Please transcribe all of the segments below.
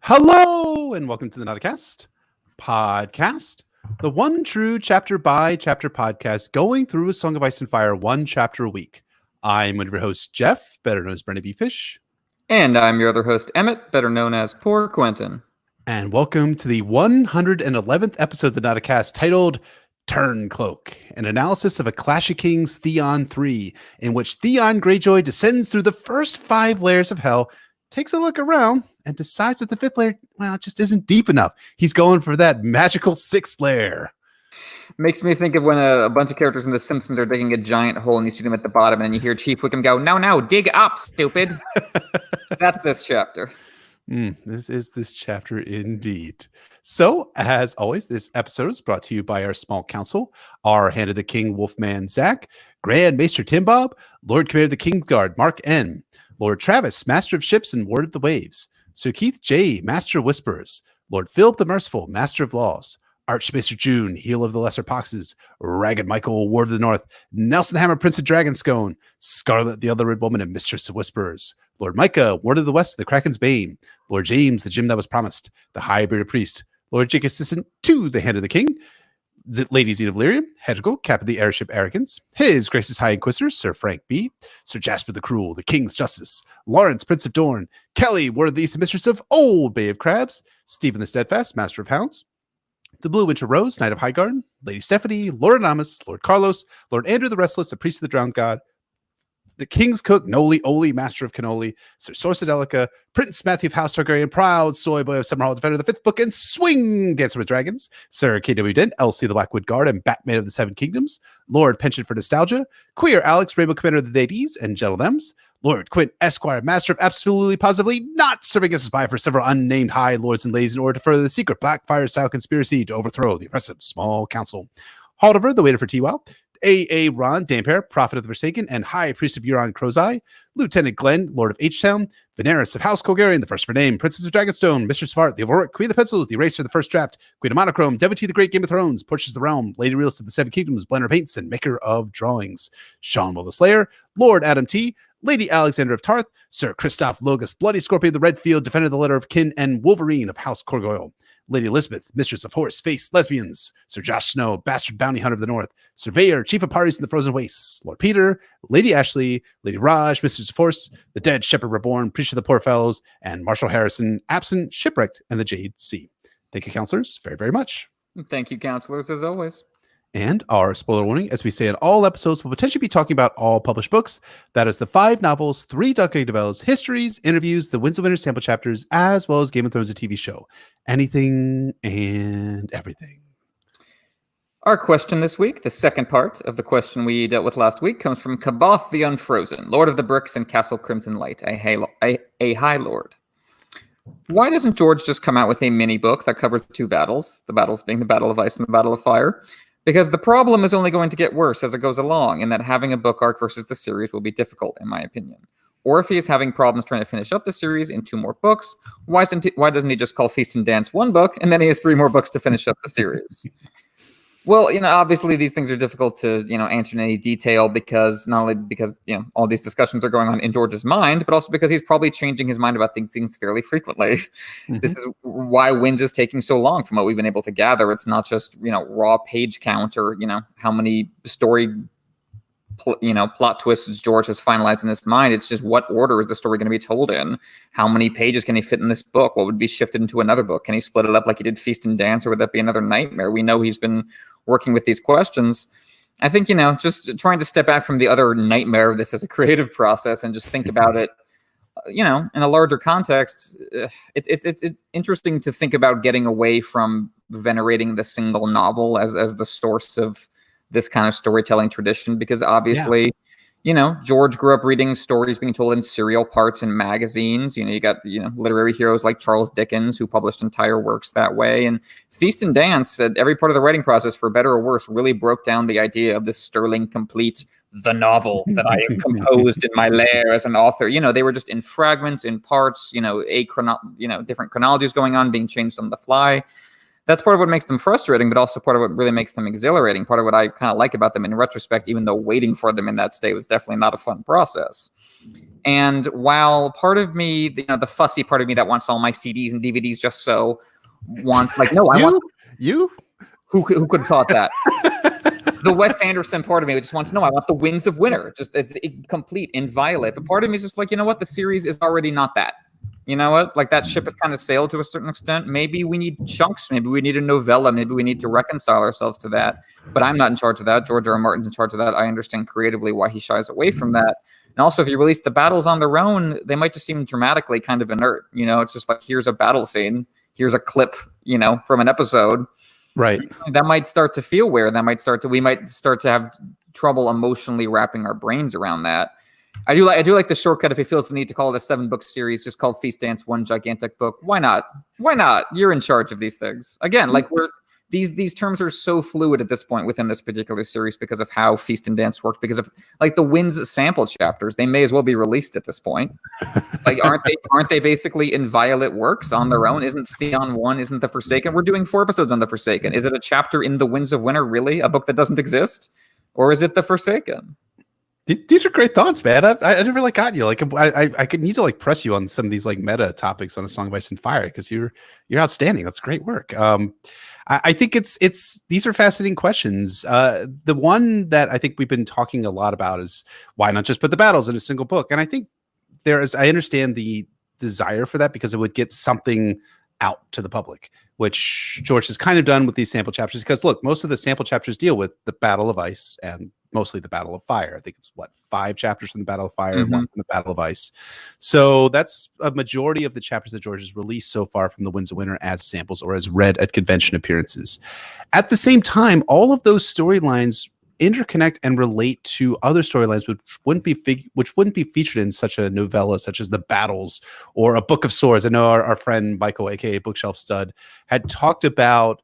Hello and welcome to the Nauticast podcast, the one true chapter by chapter podcast going through A Song of Ice and Fire one chapter a week. I'm one of your hosts, Jeff, better known as Brennan B. Fish. And I'm your other host, Emmett, better known as Poor Quentin. And welcome to the 111th episode of the Nauticast titled Turncloak, an analysis of A Clash of Kings THEON 3, in which THEON Greyjoy descends through the first 5 layers of hell, takes a look around, and decides that the 5th layer, well, it just isn't deep enough. He's going for that magical 6th layer. Makes me think of when a bunch of characters in The Simpsons are digging a giant hole and you see them at the bottom and you hear Chief Wickham go, no, dig up, stupid. That's this chapter. This is this chapter indeed. So, as always, this episode is brought to you by our small council, our Hand of the King Wolfman Zach, Grand Maester Tim Bob, Lord Commander of the Kingsguard Mark N., Lord Travis, Master of Ships and Ward of the Waves, Sir Keith J., Master of Whisperers, Lord Philip the Merciful, Master of Laws, Archmaester June, Heal of the Lesser Poxes, Ragged Michael, Ward of the North, Nelson the Hammer, Prince of Dragonscone, Scarlet the Other Red Woman and Mistress of Whisperers, Lord Micah, Ward of the West, the Kraken's Bane, Lord James, the Gem that was promised, the High Bearded Priest, Lord Jake Assistant to the Hand of the King, Lady Zene of Lyrium, Hedrigal, Captain of the Airship Arrogance, His Grace's High Inquisitor, Sir Frank B., Sir Jasper the Cruel, the King's Justice, Lawrence, Prince of Dorne, Kelly, Ward of the East and Mistress of Old Bay of Crabs, Stephen the Steadfast, Master of Hounds, the Blue Winter Rose, Knight of Highgarden, Lady Stephanie, Lord Anamus, Lord Carlos, Lord Andrew the Restless, the Priest of the Drowned God, the King's Cook, Noli Oli, Master of Cannoli, Sir Sorcedelica, Prince Matthew of House Targaryen, Proud Soy Boy of Summerhall, Defender of the 5th Book, and Swing Dancer with Dragons, Sir K.W. Dent, Elsie the Blackwood Guard, and Batman of the Seven Kingdoms, Lord Penchant for Nostalgia, Queer Alex, Rainbow Commander of the Ladies and Gentlethems, Lord Quint Esquire, Master of absolutely positively not serving as a spy for several unnamed high lords and ladies in order to further the secret Blackfire style conspiracy to overthrow the oppressive small council. Haldover, the waiter for T-Wow, A.A. Ron, Dampere, Prophet of the Forsaken, and High Priest of Euron Crozai, Lieutenant Glenn, Lord of H-Town, Veneris of House Colgarian, the first of her name, Princess of Dragonstone, Mistress of Art, the Aurora, Queen of the Pencils, the Eraser, the First Draft, Queen of Monochrome, Devotee, the Great Game of Thrones, Porches of the Realm, Lady Realist of the Seven Kingdoms, Blender of Paints, and Maker of Drawings, Sean Will the Slayer, Lord Adam T., Lady Alexander of Tarth, Sir Christoph Logus, Bloody Scorpion of the Redfield, Defender of the Letter of Kin, and Wolverine of House Corgoyle, Lady Elizabeth, Mistress of Horse, Face, Lesbians, Sir Josh Snow, Bastard Bounty Hunter of the North, Surveyor, Chief of Parties in the Frozen Wastes, Lord Peter, Lady Ashley, Lady Raj, Mistress of Horse, the Dead Shepherd Reborn, Preacher of the Poor Fellows, and Marshall Harrison, Absent, Shipwrecked, and the Jade Sea. Thank you, counselors, very, very much. Thank you, counselors, as always. And our spoiler warning, as we say in all episodes, we'll potentially be talking about all published books. That is the 5 novels, 3 documented novellas, histories, interviews, the Winds of Winter sample chapters, as well as Game of Thrones, a TV show. Anything and everything. Our question this week, the second part of the question we dealt with last week, comes from Kaboth the Unfrozen, Lord of the Bricks and Castle Crimson Light, a High Lord. Why doesn't George just come out with a mini book that covers 2 battles, the battles being the Battle of Ice and the Battle of Fire? Because the problem is only going to get worse as it goes along, and that having a book arc versus the series will be difficult, in my opinion. Or if he is having problems trying to finish up the series in 2 more books, why doesn't he just call Feast and Dance 1 book, and then he has 3 more books to finish up the series? Well, obviously these things are difficult to, answer in any detail because not only because, all these discussions are going on in George's mind, but also because he's probably changing his mind about things fairly frequently. Mm-hmm. This is why Winds is taking so long from what we've been able to gather. It's not just, raw page count or, how many story, plot twists George has finalized in his mind. It's just what order is the story going to be told in? How many pages can he fit in this book? What would be shifted into another book? Can he split it up like he did Feast and Dance, or would that be another nightmare? We know he's been working with these questions. I think, just trying to step back from the other nightmare of this as a creative process and just think about it, in a larger context. It's interesting to think about getting away from venerating the single novel as the source of this kind of storytelling tradition, because obviously, George grew up reading stories being told in serial parts in magazines. You got, literary heroes like Charles Dickens, who published entire works that way. And Feast and Dance, at every part of the writing process, for better or worse, really broke down the idea of this sterling, complete, the novel that I have composed in my lair as an author. They were just in fragments, in parts, different chronologies going on, being changed on the fly. That's part of what makes them frustrating, but also part of what really makes them exhilarating. Part of what I kind of like about them in retrospect, even though waiting for them in that state was definitely not a fun process. And while part of me, the fussy part of me that wants all my CDs and DVDs just so, wants like, no, I want you. Who could have thought that? The Wes Anderson part of me just wants to know, I want the Winds of Winter, just as complete, inviolate. But part of me is just like, you know what? The series is already not that. You know what? Like, that ship has kind of sailed to a certain extent. Maybe we need chunks. Maybe we need a novella. Maybe we need to reconcile ourselves to that. But I'm not in charge of that. George R. R. Martin's in charge of that. I understand creatively why he shies away from that. And also, if you release the battles on their own, they might just seem dramatically kind of inert. It's just like, here's a battle scene. Here's a clip, from an episode. Right. That might start to feel weird. We might start to have trouble emotionally wrapping our brains around that. I do like the shortcut. If he feels the need to call it a 7-book series, just called Feast Dance, one gigantic book. Why not? You're in charge of these things. Again, like these terms are so fluid at this point within this particular series because of how Feast and Dance worked, because of like the Winds sample chapters. They may as well be released at this point. Like, aren't they basically inviolate works on their own? Isn't THEON 1? Isn't The Forsaken? We're doing 4 episodes on The Forsaken. Is it a chapter in The Winds of Winter, really? A book that doesn't exist? Or is it The Forsaken? These are great thoughts, man. I never like got you. Like, I could need to like press you on some of these like meta topics on A Song of Ice and Fire, because you're outstanding. That's great work. I think these are fascinating questions. The one that I think we've been talking a lot about is, why not just put the battles in a single book? And I think I understand the desire for that, because it would get something out to the public, which George has kind of done with these sample chapters. Because look, most of the sample chapters deal with the Battle of Ice and mostly the Battle of Fire. I think it's 5 chapters from the Battle of Fire and 1 from the Battle of Ice. So that's a majority of the chapters that George has released so far from the Winds of Winter as samples or as read at convention appearances. At the same time, all of those storylines interconnect and relate to other storylines which wouldn't be featured in such a novella, such as the battles or a Book of Swords. I know our friend Michael, aka Bookshelf Stud, had talked about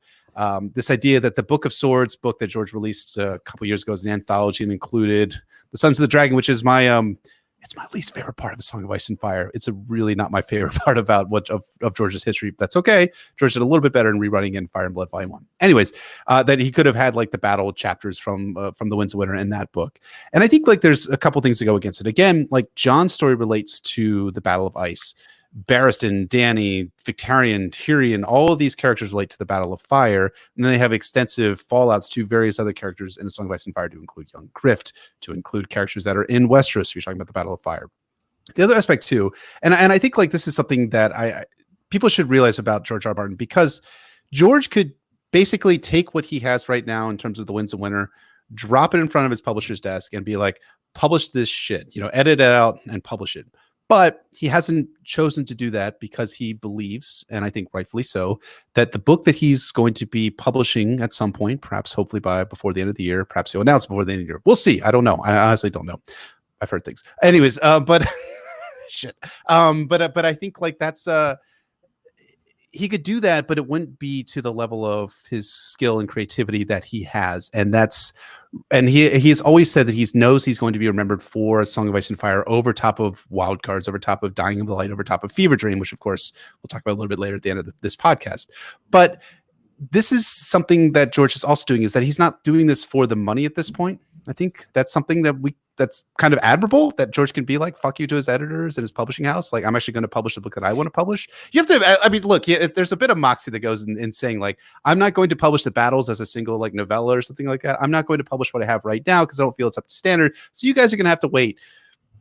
this idea that the Book of Swords book that George released a couple years ago as an anthology and included the Sons of the Dragon, which is it's my least favorite part of A Song of Ice and Fire. It's really not my favorite part about of George's history. That's okay. George did a little bit better in rewriting in Fire and Blood Volume 1. Anyways, that he could have had like the battle chapters from the Winds of Winter in that book. And I think like there's a couple things to go against it. Again, like Jon's story relates to the Battle of Ice. Barristan, Dany, Victarion, Tyrion, all of these characters relate to the Battle of Fire, and then they have extensive fallouts to various other characters in A Song of Ice and Fire, to include young Grift, to include characters that are in Westeros, if you're talking about the Battle of Fire. The other aspect too, and I think like this is something that people should realize about George R. R. Martin, because George could basically take what he has right now in terms of the Winds of Winter, drop it in front of his publisher's desk and be like, publish this shit, edit it out and publish it. But he hasn't chosen to do that because he believes, and I think rightfully so, that the book that he's going to be publishing at some point, perhaps hopefully before the end of the year, perhaps he'll announce before the end of the year. We'll see. I don't know. I honestly don't know. I've heard things. Anyways, but shit. But I think like that's he could do that, but it wouldn't be to the level of his skill and creativity that he has. And he has always said that he knows he's going to be remembered for A Song of Ice and Fire over top of Wild Cards, over top of Dying of the Light, over top of Fever Dream, which of course we'll talk about a little bit later at the end of this podcast. But this is something that George is also doing, is that he's not doing this for the money at this point. I think that's something that's kind of admirable, that George can be like, fuck you to his editors and his publishing house. Like, I'm actually going to publish the book that I want to publish. You have to, I mean, look, there's a bit of moxie that goes in saying like, I'm not going to publish the battles as a single like novella or something like that. I'm not going to publish what I have right now because I don't feel it's up to standard. So you guys are going to have to wait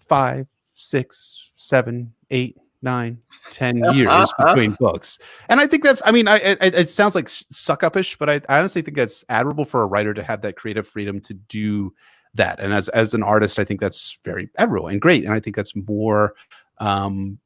5, 6, 7, 8, 9, 10 years between books. And I think that's, I mean, it sounds like suck upish, but I honestly think that's admirable for a writer to have that creative freedom to do that. And as an artist, I think that's very admirable and great. And I think that's more, I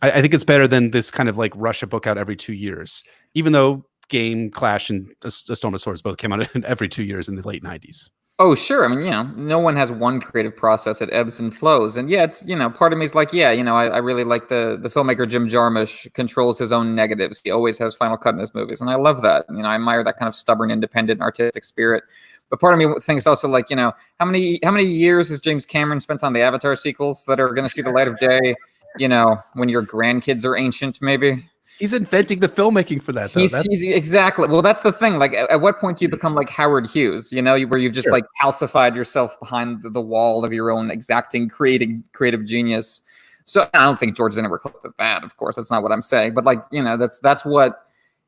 think it's better than this kind of like rush a book out every 2 years, even though Game, Clash, and A Storm of Swords both came out every 2 years in the late 90s. Oh, sure. I mean, no one has one creative process. It ebbs and flows. And yeah, it's, part of me is like, yeah, I really like the filmmaker Jim Jarmusch controls his own negatives. He always has final cut in his movies. And I love that. I admire that kind of stubborn, independent, artistic spirit. But part of me thinks also like, how many years has James Cameron spent on the Avatar sequels that are going to see the light of day, when your grandkids are ancient, maybe? He's inventing the filmmaking for that, though. He's exactly. Well, that's the thing. Like, at what point do you become like Howard Hughes? You know, where you've just like calcified yourself behind the wall of your own exacting creative genius. So I don't think George is anywhere close to that. Of course, that's not what I'm saying. But like, you know, that's what,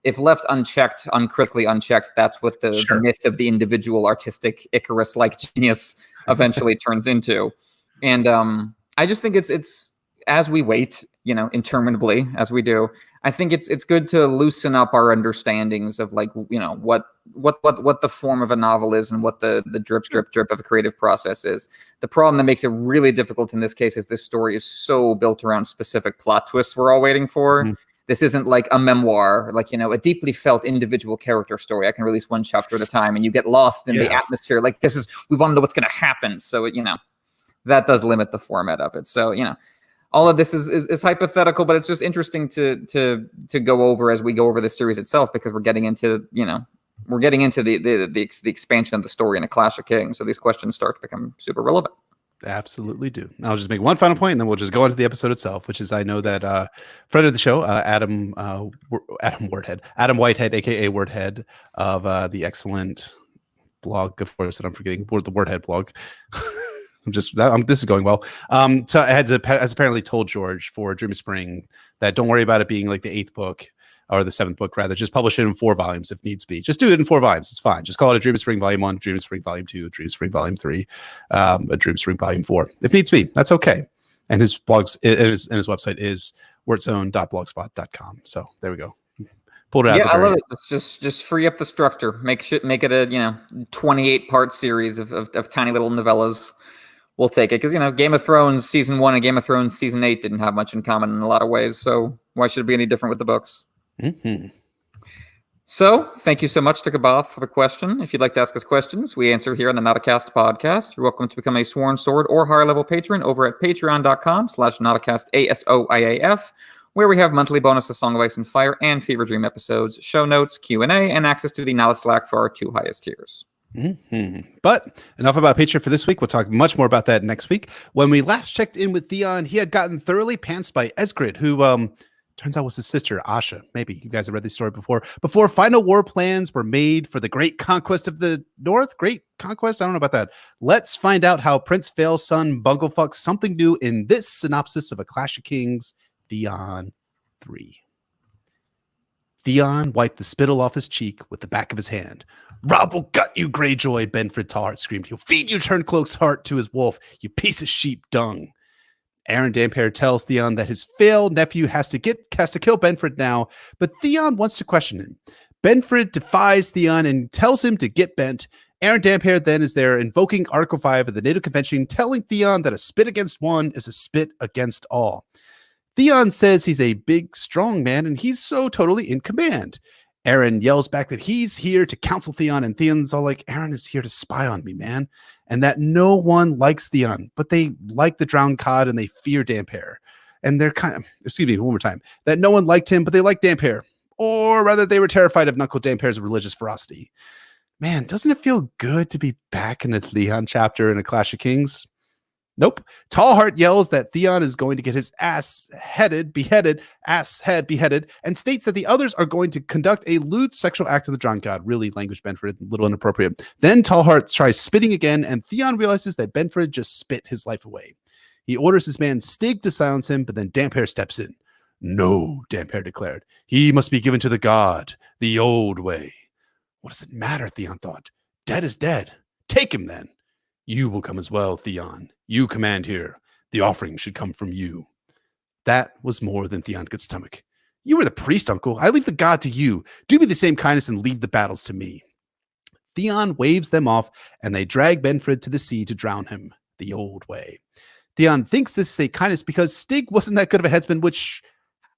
if left unchecked, uncritically unchecked, that's what the myth of the individual artistic Icarus-like genius eventually turns into. And I just think it's as we wait, you know, interminably as we do, I think it's good to loosen up our understandings of, like, you know, what the form of a novel is and what the drip of a creative process is. The problem that makes it really difficult in this case is this story is so built around specific plot twists we're all waiting for. Mm-hmm. This isn't like a memoir, like, you know, a deeply felt individual character story. I can release one chapter at a time and you get lost in the atmosphere. Like, we want to know what's going to happen. So, you know, that does limit the format of it. So, you know, all of this is hypothetical, but it's just interesting to go over as we go over the series itself, because we're getting into, you know, the expansion of the story in A Clash of Kings. So these questions start to become super relevant. Absolutely do. I'll just make one final point, and then we'll just go into the episode itself, which is, I know that friend of the show, Adam Whitehead, aka Wordhead, of the excellent blog, of course, that I'm forgetting, the Wordhead blog. This is going well. So I has apparently told George for Dream of Spring that don't worry about it being like the 8th book or the 7th book, rather. Just publish it in 4 volumes if needs be. Just do it in 4 volumes. It's fine. Just call it a Dream of Spring Volume 1, Dream of Spring Volume 2, Dream of Spring Volume 3, a Dream of Spring Volume 4. If needs be, that's okay. And his blogs and his website is wordzone.blogspot.com. So there we go. Pulled it out. Yeah, I love it. It's just free up the structure. Make it a, you know, 28-part series of tiny little novellas. We'll take it, because, you know, Game of Thrones season 1 and Game of Thrones season 8 didn't have much in common in a lot of ways. So why should it be any different with the books? Mm-hmm. So thank you so much to Kabath for the question. If you'd like to ask us questions, we answer here on the Nauticast podcast. You're welcome to become a Sworn Sword or higher level patron over at patreon.com/Nauticast ASOIAF, where we have monthly bonus of Song of Ice and Fire and Fever Dream episodes, show notes, Q&A, and access to the Nautilus Slack for our 2 highest tiers. Mm-hmm. But enough about Patreon for this week. We'll talk much more about that next week. When we last checked in with Theon, he had gotten thoroughly pantsed by Esgrid, who turns out was his sister, Asha. Maybe you guys have read this story before final war plans were made for the great conquest of the North. Great conquest? I don't know about that. Let's find out how Prince Failson bunglefucks something new in this synopsis of A Clash of Kings, Theon 3. Theon wiped the spittle off his cheek with the back of his hand. "Rob will gut you, Greyjoy," Benford Tallheart screamed. "He'll feed you Turncloak's heart to his wolf, you piece of sheep dung." Aaron Dampere tells Theon that his failed nephew has to kill Benford now, but Theon wants to question him. Benford defies Theon and tells him to get bent. Aaron Dampere then is there invoking Article 5 of the NATO Convention, telling Theon that a spit against one is a spit against all. Theon says he's a big, strong man, and he's so totally in command. Aaron yells back that he's here to counsel Theon, and Theon's all like, "Aaron is here to spy on me, man." And that no one likes Theon, but they like the drowned cod and they fear Dampere. And they're one more time. That no one liked him, but they like Dampere. Or rather, they were terrified of Knuckle Dampere's religious ferocity. Man, doesn't it feel good to be back in a Theon chapter in A Clash of Kings? Nope. Tallheart yells that Theon is going to get his ass head beheaded, and states that the others are going to conduct a lewd sexual act to the drowned god. Really, language, Benford, a little inappropriate. Then Tallheart tries spitting again, and Theon realizes that Benford just spit his life away. He orders his man Stig to silence him, but then Dampere steps in. "No," Dampere declared. "He must be given to the god, the old way." What does it matter, Theon thought. Dead is dead. Take him then. "You will come as well, Theon. You command here. The offering should come from you." That was more than Theon could stomach. "You were the priest, uncle. I leave the god to you. Do me the same kindness and leave the battles to me." Theon waves them off, and they drag Benford to the sea to drown him, the old way. Theon thinks this is a kindness because Stig wasn't that good of a headsman, which...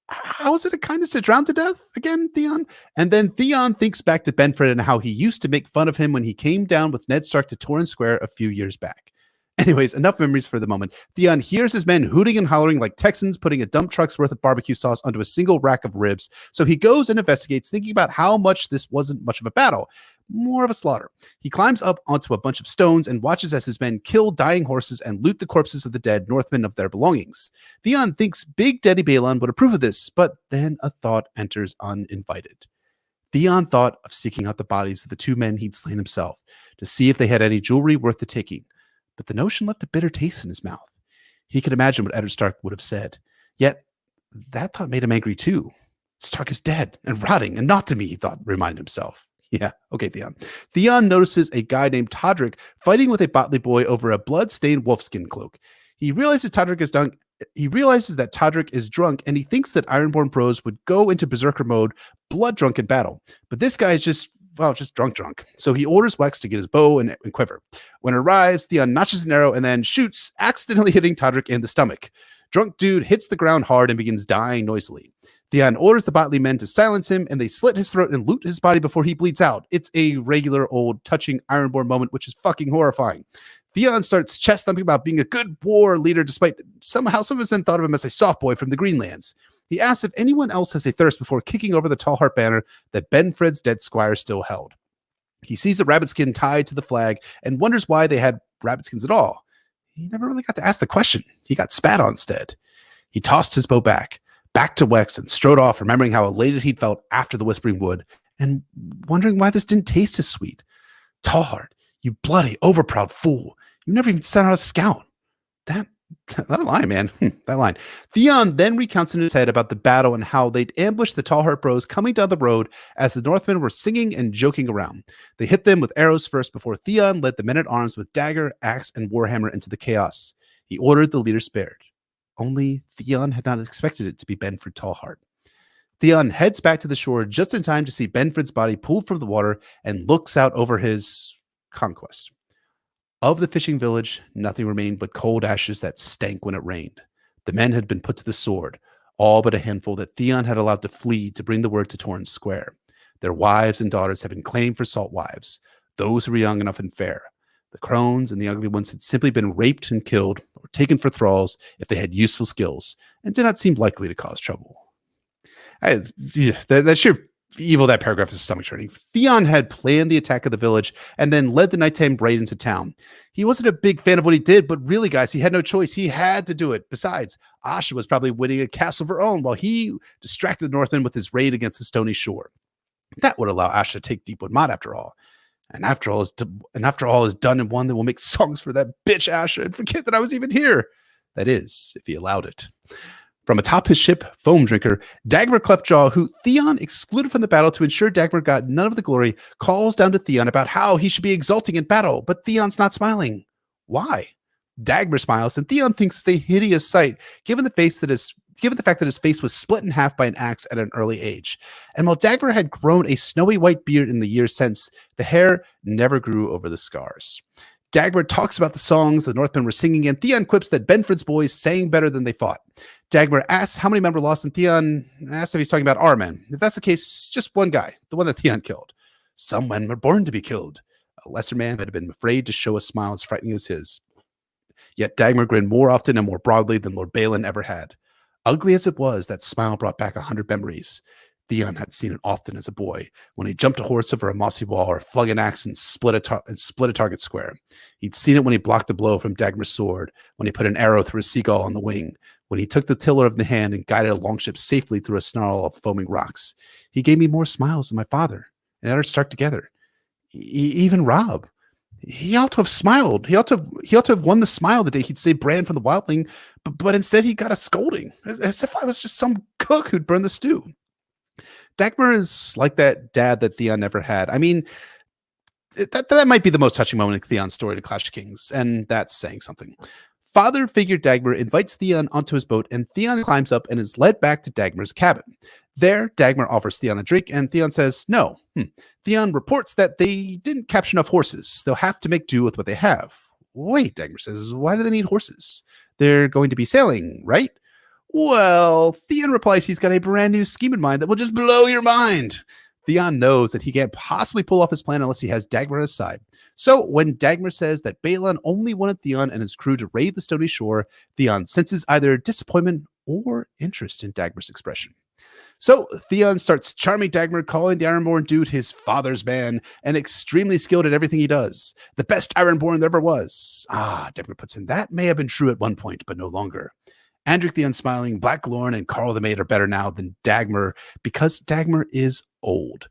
how is it a kindness to drown to death again, Theon? And then Theon thinks back to Benford and how he used to make fun of him when he came down with Ned Stark to Torrhen Square a few years back. Anyways, enough memories for the moment. Theon hears his men hooting and hollering like Texans putting a dump truck's worth of barbecue sauce onto a single rack of ribs. So he goes and investigates, thinking about how much this wasn't much of a battle. more of a slaughter. He climbs up onto a bunch of stones and watches as his men kill dying horses and loot the corpses of the dead Northmen of their belongings. Theon thinks Big Daddy Balon would approve of this, but then a thought enters uninvited. Theon thought of seeking out the bodies of the 2 men he'd slain himself to see if they had any jewelry worth the taking, but the notion left a bitter taste in his mouth. He could imagine what Eddard Stark would have said, yet that thought made him angry too. Stark is dead and rotting, and not to me, he thought, reminded himself. Yeah, okay, Theon. Theon notices a guy named Todrick fighting with a Botley boy over a blood-stained wolfskin cloak. He realizes that Todrick is drunk, and he thinks that Ironborn bros would go into berserker mode, blood drunk in battle. But this guy is just drunk. So he orders Wex to get his bow and quiver. When it arrives, Theon notches an arrow and then shoots, accidentally hitting Todrick in the stomach. Drunk dude hits the ground hard and begins dying noisily. Theon orders the Botley men to silence him, and they slit his throat and loot his body before he bleeds out. It's a regular old touching Ironborn moment, which is fucking horrifying. Theon starts chest thumping about being a good war leader, despite somehow some of his men thought of him as a soft boy from the Greenlands. He asks if anyone else has a thirst before kicking over the tall heart banner that Benfred's dead squire still held. He sees a rabbit skin tied to the flag and wonders why they had rabbit skins at all. He never really got to ask the question. He got spat on instead. He tossed his bow back to Wex, and strode off, remembering how elated he'd felt after the Whispering Wood, and wondering why this didn't taste as sweet. Tallheart, you bloody, overproud fool. You never even sent out a scout. That line, man. That line. Theon then recounts in his head about the battle and how they'd ambushed the Tallheart bros coming down the road as the Northmen were singing and joking around. They hit them with arrows first before Theon led the men-at-arms with dagger, axe, and warhammer into the chaos. He ordered the leader spared. Only Theon had not expected it to be Benfred Tallheart. Theon heads back to the shore just in time to see Benfred's body pulled from the water and looks out over his conquest. Of the fishing village, nothing remained but cold ashes that stank when it rained. The men had been put to the sword, all but a handful that Theon had allowed to flee to bring the word to Torrhen's Square. Their wives and daughters had been claimed for salt wives, those who were young enough and fair. The crones and the ugly ones had simply been raped and killed or taken for thralls if they had useful skills and did not seem likely to cause trouble. That sheer evil that paragraph is stomach churning. Theon had planned the attack of the village and then led the nighttime raid into town. He wasn't a big fan of what he did, but really, guys, he had no choice. He had to do it. Besides, Asha was probably winning a castle of her own while he distracted the Northmen with his raid against the stony shore. That would allow Asha to take Deepwood Mott after all. And after all is done and won, then we'll make songs for that bitch Asha and forget that I was even here. That is, if he allowed it. From atop his ship, Foam Drinker, Dagmar Cleftjaw, who Theon excluded from the battle to ensure Dagmar got none of the glory, calls down to Theon about how he should be exulting in battle, but Theon's not smiling. Why? Dagmar smiles, and Theon thinks it's a hideous sight, given the fact that his face was split in half by an axe at an early age. And while Dagmar had grown a snowy white beard in the years since, the hair never grew over the scars. Dagmar talks about the songs the Northmen were singing, and Theon quips that Benfred's boys sang better than they fought. Dagmar asks how many men were lost, and Theon asks if he's talking about our men. If that's the case, just one guy, the one that Theon killed. Some men were born to be killed. A lesser man had been afraid to show a smile as frightening as his. Yet Dagmar grinned more often and more broadly than Lord Balon ever had. Ugly as it was, that smile brought back 100 memories. Theon had seen it often as a boy, when he jumped a horse over a mossy wall or flung an axe and split a target square. He'd seen it when he blocked a blow from Dagmar's sword, when he put an arrow through a seagull on the wing, when he took the tiller of the hand and guided a longship safely through a snarl of foaming rocks. He gave me more smiles than my father and Eddard Stark together. Even Robb. He ought to have smiled. He ought to have won the smile the day he'd saved Bran from the wildling, but instead he got a scolding, as if I was just some cook who'd burned the stew. Dagmar is like that dad that Theon never had. I mean, that might be the most touching moment in Theon's story to Clash of Kings, and that's saying something. Father figure Dagmar invites Theon onto his boat, and Theon climbs up and is led back to Dagmar's cabin. There, Dagmar offers Theon a drink, and Theon says no. Theon reports that they didn't capture enough horses. They'll have to make do with what they have. Wait, Dagmar says, why do they need horses? They're going to be sailing, right? Well, Theon replies he's got a brand new scheme in mind that will just blow your mind. Theon knows that he can't possibly pull off his plan unless he has Dagmar on his side. So when Dagmar says that Balon only wanted Theon and his crew to raid the stony shore, Theon senses either disappointment or interest in Dagmar's expression. So Theon starts charming Dagmar, calling the Ironborn dude his father's man and extremely skilled at everything he does. The best Ironborn there ever was. Dagmar puts in, that may have been true at one point, but no longer. Andric the Unsmiling, Black Lorne, and Carl the Maid are better now than Dagmar because Dagmar is old.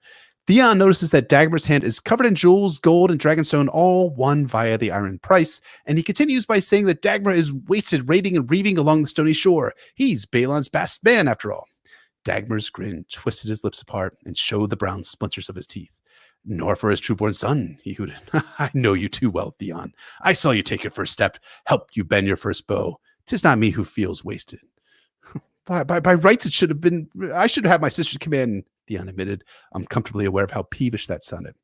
Theon notices that Dagmar's hand is covered in jewels, gold, and dragonstone, all won via the iron price, and he continues by saying that Dagmar is wasted raiding and reaving along the stony shore. He's Balon's best man, after all. Dagmar's grin twisted his lips apart and showed the brown splinters of his teeth. Nor for his trueborn son, he hooted. I know you too well, Theon. I saw you take your first step, helped you bend your first bow. 'Tis not me who feels wasted. By rights, it should have been. I should have my sister's command, Theon admitted, uncomfortably aware of how peevish that sounded.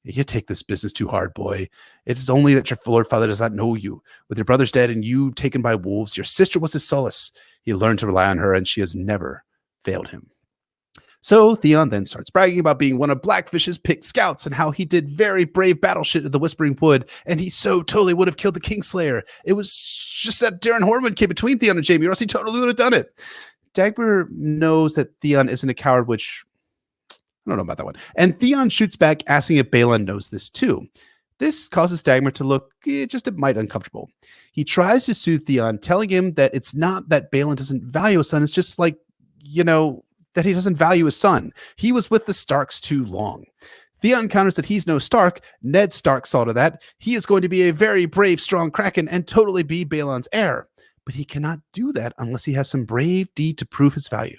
You take this business too hard, boy. It is only that your Lord Father does not know you. With your brothers dead and you taken by wolves, your sister was his solace. He learned to rely on her, and she has never failed him. So Theon then starts bragging about being one of Blackfish's picked scouts and how he did very brave battle shit at the Whispering Wood, and he so totally would have killed the Kingslayer. It was just that Darren Horman came between Theon and Jaime, or else he totally would have done it. Dagmar knows that Theon isn't a coward, which I don't know about that one. And Theon shoots back, asking if Balon knows this too. This causes Dagmar to look just a mite uncomfortable. He tries to soothe Theon, telling him that it's not that Balon doesn't value his son, it's just like, that he doesn't value his son. He was with the Starks too long. Theon counters that he's no Stark. Ned Stark saw to that. He is going to be a very brave, strong Kraken and totally be Balon's heir. But he cannot do that unless he has some brave deed to prove his value.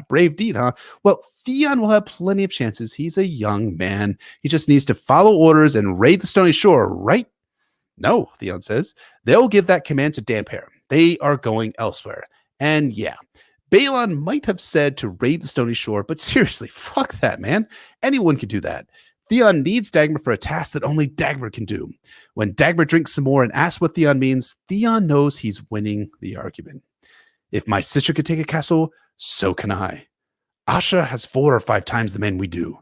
Brave deed, huh? Well, Theon will have plenty of chances. He's a young man. He just needs to follow orders and raid the Stony Shore, right? No, Theon says. They'll give that command to Damphair. They are going elsewhere. And yeah, Balon might have said to raid the Stony Shore, but seriously, fuck that, man. Anyone can do that. Theon needs Dagmar for a task that only Dagmar can do. When Dagmar drinks some more and asks what Theon means, Theon knows he's winning the argument. If my sister could take a castle, so can I. Asha has 4 or 5 times the men we do.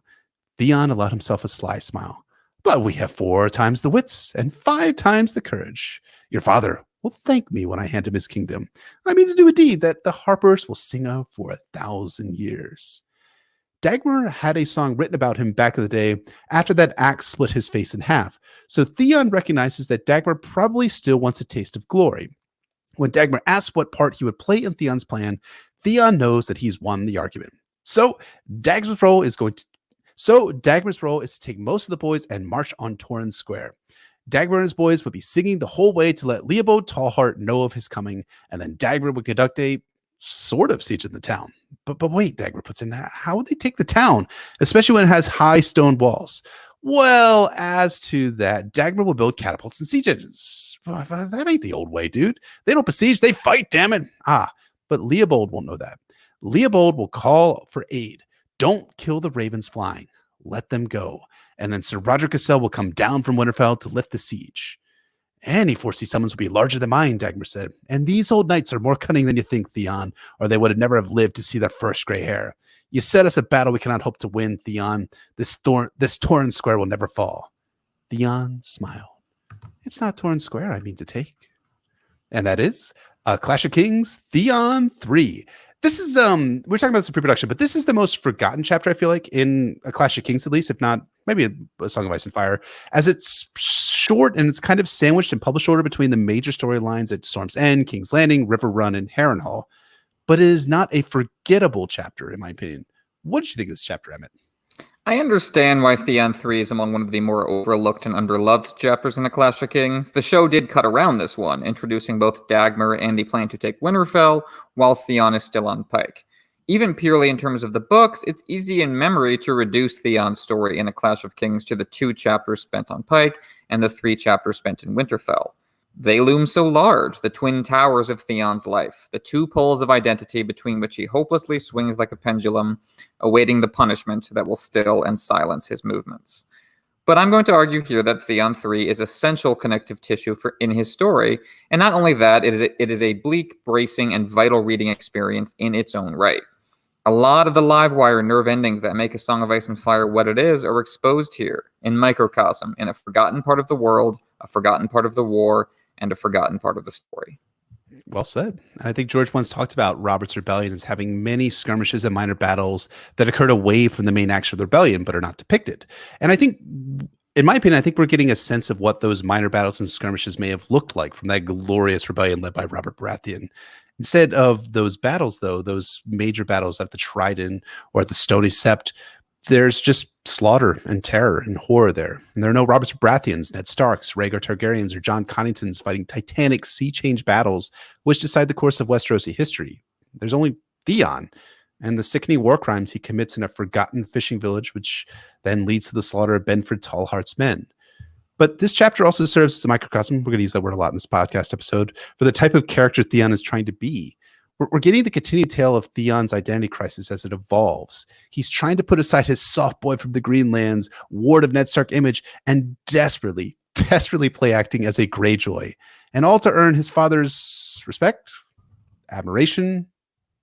Theon allowed himself a sly smile. But we have 4 times the wits and 5 times the courage. Your father will thank me when I hand him his kingdom. I mean to do a deed that the harpers will sing of for 1,000 years. Dagmar had a song written about him back in the day after that axe split his face in half, so Theon recognizes that Dagmar probably still wants a taste of glory. When Dagmar asks what part he would play in Theon's plan, Theon knows that he's won the argument. So Dagmar's role is to take most of the boys and march on Torrhen Square. Dagmar and his boys would be singing the whole way to let Leopold Tallheart know of his coming, and then Dagmar would conduct a sort of siege in the town. But wait, Dagmar puts in, how would they take the town, especially when it has high stone walls? Well, as to that, Dagmar will build catapults and siege engines. That ain't the old way, dude. They don't besiege, they fight, damn it. But Leopold won't know that. Leopold will call for aid. Don't kill the ravens flying. Let them go. And then Sir Roger Cassell will come down from Winterfell to lift the siege. Any force he summons will be larger than mine, Dagmar said. And these old knights are more cunning than you think, Theon, or they would have never have lived to see their first gray hair. You set us a battle we cannot hope to win, Theon. This Torrhen Square will never fall. Theon smiled. It's not Torrhen Square I mean to take. And that is A Clash of Kings, Theon 3. This is, we're talking about this in pre-production, but this is the most forgotten chapter, I feel like, in A Clash of Kings, at least, if not, maybe a Song of Ice and Fire, as it's short and it's kind of sandwiched in published order between the major storylines at Storm's End, King's Landing, River Run, and Harrenhal. But it is not a forgettable chapter, in my opinion. What did you think of this chapter, Emmett? I understand why Theon 3 is among one of the more overlooked and underloved chapters in A Clash of Kings. The show did cut around this one, introducing both Dagmar and the plan to take Winterfell, while Theon is still on Pike. Even purely in terms of the books, it's easy in memory to reduce Theon's story in A Clash of Kings to the 2 chapters spent on Pike and the 3 chapters spent in Winterfell. They loom so large, the twin towers of Theon's life, the 2 poles of identity between which he hopelessly swings like a pendulum, awaiting the punishment that will still and silence his movements. But I'm going to argue here that Theon 3 is essential connective tissue in his story, and not only that, it is a bleak, bracing, and vital reading experience in its own right. A lot of the Livewire nerve endings that make A Song of Ice and Fire what it is are exposed here, in microcosm, in a forgotten part of the world, a forgotten part of the war, and a forgotten part of the story. Well said. And I think George once talked about Robert's rebellion as having many skirmishes and minor battles that occurred away from the main action of the rebellion, but are not depicted. And I think, in my opinion, I think we're getting a sense of what those minor battles and skirmishes may have looked like from that glorious rebellion led by Robert Baratheon. Instead of those battles, though, those major battles at the Trident or at the Stony Sept, there's just slaughter and terror and horror there. And there are no Robert Baratheons, Ned Starks, Rhaegar Targaryens, or Jon Conningtons fighting titanic sea change battles which decide the course of Westerosi history. There's only Theon and the sickening war crimes he commits in a forgotten fishing village, which then leads to the slaughter of Benford Tallheart's men. But this chapter also serves as a microcosm, we're going to use that word a lot in this podcast episode, for the type of character Theon is trying to be. We're getting the continued tale of Theon's identity crisis as it evolves. He's trying to put aside his soft boy from the Greenlands, ward of Ned Stark image, and desperately play acting as a Greyjoy, and all to earn his father's respect, admiration,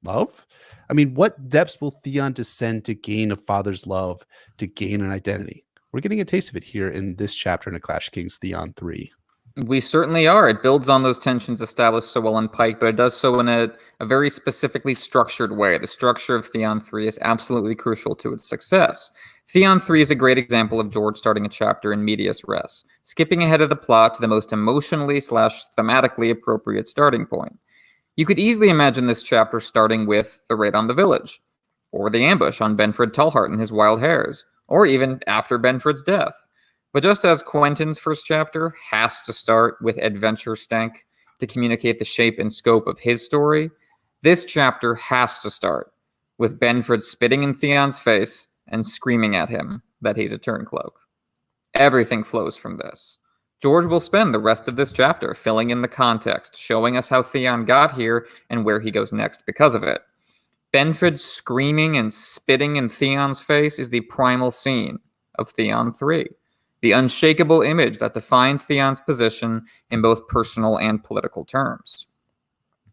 love. I mean, what depths will Theon descend to gain a father's love, to gain an identity? We're getting a taste of it here in this chapter in A Clash of Kings Theon 3. We certainly are. It builds on those tensions established so well in Pike, but it does so in a very specifically structured way. The structure of Theon 3 is absolutely crucial to its success. Theon 3 is a great example of George starting a chapter in medias res, skipping ahead of the plot to the most emotionally/thematically appropriate starting point. You could easily imagine this chapter starting with the raid on the village, or the ambush on Benford Tallhart and his wild hares, or even after Benford's death. But just as Quentin's first chapter has to start with adventure stank to communicate the shape and scope of his story, this chapter has to start with Benford spitting in Theon's face and screaming at him that he's a Turncloak. Everything flows from this. George will spend the rest of this chapter filling in the context, showing us how Theon got here and where he goes next because of it. Benford screaming and spitting in Theon's face is the primal scene of Theon 3. The unshakable image that defines Theon's position in both personal and political terms.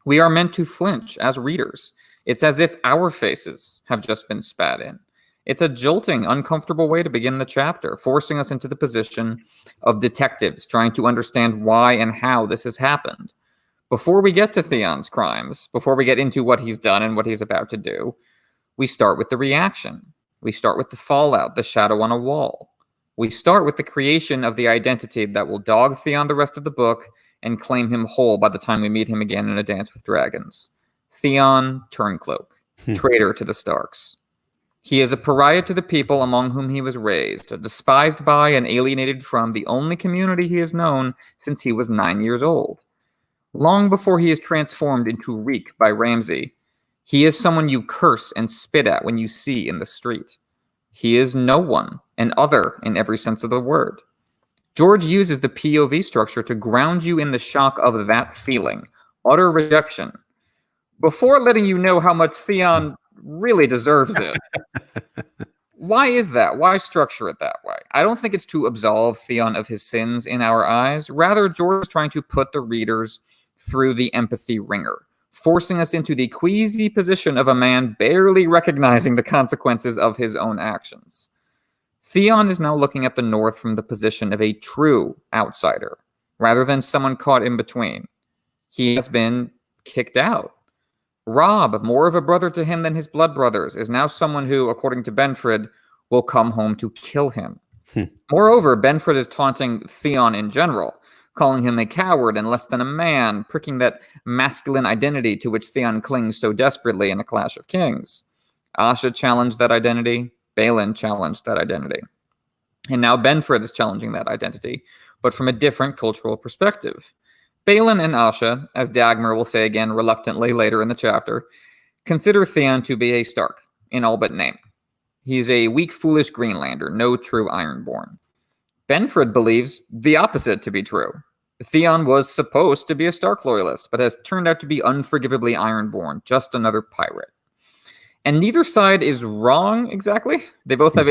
We are meant to flinch as readers. It's as if our faces have just been spat in. It's a jolting, uncomfortable way to begin the chapter, forcing us into the position of detectives trying to understand why and how this has happened. Before we get to Theon's crimes, before we get into what he's done and what he's about to do, we start with the reaction. We start with the fallout, the shadow on a wall. We start with the creation of the identity that will dog Theon the rest of the book and claim him whole by the time we meet him again in A Dance with Dragons. Theon Turncloak, traitor to the Starks. He is a pariah to the people among whom he was raised, despised by and alienated from the only community he has known since he was 9 years old. Long before he is transformed into Reek by Ramsay, he is someone you curse and spit at when you see in the street. He is no one, an other in every sense of the word. George uses the POV structure to ground you in the shock of that feeling, utter rejection, before letting you know how much Theon really deserves it. Why is that? Why structure it that way? I don't think it's to absolve Theon of his sins in our eyes. Rather, George is trying to put the readers through the empathy ringer, forcing us into the queasy position of a man barely recognizing the consequences of his own actions. Theon is now looking at the North from the position of a true outsider, rather than someone caught in between. He has been kicked out. Robb, more of a brother to him than his blood brothers, is now someone who, according to Benford, will come home to kill him. Moreover, Benford is taunting Theon in general, calling him a coward and less than a man, pricking that masculine identity to which Theon clings so desperately in A Clash of Kings. Asha challenged that identity. Balin challenged that identity. And now Benford is challenging that identity, but from a different cultural perspective. Balin and Asha, as Dagmar will say again reluctantly later in the chapter, consider Theon to be a Stark, in all but name. He's a weak, foolish Greenlander, no true Ironborn. Benford believes the opposite to be true. Theon was supposed to be a Stark loyalist, but has turned out to be unforgivably Ironborn, just another pirate. And neither side is wrong exactly. They both have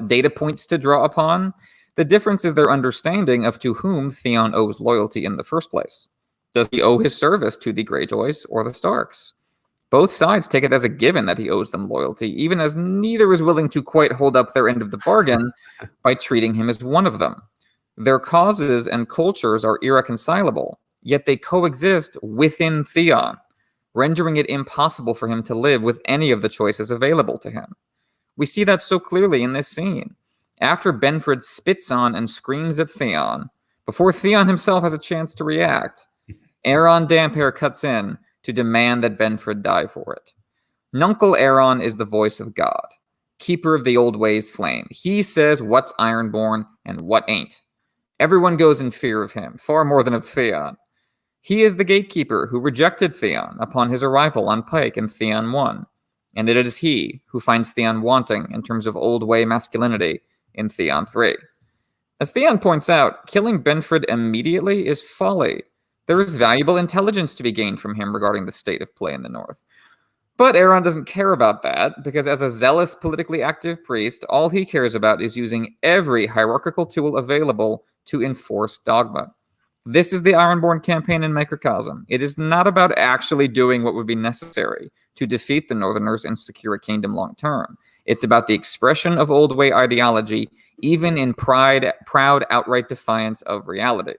data points to draw upon. The difference is their understanding of to whom Theon owes loyalty in the first place. Does he owe his service to the Greyjoys or the Starks? Both sides take it as a given that he owes them loyalty, even as neither is willing to quite hold up their end of the bargain by treating him as one of them. Their causes and cultures are irreconcilable, yet they coexist within Theon, rendering it impossible for him to live with any of the choices available to him. We see that so clearly in this scene. After Benford spits on and screams at Theon, before Theon himself has a chance to react, Aeron Damphair cuts in to demand that Benford die for it. Nuncle Aeron is the voice of God, keeper of the old ways flame. He says what's Ironborn and what ain't. Everyone goes in fear of him, far more than of Theon. He is the gatekeeper who rejected Theon upon his arrival on Pike in Theon 1, and it is he who finds Theon wanting in terms of old way masculinity in Theon 3. As Theon points out, killing Benford immediately is folly. There is valuable intelligence to be gained from him regarding the state of play in the North. But Aeron doesn't care about that, because as a zealous, politically active priest, all he cares about is using every hierarchical tool available to enforce dogma. This is the Ironborn campaign in Microcosm. It is not about actually doing what would be necessary to defeat the Northerners and secure a kingdom long term. It's about the expression of old way ideology, even in proud, outright defiance of reality.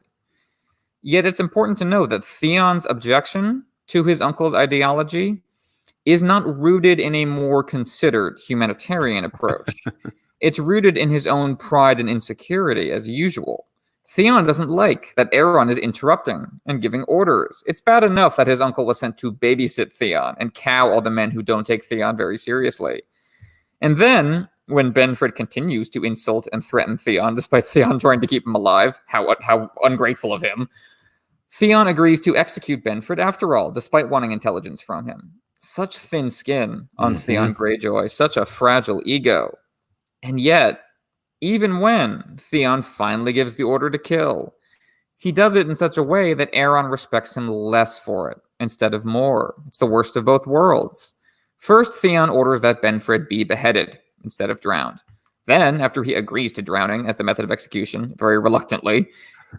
Yet it's important to know that Theon's objection to his uncle's ideology is not rooted in a more considered humanitarian approach. It's rooted in his own pride and insecurity, as usual. Theon doesn't like that Aeron is interrupting and giving orders. It's bad enough that his uncle was sent to babysit Theon and cow all the men who don't take Theon very seriously. And then, when Benford continues to insult and threaten Theon, despite Theon trying to keep him alive, how ungrateful of him, Theon agrees to execute Benford after all, despite wanting intelligence from him. Such thin skin on Theon Greyjoy, such a fragile ego. And yet, even when Theon finally gives the order to kill, he does it in such a way that Aeron respects him less for it, instead of more. It's the worst of both worlds. First, Theon orders that Benford be beheaded, instead of drowned. Then, after he agrees to drowning as the method of execution, very reluctantly,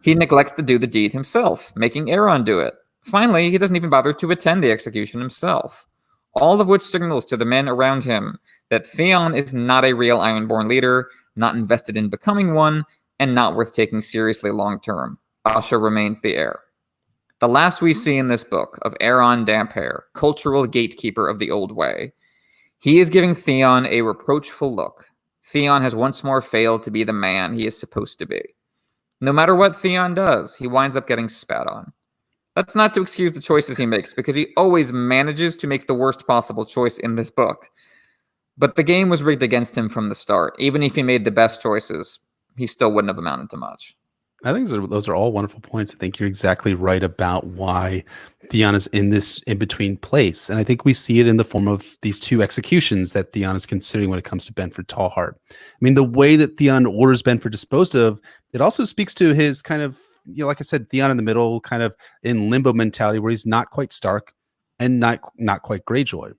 he neglects to do the deed himself, making Aeron do it. Finally, he doesn't even bother to attend the execution himself. All of which signals to the men around him that Theon is not a real Ironborn leader, not invested in becoming one, and not worth taking seriously long term. Asha remains the heir. The last we see in this book of Aeron Damphair, cultural gatekeeper of the old way, he is giving Theon a reproachful look. Theon has once more failed to be the man he is supposed to be. No matter what Theon does, he winds up getting spat on. That's not to excuse the choices he makes, because he always manages to make the worst possible choice in this book. But the game was rigged against him from the start. Even if he made the best choices, he still wouldn't have amounted to much. I think those are all wonderful points. I think you're exactly right about why Theon is in this in-between place. And I think we see it in the form of these two executions that Theon is considering when it comes to Benford Tallheart. I mean, the way that Theon orders Benford disposed of, it also speaks to his kind of, like I said, Theon in the middle, kind of in limbo mentality where he's not quite Stark and not quite Greyjoy.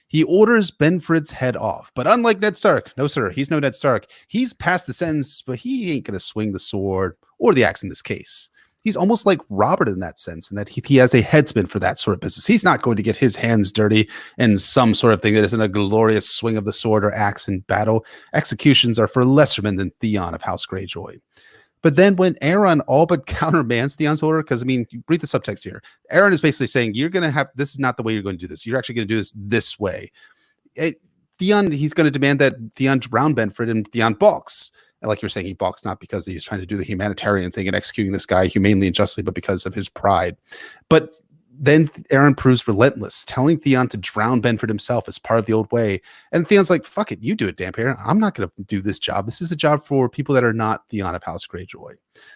He orders Benford's head off, but unlike Ned Stark, no sir, he's no Ned Stark. He's past the sentence, but he ain't going to swing the sword or the axe in this case. He's almost like Robert in that sense, in that he has a headspin for that sort of business. He's not going to get his hands dirty in some sort of thing that isn't a glorious swing of the sword or axe in battle. Executions are for lesser men than Theon of House Greyjoy. But then when Aeron all but countermands Theon's order, because I mean, read the subtext here. Aeron is basically saying, you're going to have, this is not the way you're going to do this. You're actually going to do this way. Theon, he's going to demand that Theon drown Benford, and Theon balks. And like you're saying, he balks not because he's trying to do the humanitarian thing and executing this guy humanely and justly, but because of his pride. But then Aeron proves relentless, telling Theon to drown Benford himself as part of the old way. And Theon's like, fuck it, you do it, Damphair. I'm not going to do this job. This is a job for people that are not Theon of House Greyjoy.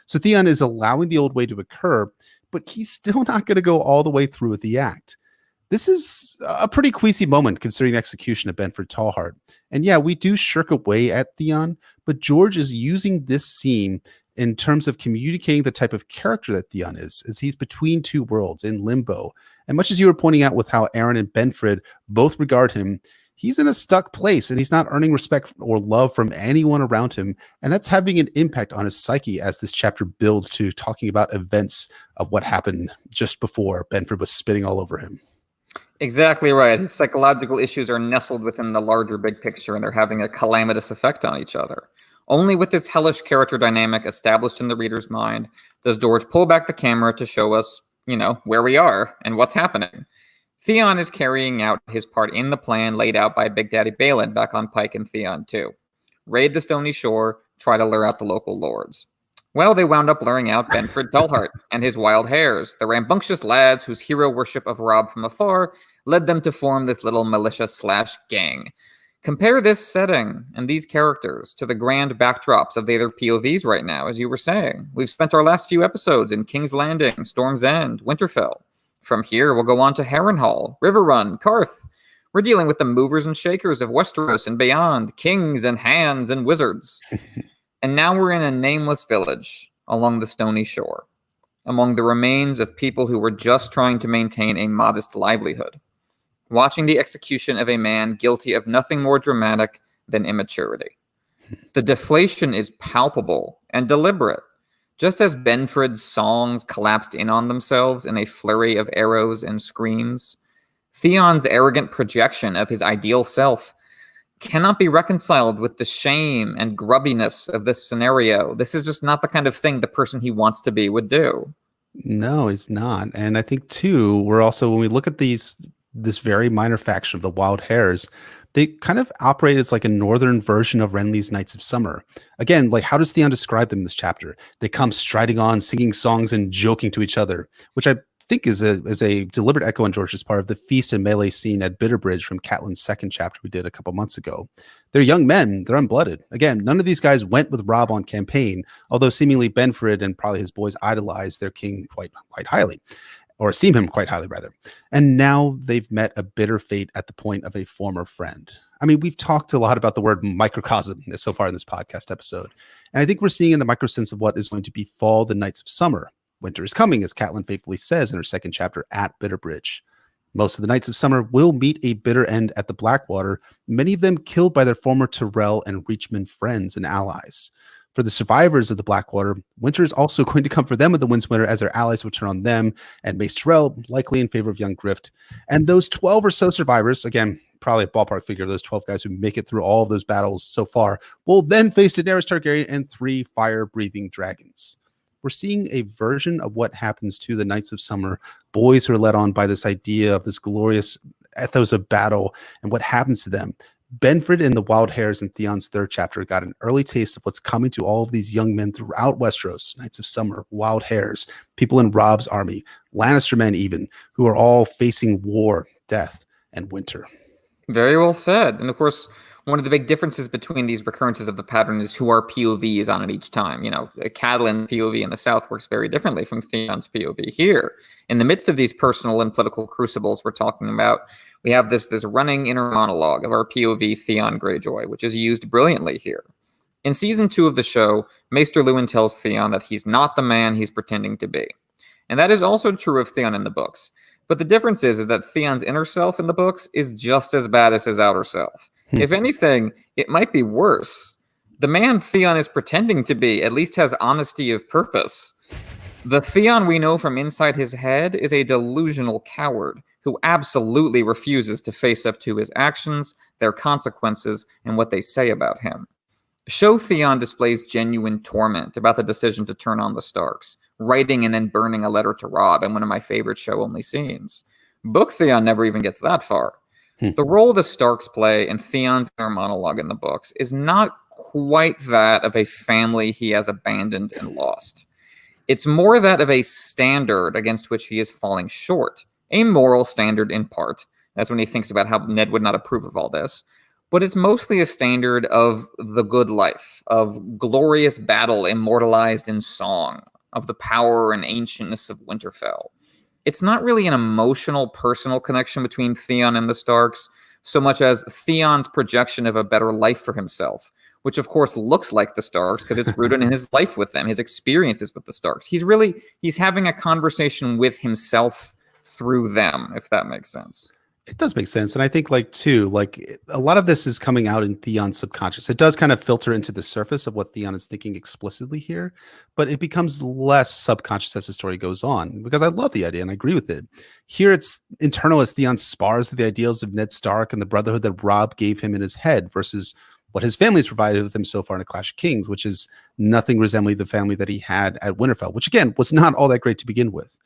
So Theon is allowing the old way to occur, but he's still not going to go all the way through with the act. This is a pretty queasy moment considering the execution of Benford Tallheart. And yeah, we do shirk away at Theon, but George is using this scene in terms of communicating the type of character that Theon is, as he's between two worlds in limbo. And much as you were pointing out with how Aeron and Benford both regard him, he's in a stuck place and he's not earning respect or love from anyone around him. And that's having an impact on his psyche as this chapter builds to talking about events of what happened just before Benford was spitting all over him. Exactly right. His psychological issues are nestled within the larger big picture, and they're having a calamitous effect on each other. Only with this hellish character dynamic established in the reader's mind does George pull back the camera to show us where we are and what's happening. Theon is carrying out his part in the plan laid out by Big Daddy Balin back on Pike and Theon 2. Raid the Stony Shore, try to lure out the local lords. Well, they wound up luring out Benford Dullheart and his wild hares, the rambunctious lads whose hero worship of Robb from afar led them to form this little militia/gang. Compare this setting and these characters to the grand backdrops of the other POVs right now, as you were saying. We've spent our last few episodes in King's Landing, Storm's End, Winterfell. From here, we'll go on to Harrenhal, Riverrun, Karth. We're dealing with the movers and shakers of Westeros and beyond, kings and hands and wizards. And now we're in a nameless village along the Stony Shore, among the remains of people who were just trying to maintain a modest livelihood, watching the execution of a man guilty of nothing more dramatic than immaturity. The deflation is palpable and deliberate. Just as Benford's songs collapsed in on themselves in a flurry of arrows and screams, Theon's arrogant projection of his ideal self cannot be reconciled with the shame and grubbiness of this scenario. This is just not the kind of thing the person he wants to be would do. No, he's not. And I think, too, we're also, when we look at this very minor faction of the Wild Hares, they kind of operate as like a northern version of Renly's Knights of Summer. Again, like, how does Theon describe them in this chapter? They come striding on, singing songs and joking to each other, which I think is a deliberate echo on George's part of the feast and melee scene at Bitterbridge from Catelyn's second chapter we did a couple months ago. They're young men. They're unblooded. Again, none of these guys went with Robb on campaign, although seemingly Benford and probably his boys idolize their king quite highly, or esteem him quite highly, rather. And now they've met a bitter fate at the point of a former friend. I mean, we've talked a lot about the word microcosm so far in this podcast episode. And I think we're seeing in the micro sense of what is going to befall the Knights of Summer. Winter is coming, as Catelyn faithfully says in her second chapter at Bitterbridge. Most of the Knights of Summer will meet a bitter end at the Blackwater, many of them killed by their former Tyrell and Reachman friends and allies. For the survivors of the Blackwater, winter is also going to come for them with the Winds Winter, as their allies will turn on them and Mace Tyrell, likely in favor of young Grift. And those 12 or so survivors, again, probably a ballpark figure of those 12 guys who make it through all of those battles so far, will then face Daenerys Targaryen and 3 fire-breathing dragons. We're seeing a version of what happens to the Knights of Summer, boys who are led on by this idea of this glorious ethos of battle and what happens to them. Benford and the Wild Hares in Theon's third chapter got an early taste of what's coming to all of these young men throughout Westeros, Knights of Summer, Wild Hares, people in Robb's army, Lannister men even, who are all facing war, death, and winter. Very well said. And of course, one of the big differences between these recurrences of the pattern is who our POV is on at each time. Catelyn POV in the South works very differently from Theon's POV here. In the midst of these personal and political crucibles we're talking about, we have this running inner monologue of our POV Theon Greyjoy, which is used brilliantly here. In season 2 of the show, Maester Luwin tells Theon that he's not the man he's pretending to be. And that is also true of Theon in the books. But the difference is that Theon's inner self in the books is just as bad as his outer self. If anything, it might be worse. The man Theon is pretending to be at least has honesty of purpose. The Theon we know from inside his head is a delusional coward who absolutely refuses to face up to his actions, their consequences, and what they say about him. Show Theon displays genuine torment about the decision to turn on the Starks, writing and then burning a letter to Robb in one of my favorite show-only scenes. Book Theon never even gets that far. The role the Starks play in Theon's inner monologue in the books is not quite that of a family he has abandoned and lost. It's more that of a standard against which he is falling short, a moral standard in part. That's when he thinks about how Ned would not approve of all this. But it's mostly a standard of the good life, of glorious battle immortalized in song, of the power and ancientness of Winterfell. It's not really an emotional, personal connection between Theon and the Starks, so much as Theon's projection of a better life for himself, which of course looks like the Starks because it's rooted in his life with them, his experiences with the Starks. He's having a conversation with himself through them, if that makes sense. It does make sense. And I think a lot of this is coming out in Theon's subconscious. It does kind of filter into the surface of what Theon is thinking explicitly here, but it becomes less subconscious as the story goes on, because I love the idea and I agree with it. Here it's internal as Theon spars with the ideals of Ned Stark and the brotherhood that Robb gave him in his head versus what his family's provided with him so far in A Clash of Kings, which is nothing resembling the family that he had at Winterfell, which again was not all that great to begin with.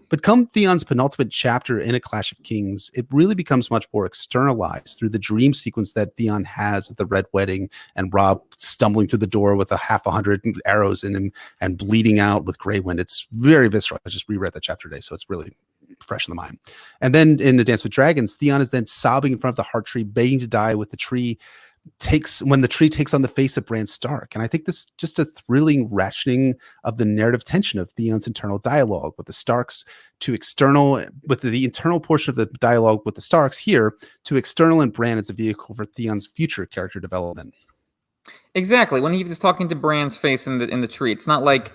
But come Theon's penultimate chapter in A Clash of Kings, it really becomes much more externalized through the dream sequence that Theon has at the Red Wedding and Robb stumbling through the door with a half 100 arrows in him and bleeding out with Greywind. It's very visceral. I just reread that chapter today, so it's really fresh in the mind. And then in The Dance with Dragons, Theon is then sobbing in front of the heart tree, begging to die with the tree when the tree takes on the face of Bran Stark. And I think this is just a thrilling ratcheting of the narrative tension of Theon's internal dialogue with the Starks to external, with the internal portion of the dialogue with the Starks here to external, and Bran as a vehicle for Theon's future character development. Exactly. When he was talking to Bran's face in the tree, it's not like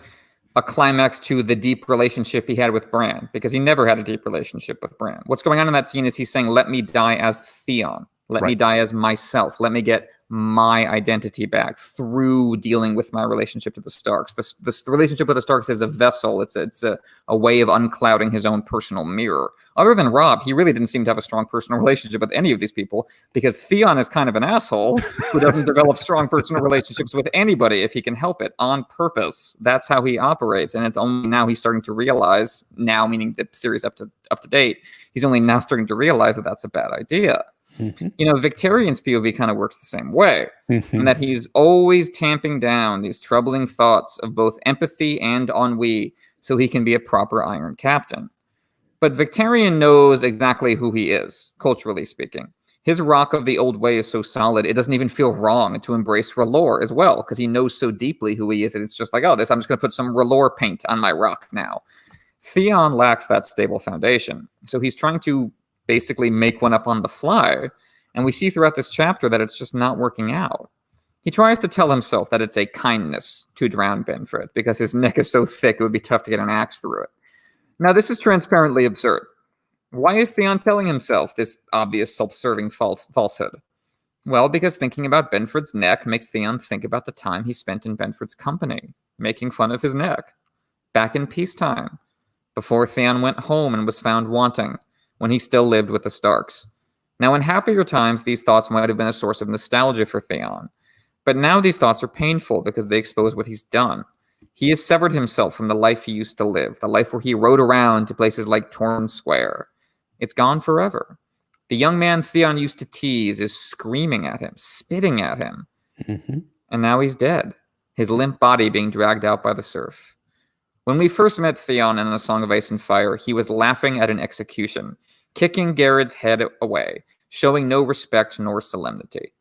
a climax to the deep relationship he had with Bran, because he never had a deep relationship with Bran. What's going on in that scene is he's saying, let me die as Theon. Let me die as myself. Let me get my identity back through dealing with my relationship to the Starks. The relationship with the Starks is a vessel. It's a way of unclouding his own personal mirror. Other than Robb, he really didn't seem to have a strong personal relationship with any of these people, because Theon is kind of an asshole who doesn't develop strong personal relationships with anybody if he can help it, on purpose. That's how he operates, and it's only now he's starting to realize, now meaning the series up to date, he's only now starting to realize that that's a bad idea. Mm-hmm. You know, Victarion's POV kind of works the same way, in that he's always tamping down these troubling thoughts of both empathy and ennui so he can be a proper Iron Captain. But Victarion knows exactly who he is, culturally speaking. His rock of the old way is so solid, it doesn't even feel wrong to embrace R'hllor as well, because he knows so deeply who he is that it's just like, oh, I'm just going to put some R'hllor paint on my rock now. Theon lacks that stable foundation, so he's trying to basically make one up on the fly, and we see throughout this chapter that it's just not working out. He tries to tell himself that it's a kindness to drown Benford, because his neck is so thick it would be tough to get an axe through it. Now, this is transparently absurd. Why is Theon telling himself this obvious self-serving falsehood? Well, because thinking about Benford's neck makes Theon think about the time he spent in Benford's company, making fun of his neck. Back in peacetime, before Theon went home and was found wanting, when he still lived with the Starks. Now, in happier times, these thoughts might have been a source of nostalgia for Theon. But now these thoughts are painful because they expose what he's done. He has severed himself from the life he used to live, the life where he rode around to places like Torn Square. It's gone forever. The young man Theon used to tease is screaming at him, spitting at him. Mm-hmm. And now he's dead, his limp body being dragged out by the surf. When we first met Theon in A Song of Ice and Fire, he was laughing at an execution, kicking Garrett's head away, showing no respect nor solemnity.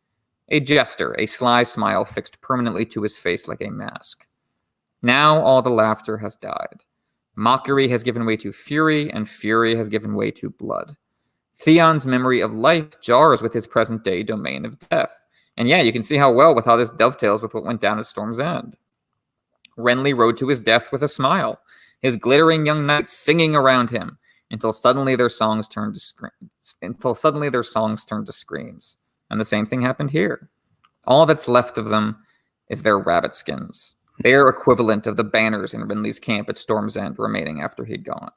A jester, a sly smile fixed permanently to his face like a mask. Now all the laughter has died. Mockery has given way to fury, and fury has given way to blood. Theon's memory of life jars with his present-day domain of death. And yeah, you can see how this dovetails with what went down at Storm's End. Renly rode to his death with a smile, his glittering young knights singing around him, until suddenly their songs turned to screams. And the same thing happened here. All that's left of them is their rabbit skins, their equivalent of the banners in Renly's camp at Storm's End remaining after he'd gone.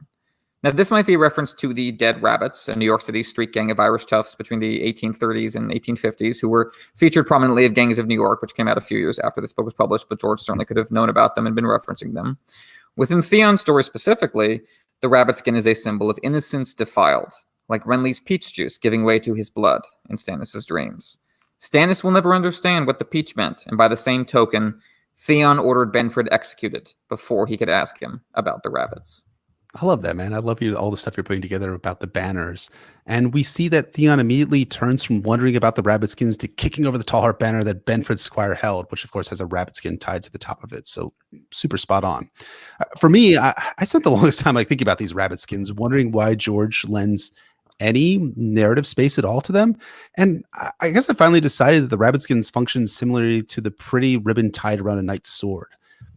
Now, this might be a reference to the Dead Rabbits, a New York City street gang of Irish toughs between the 1830s and 1850s who were featured prominently of Gangs of New York, which came out a few years after this book was published, but George certainly could have known about them and been referencing them. Within Theon's story specifically, the rabbit skin is a symbol of innocence defiled, like Renly's peach juice giving way to his blood in Stannis' dreams. Stannis will never understand what the peach meant, and by the same token, Theon ordered Benford executed before he could ask him about the rabbits. I love that, man. I love all the stuff you're putting together about the banners. And we see that Theon immediately turns from wondering about the rabbit skins to kicking over the tall heart banner that Benford's squire held, which of course has a rabbit skin tied to the top of it. So super spot on. For me, I spent the longest time thinking about these rabbit skins, wondering why George lends any narrative space at all to them. And I guess I finally decided that the rabbit skins function similarly to the pretty ribbon tied around a knight's sword.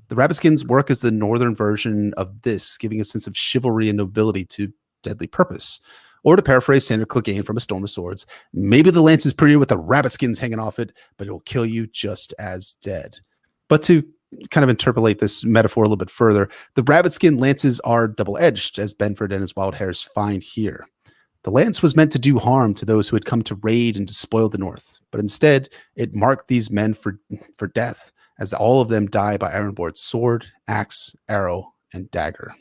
The rabbit skins work as the northern version of this, giving a sense of chivalry and nobility to deadly purpose. Or to paraphrase Sandor Clegane from A Storm of Swords, maybe the lance is prettier with the rabbit skins hanging off it, but it will kill you just as dead. But to kind of interpolate this metaphor a little bit further, the rabbit skin lances are double-edged, as Benford and his wild hares find here. The lance was meant to do harm to those who had come to raid and despoil the North, but instead it marked these men for death, as all of them die by Ironborn's sword, axe, arrow, and dagger.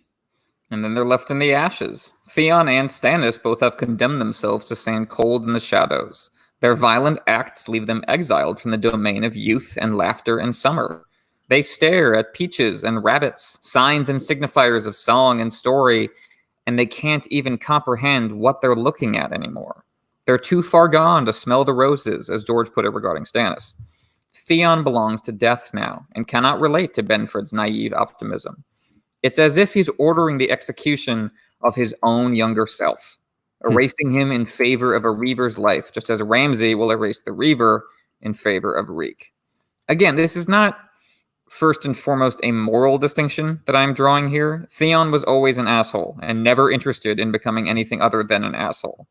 And then they're left in the ashes. Theon and Stannis both have condemned themselves to stand cold in the shadows. Their violent acts leave them exiled from the domain of youth and laughter and summer. They stare at peaches and rabbits, signs and signifiers of song and story, and they can't even comprehend what they're looking at anymore. They're too far gone to smell the roses, as George put it regarding Stannis. Theon belongs to death now and cannot relate to Benford's naive optimism. It's as if he's ordering the execution of his own younger self, erasing him in favor of a Reaver's life, just as Ramsay will erase the Reaver in favor of Reek. Again, this is not first and foremost a moral distinction that I'm drawing here. Theon was always an asshole and never interested in becoming anything other than an asshole.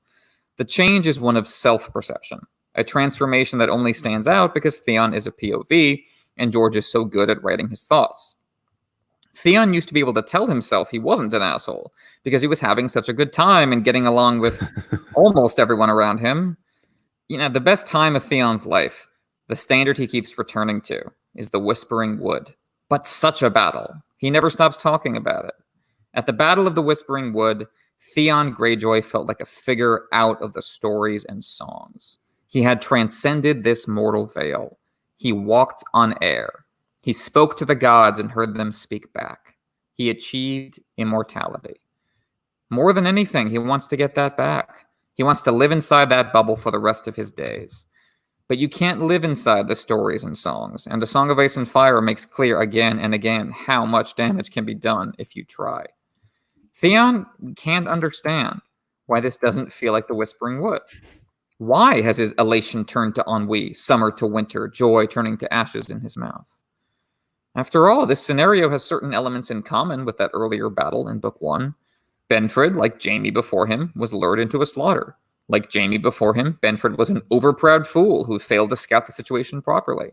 The change is one of self-perception, a transformation that only stands out because Theon is a POV and George is so good at writing his thoughts. Theon used to be able to tell himself he wasn't an asshole because he was having such a good time and getting along with almost everyone around him. You know, the best time of Theon's life, the standard he keeps returning to, is the Whispering Wood. But such a battle. He never stops talking about it. At the Battle of the Whispering Wood, Theon Greyjoy felt like a figure out of the stories and songs. He had transcended this mortal veil. He walked on air. He spoke to the gods and heard them speak back. He achieved immortality. More than anything, he wants to get that back. He wants to live inside that bubble for the rest of his days. But you can't live inside the stories and songs, and A Song of Ice and Fire makes clear again and again how much damage can be done if you try. Theon can't understand why this doesn't feel like the Whispering Wood. Why has his elation turned to ennui, summer to winter, joy turning to ashes in his mouth? After all, this scenario has certain elements in common with that earlier battle in Book 1. Benford, like Jaime before him, was lured into a slaughter. Like Jaime before him, Benford was an overproud fool who failed to scout the situation properly.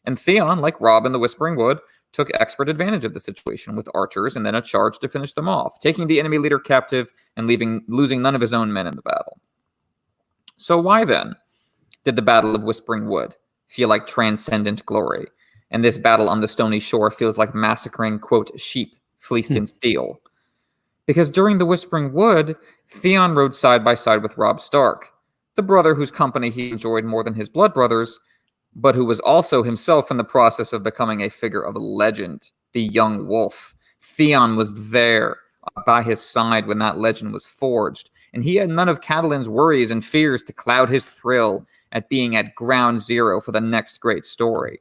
And Theon, like Robb in the Whispering Wood, took expert advantage of the situation with archers and then a charge to finish them off, taking the enemy leader captive and losing none of his own men in the battle. So why then did the Battle of Whispering Wood feel like transcendent glory, and this battle on the stony shore feels like massacring, quote, sheep fleeced in steel? Because during the Whispering Wood, Theon rode side by side with Robb Stark, the brother whose company he enjoyed more than his blood brothers, but who was also himself in the process of becoming a figure of legend, the young wolf. Theon was there by his side when that legend was forged, and he had none of Catelyn's worries and fears to cloud his thrill at being at ground zero for the next great story.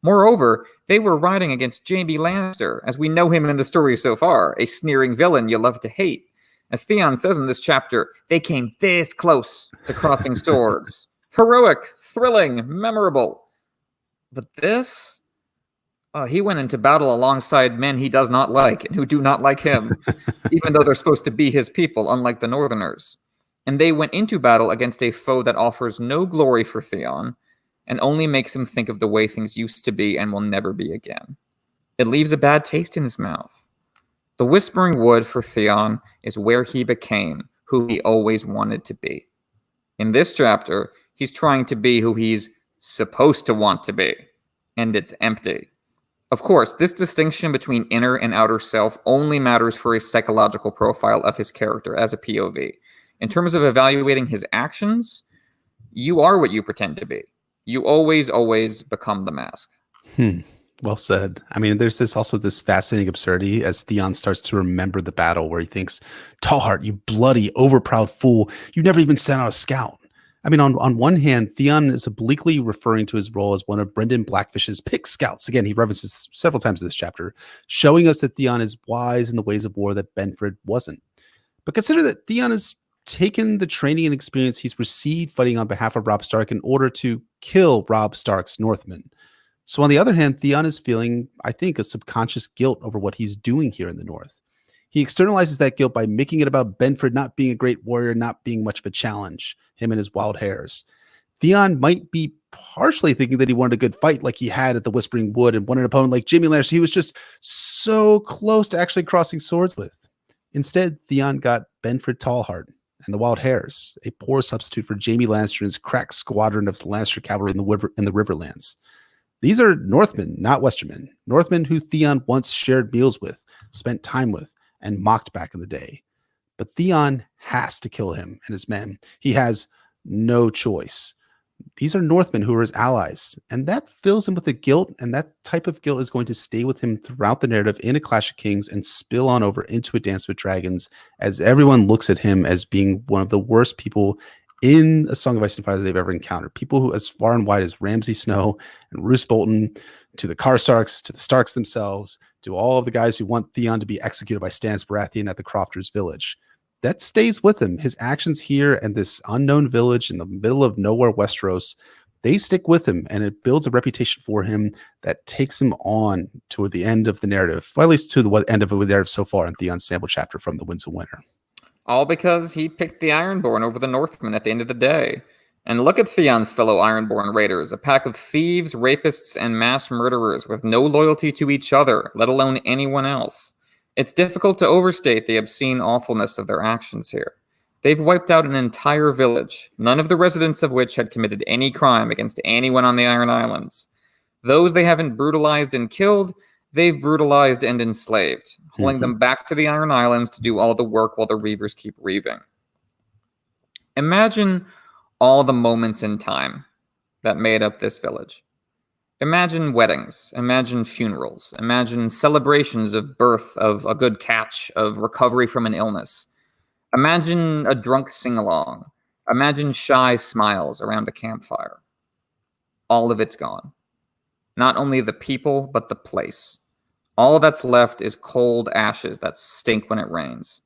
Moreover, they were riding against Jaime Lannister, as we know him in the story so far, a sneering villain you love to hate. As Theon says in this chapter, they came this close to crossing swords. Heroic, thrilling, memorable. But this? He went into battle alongside men he does not like and who do not like him, even though they're supposed to be his people, unlike the Northerners. And they went into battle against a foe that offers no glory for Theon and only makes him think of the way things used to be and will never be again. It leaves a bad taste in his mouth. The Whispering Wood for Theon is where he became who he always wanted to be. In this chapter, he's trying to be who he's supposed to want to be, and it's empty. Of course, this distinction between inner and outer self only matters for a psychological profile of his character as a POV. In terms of evaluating his actions, you are what you pretend to be. You always become the mask. Well said. I mean, there's this fascinating absurdity as Theon starts to remember the battle where he thinks, Tallheart, you bloody, overproud fool, you never even sent out a scout. I mean, on one hand, Theon is obliquely referring to his role as one of Brendan Blackfish's pick scouts. Again, he references several times in this chapter, showing us that Theon is wise in the ways of war that Benford wasn't. But consider that Theon has taken the training and experience he's received fighting on behalf of Robb Stark in order to kill Robb Stark's Northmen. So on the other hand, Theon is feeling, I think, a subconscious guilt over what he's doing here in the North. He externalizes that guilt by making it about Benford not being a great warrior, not being much of a challenge, him and his wild hairs. Theon might be partially thinking that he wanted a good fight like he had at the Whispering Wood and won an opponent like Jaime Lannister he was just so close to actually crossing swords with. Instead, Theon got Benford Tallheart and the wild hairs, a poor substitute for Jaime Lannister and his crack squadron of Lannister cavalry in the Riverlands. These are Northmen, not Westermen. Northmen who Theon once shared meals with, spent time with, and mocked back in the day. But Theon has to kill him and his men. He has no choice. These are Northmen who are his allies, and that fills him with a guilt, and that type of guilt is going to stay with him throughout the narrative in A Clash of Kings and spill on over into A Dance with Dragons, as everyone looks at him as being one of the worst people in A Song of Ice and Fire that they've ever encountered. People who, as far and wide as Ramsay Snow and Roose Bolton, to the Karstarks, to the Starks themselves, to all of the guys who want Theon to be executed by Stannis Baratheon at the Crofters' village. That stays with him. His actions here and this unknown village in the middle of nowhere, Westeros, they stick with him, and it builds a reputation for him that takes him on toward the end of the narrative, or at least to the end of the narrative so far in Theon's sample chapter from The Winds of Winter. All because he picked the Ironborn over the Northmen at the end of the day. And look at Theon's fellow Ironborn raiders, a pack of thieves, rapists, and mass murderers with no loyalty to each other, let alone anyone else. It's difficult to overstate the obscene awfulness of their actions here. They've wiped out an entire village, none of the residents of which had committed any crime against anyone on the Iron Islands. Those they haven't brutalized and killed, they've brutalized and enslaved, pulling them back to the Iron Islands to do all the work while the Reavers keep reaving. Imagine all the moments in time that made up this village. Imagine weddings, imagine funerals, imagine celebrations of birth, of a good catch, of recovery from an illness. Imagine a drunk sing-along. Imagine shy smiles around a campfire. All of it's gone. Not only the people, but the place. All that's left is cold ashes that stink when it rains.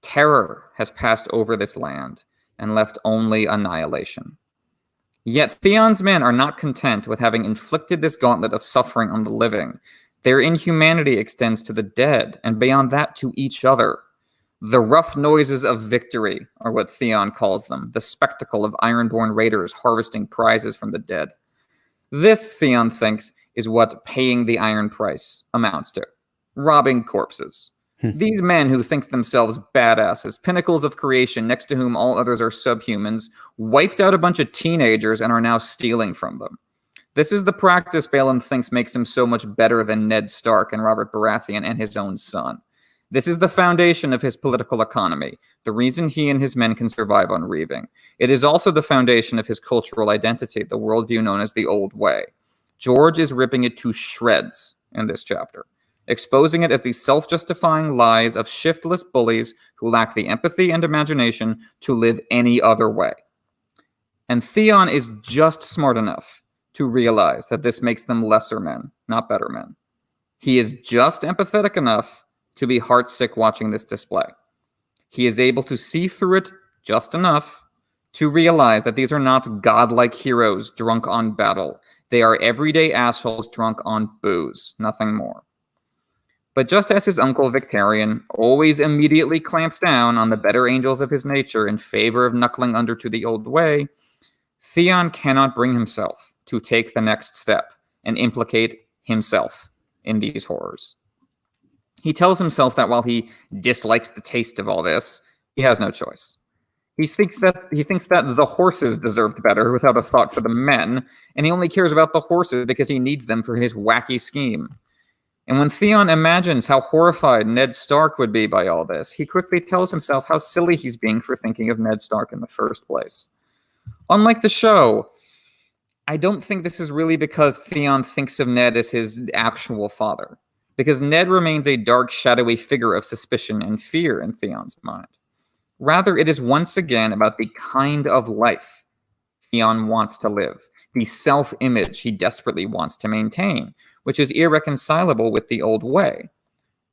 Terror has passed over this land and left only annihilation. Yet Theon's men are not content with having inflicted this gauntlet of suffering on the living. Their inhumanity extends to the dead, and beyond that to each other. The rough noises of victory are what Theon calls them, the spectacle of Ironborn raiders harvesting prizes from the dead. This, Theon thinks, is what paying the iron price amounts to. Robbing corpses. These men who think themselves badasses, pinnacles of creation next to whom all others are subhumans, wiped out a bunch of teenagers and are now stealing from them. This is the practice Balon thinks makes him so much better than Ned Stark and Robert Baratheon and his own son. This is the foundation of his political economy, the reason he and his men can survive on Reaving. It is also the foundation of his cultural identity, the worldview known as the Old Way. George is ripping it to shreds in this chapter, exposing it as the self-justifying lies of shiftless bullies who lack the empathy and imagination to live any other way. And Theon is just smart enough to realize that this makes them lesser men, not better men. He is just empathetic enough to be heartsick watching this display. He is able to see through it just enough to realize that these are not godlike heroes drunk on battle. They are everyday assholes drunk on booze, nothing more. But just as his uncle Victarion always immediately clamps down on the better angels of his nature in favor of knuckling under to the old way, Theon cannot bring himself to take the next step and implicate himself in these horrors. He tells himself that while he dislikes the taste of all this, he has no choice. He thinks that the horses deserved better without a thought for the men, and he only cares about the horses because he needs them for his wacky scheme. And when Theon imagines how horrified Ned Stark would be by all this, he quickly tells himself how silly he's being for thinking of Ned Stark in the first place. Unlike the show, I don't think this is really because Theon thinks of Ned as his actual father, because Ned remains a dark, shadowy figure of suspicion and fear in Theon's mind. Rather, it is once again about the kind of life Theon wants to live, the self-image he desperately wants to maintain, which is irreconcilable with the old way.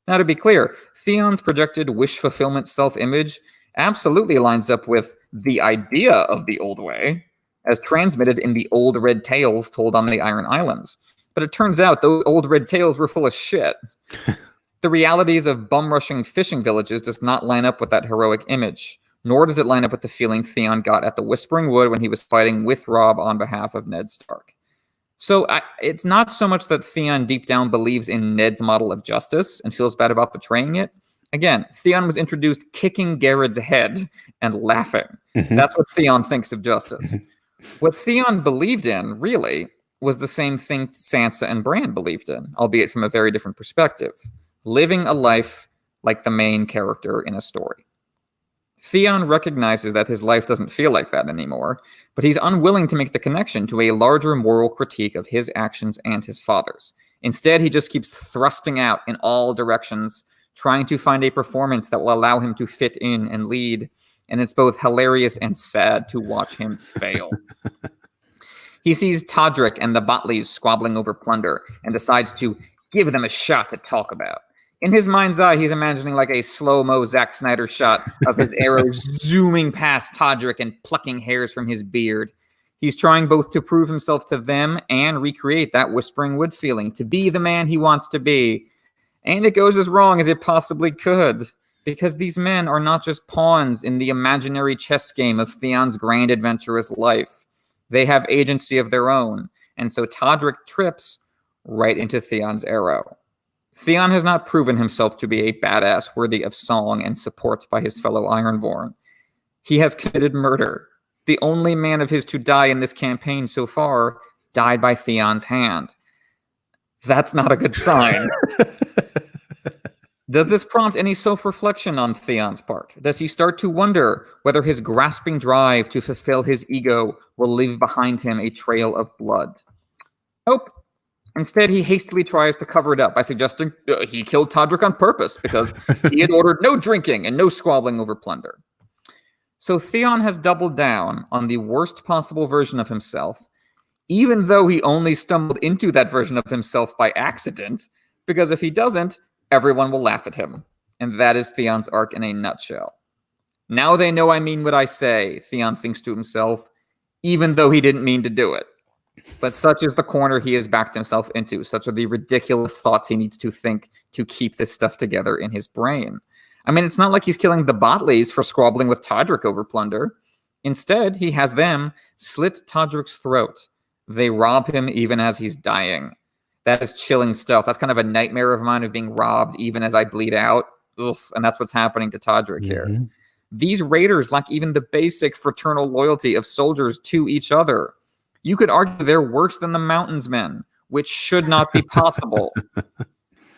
Now, to be clear, Theon's projected wish fulfillment self-image absolutely lines up with the idea of the old way, as transmitted in the old red tales told on the Iron Islands. But it turns out those old red tales were full of shit. The realities of bum-rushing fishing villages does not line up with that heroic image, nor does it line up with the feeling Theon got at the Whispering Wood when he was fighting with Robb on behalf of Ned Stark. So it's not so much that Theon deep down believes in Ned's model of justice and feels bad about betraying it. Again, Theon was introduced kicking Garrett's head and laughing. That's what Theon thinks of justice. What Theon believed in, really, was the same thing Sansa and Bran believed in, albeit from a very different perspective. Living a life like the main character in a story. Theon recognizes that his life doesn't feel like that anymore, but he's unwilling to make the connection to a larger moral critique of his actions and his father's. Instead, he just keeps thrusting out in all directions, trying to find a performance that will allow him to fit in and lead, and it's both hilarious and sad to watch him fail. He sees Todrick and the Botleys squabbling over plunder and decides to give them a shot to talk about. In his mind's eye, he's imagining like a slow-mo Zack Snyder shot of his arrows zooming past Todrick and plucking hairs from his beard. He's trying both to prove himself to them and recreate that Whispering Wood feeling, to be the man he wants to be. And it goes as wrong as it possibly could, because these men are not just pawns in the imaginary chess game of Theon's grand adventurous life. They have agency of their own, and so Todrick trips right into Theon's arrow. Theon has not proven himself to be a badass worthy of song and support by his fellow Ironborn. He has committed murder. The only man of his to die in this campaign so far died by Theon's hand. That's not a good sign. Does this prompt any self-reflection on Theon's part? Does he start to wonder whether his grasping drive to fulfill his ego will leave behind him a trail of blood? Nope. Instead, he hastily tries to cover it up by suggesting he killed Todrick on purpose because he had ordered no drinking and no squabbling over plunder. So Theon has doubled down on the worst possible version of himself, even though he only stumbled into that version of himself by accident, because if he doesn't, everyone will laugh at him. And that is Theon's arc in a nutshell. Now they know I mean what I say, Theon thinks to himself, even though he didn't mean to do it. But such is the corner he has backed himself into. Such are the ridiculous thoughts he needs to think to keep this stuff together in his brain. I mean, it's not like he's killing the Botleys for squabbling with Todrick over plunder. Instead, he has them slit Todrick's throat. They rob him even as he's dying. That is chilling stuff. That's kind of a nightmare of mine, of being robbed even as I bleed out. Oof, and that's what's happening to Todrick here. These raiders lack even the basic fraternal loyalty of soldiers to each other. You could argue they're worse than the Mountains Men, which should not be possible.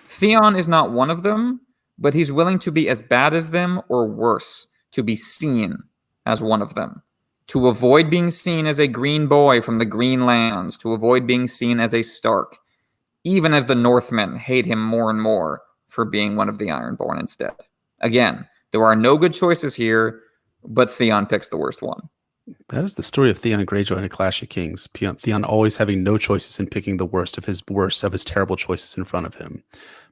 Theon is not one of them, but he's willing to be as bad as them or worse, to be seen as one of them, to avoid being seen as a green boy from the Green Lands, to avoid being seen as a Stark, even as the Northmen hate him more and more for being one of the Ironborn instead. Again, there are no good choices here, but Theon picks the worst one. That is the story of Theon Greyjoy in A Clash of Kings. Theon always having no choices and picking the worst of his terrible choices in front of him.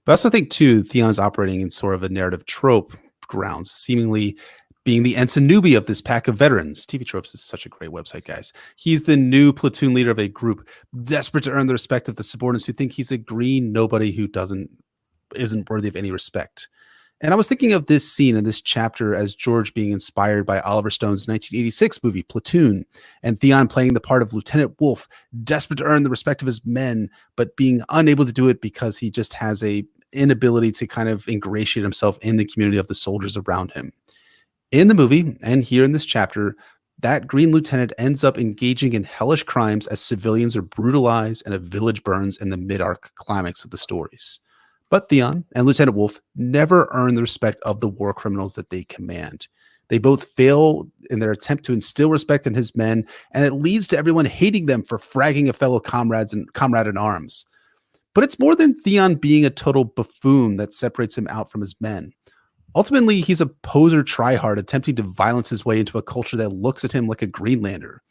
But I also think, too, Theon is operating in sort of a narrative trope grounds, seemingly being the ensign newbie of this pack of veterans. TV Tropes is such a great website, guys. He's the new platoon leader of a group desperate to earn the respect of the subordinates who think he's a green nobody who isn't worthy of any respect. And I was thinking of this scene in this chapter as George being inspired by Oliver Stone's 1986 movie, Platoon, and Theon playing the part of Lieutenant Wolfe, desperate to earn the respect of his men, but being unable to do it because he just has a inability to kind of ingratiate himself in the community of the soldiers around him. In the movie, and here in this chapter, that Green Lieutenant ends up engaging in hellish crimes as civilians are brutalized and a village burns in the mid-arc climax of the stories. But Theon and Lieutenant Wolfe never earn the respect of the war criminals that they command. They both fail in their attempt to instill respect in his men, and it leads to everyone hating them for fragging a fellow comrade in arms. But it's more than Theon being a total buffoon that separates him out from his men. Ultimately, he's a poser tryhard attempting to violence his way into a culture that looks at him like a Greenlander.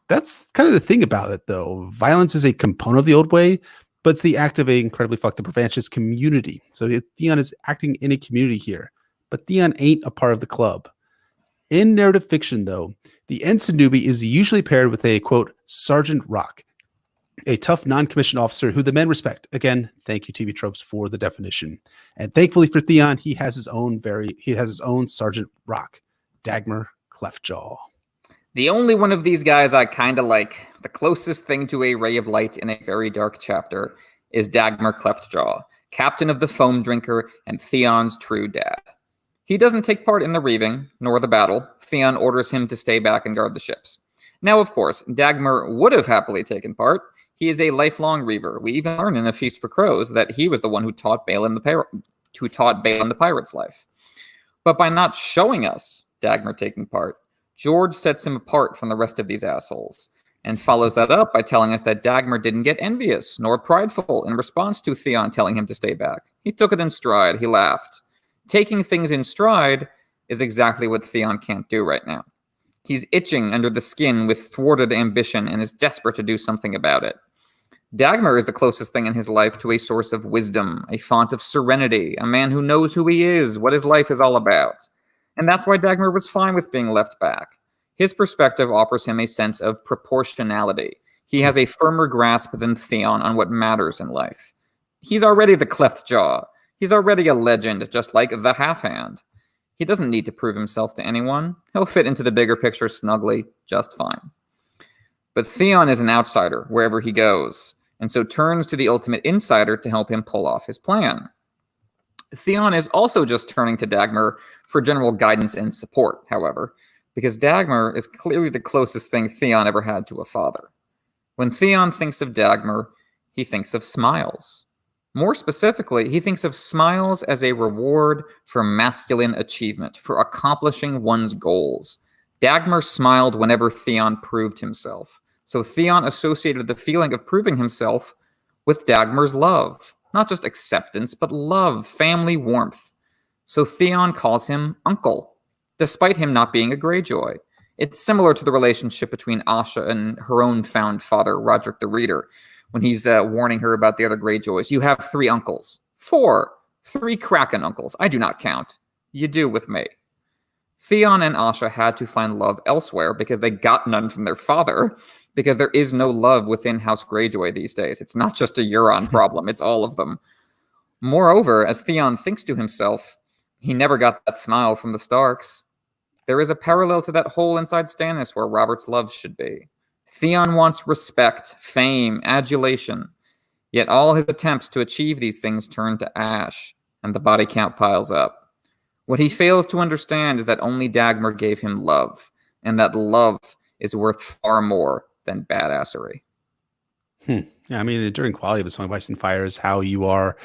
That's kind of the thing about it, though. Violence is a component of the old way, but it's the act of an incredibly fucked up revanchist community. So Theon is acting in a community here, but Theon ain't a part of the club. In narrative fiction, though, the ensign newbie is usually paired with a, quote, Sergeant Rock, a tough non-commissioned officer who the men respect. Again, thank you, TV Tropes, for the definition. And thankfully for Theon, he has his own Sergeant Rock, Dagmar Cleftjaw. The only one of these guys I kind of like, the closest thing to a ray of light in a very dark chapter, is Dagmar Cleftjaw, captain of the Foam Drinker and Theon's true dad. He doesn't take part in the reaving, nor the battle. Theon orders him to stay back and guard the ships. Now, of course, Dagmar would have happily taken part. He is a lifelong reaver. We even learn in A Feast for Crows that he was the one who taught Balin who taught Balin the pirate's life. But by not showing us Dagmar taking part, George sets him apart from the rest of these assholes, and follows that up by telling us that Dagmar didn't get envious nor prideful in response to Theon telling him to stay back. He took it in stride. He laughed. Taking things in stride is exactly what Theon can't do right now. He's itching under the skin with thwarted ambition and is desperate to do something about it. Dagmar is the closest thing in his life to a source of wisdom, a font of serenity, a man who knows who he is, what his life is all about. And that's why Dagmar was fine with being left back. His perspective offers him a sense of proportionality. He has a firmer grasp than Theon on what matters in life. He's already the cleft jaw. He's already a legend, just like the half-hand. He doesn't need to prove himself to anyone. He'll fit into the bigger picture snugly, just fine. But Theon is an outsider wherever he goes, and so turns to the ultimate insider to help him pull off his plan. Theon is also just turning to Dagmar for general guidance and support, however, because Dagmar is clearly the closest thing Theon ever had to a father. When Theon thinks of Dagmar, he thinks of smiles. More specifically, he thinks of smiles as a reward for masculine achievement, for accomplishing one's goals. Dagmar smiled whenever Theon proved himself. So Theon associated the feeling of proving himself with Dagmar's love. Not just acceptance, but love, family warmth. So Theon calls him Uncle, despite him not being a Greyjoy. It's similar to the relationship between Asha and her own found father, Roderick the Reader, when he's warning her about the other Greyjoys. You have 3 uncles. 4. 3 Kraken uncles. I do not count. You do with me. Theon and Asha had to find love elsewhere because they got none from their father, because there is no love within House Greyjoy these days. It's not just a Euron problem, it's all of them. Moreover, as Theon thinks to himself, he never got that smile from the Starks. There is a parallel to that hole inside Stannis where Robert's love should be. Theon wants respect, fame, adulation. Yet all his attempts to achieve these things turn to ash, and the body count piles up. What he fails to understand is that only Dagmar gave him love, and that love is worth far more than badassery. Yeah, I mean, the enduring quality of A Song of Ice and Fire is how you are,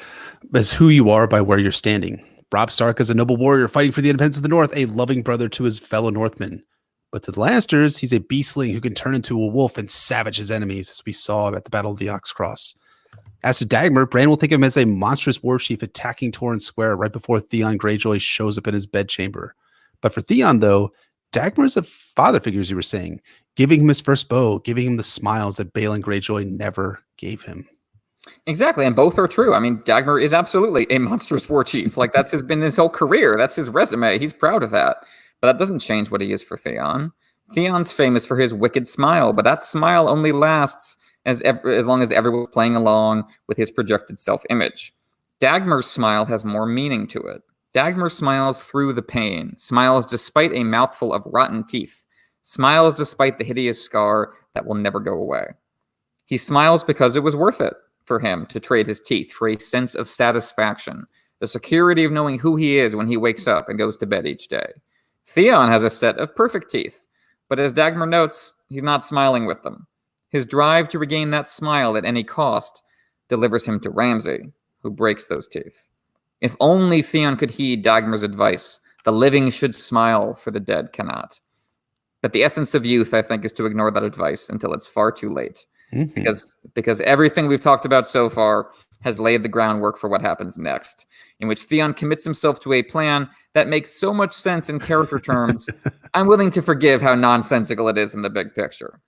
is who you are by where you're standing. Robb Stark is a noble warrior fighting for the independence of the North, a loving brother to his fellow Northmen. But to the Lannisters, he's a beastling who can turn into a wolf and savage his enemies, as we saw at the Battle of the Ox Cross. As to Dagmar, Bran will think of him as a monstrous war chief attacking Torrhen Square right before Theon Greyjoy shows up in his bedchamber. But for Theon, though, Dagmar is a father figure, as you were saying, giving him his first bow, giving him the smiles that Balin Greyjoy never gave him. Exactly, and both are true. I mean, Dagmar is absolutely a monstrous war chief. Like, that's been his whole career. That's his resume. He's proud of that. But that doesn't change what he is for Theon. Theon's famous for his wicked smile, but that smile only lasts as long as everyone's playing along with his projected self-image. Dagmar's smile has more meaning to it. Dagmar smiles through the pain, smiles despite a mouthful of rotten teeth, smiles despite the hideous scar that will never go away. He smiles because it was worth it for him to trade his teeth for a sense of satisfaction, the security of knowing who he is when he wakes up and goes to bed each day. Theon has a set of perfect teeth, but as Dagmar notes, he's not smiling with them. His drive to regain that smile at any cost delivers him to Ramsay, who breaks those teeth. If only Theon could heed Dagmar's advice, the living should smile, for the dead cannot. But the essence of youth, I think, is to ignore that advice until it's far too late. Mm-hmm. Because everything we've talked about so far has laid the groundwork for what happens next, in which Theon commits himself to a plan that makes so much sense in character terms, I'm willing to forgive how nonsensical it is in the big picture.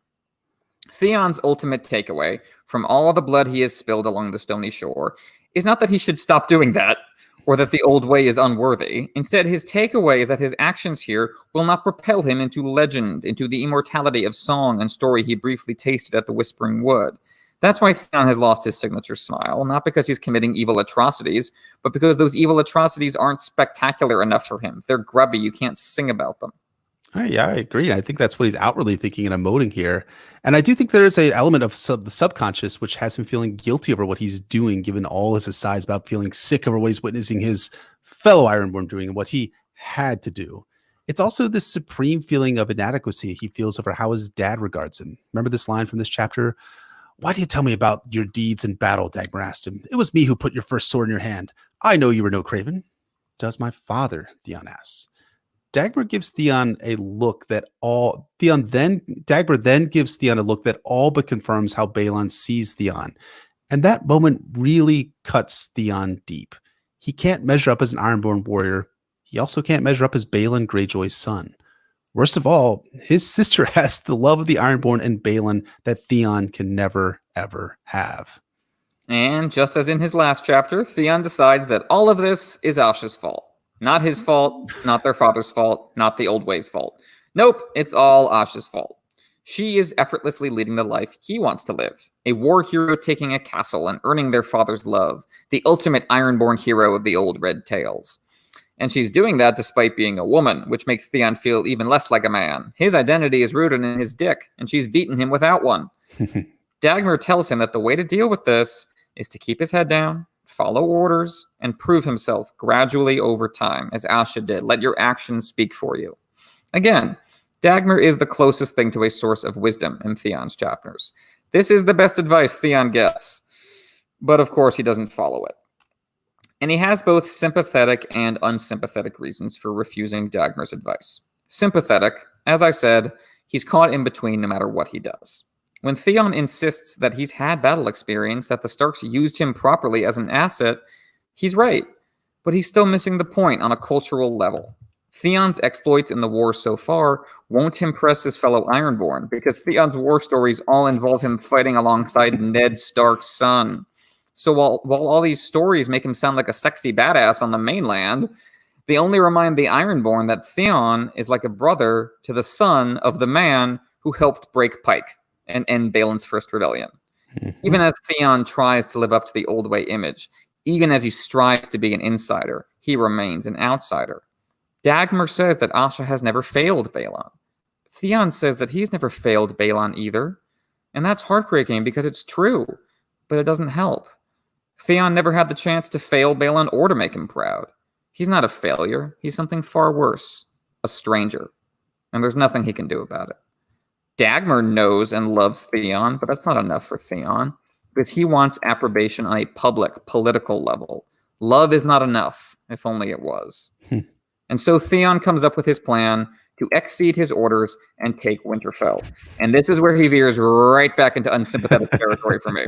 Theon's ultimate takeaway from all the blood he has spilled along the stony shore is not that he should stop doing that, or that the old way is unworthy. Instead, his takeaway is that his actions here will not propel him into legend, into the immortality of song and story he briefly tasted at the Whispering Wood. That's why Theon has lost his signature smile, not because he's committing evil atrocities, but because those evil atrocities aren't spectacular enough for him. They're grubby. You can't sing about them. Yeah, I agree. I think that's what he's outwardly thinking and emoting here. And I do think there is an element of the subconscious which has him feeling guilty over what he's doing, given all his asides about feeling sick over what he's witnessing his fellow Ironborn doing and what he had to do. It's also this supreme feeling of inadequacy he feels over how his dad regards him. Remember this line from this chapter? "Why do you tell me about your deeds in battle?" Dagmar asked him. "It was me who put your first sword in your hand. I know you were no craven. Does my father? Theon asks. Dagmar gives Theon a look that all Dagmar then gives Theon a look that all but confirms how Balon sees Theon. And that moment really cuts Theon deep. He can't measure up as an Ironborn warrior. He also can't measure up as Balon Greyjoy's son. Worst of all, his sister has the love of the Ironborn and Balon that Theon can never, ever have. And just as in his last chapter, Theon decides that all of this is Asha's fault. Not his fault, not their father's fault, not the old way's fault. Nope, it's all Asha's fault. She is effortlessly leading the life he wants to live. A war hero taking a castle and earning their father's love. The ultimate Ironborn hero of the old red tales. And she's doing that despite being a woman, which makes Theon feel even less like a man. His identity is rooted in his dick, and she's beaten him without one. Dagmar tells him that the way to deal with this is to keep his head down, follow orders, and prove himself gradually over time, as Asha did. Let your actions speak for you. Again, Dagmar is the closest thing to a source of wisdom in Theon's chapters. This is the best advice Theon gets, but of course he doesn't follow it. And he has both sympathetic and unsympathetic reasons for refusing Dagmar's advice. Sympathetic, as I said, he's caught in between no matter what he does. When Theon insists that he's had battle experience, that the Starks used him properly as an asset, he's right, but he's still missing the point on a cultural level. Theon's exploits in the war so far won't impress his fellow Ironborn, because Theon's war stories all involve him fighting alongside Ned Stark's son. So while all these stories make him sound like a sexy badass on the mainland, they only remind the Ironborn that Theon is like a brother to the son of the man who helped break Pike and end Balon's first rebellion. Even as Theon tries to live up to the old way image, even as he strives to be an insider, he remains an outsider. Dagmar says that Asha has never failed Balon. Theon says that he's never failed Balon either. And that's heartbreaking because it's true, but it doesn't help. Theon never had the chance to fail Balon or to make him proud. He's not a failure. He's something far worse, a stranger. And there's nothing he can do about it. Dagmar knows and loves Theon, but that's not enough for Theon, because he wants approbation on a public, political level. Love is not enough, if only it was. And so Theon comes up with his plan to exceed his orders and take Winterfell. And this is where he veers right back into unsympathetic territory for me.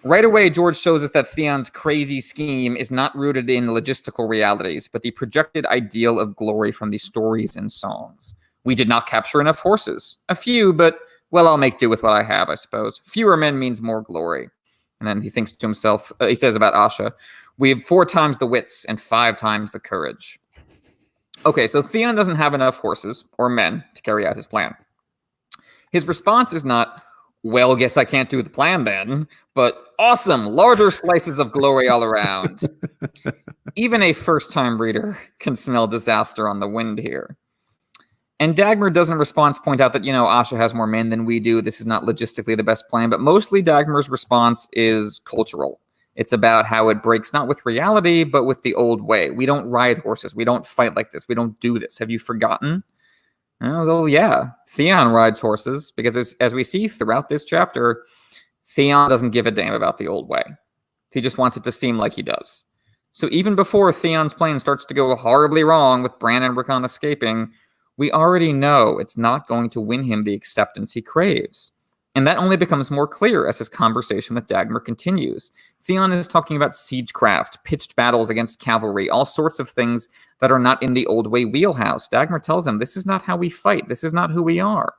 Right away, George shows us that Theon's crazy scheme is not rooted in logistical realities, but the projected ideal of glory from the stories and songs. We did not capture enough horses. A few, but, well, I'll make do with what I have, I suppose. Fewer men means more glory. And then he thinks to himself, he says about Asha, we have 4 times the wits and 5 times the courage. Okay, so Theon doesn't have enough horses or men to carry out his plan. His response is not, well, guess I can't do the plan then, but awesome, larger slices of glory all around. Even a first-time reader can smell disaster on the wind here. And Dagmar doesn't response point out that, Asha has more men than we do. This is not logistically the best plan, but mostly Dagmar's response is cultural. It's about how it breaks not with reality, but with the old way. We don't ride horses. We don't fight like this. We don't do this. Have you forgotten? Well, yeah, Theon rides horses, because as we see throughout this chapter, Theon doesn't give a damn about the old way. He just wants it to seem like he does. So even before Theon's plan starts to go horribly wrong with Bran and Rickon escaping, we already know it's not going to win him the acceptance he craves. And that only becomes more clear as his conversation with Dagmar continues. Theon is talking about siegecraft, pitched battles against cavalry, all sorts of things that are not in the old way wheelhouse. Dagmar tells him, this is not how we fight. This is not who we are.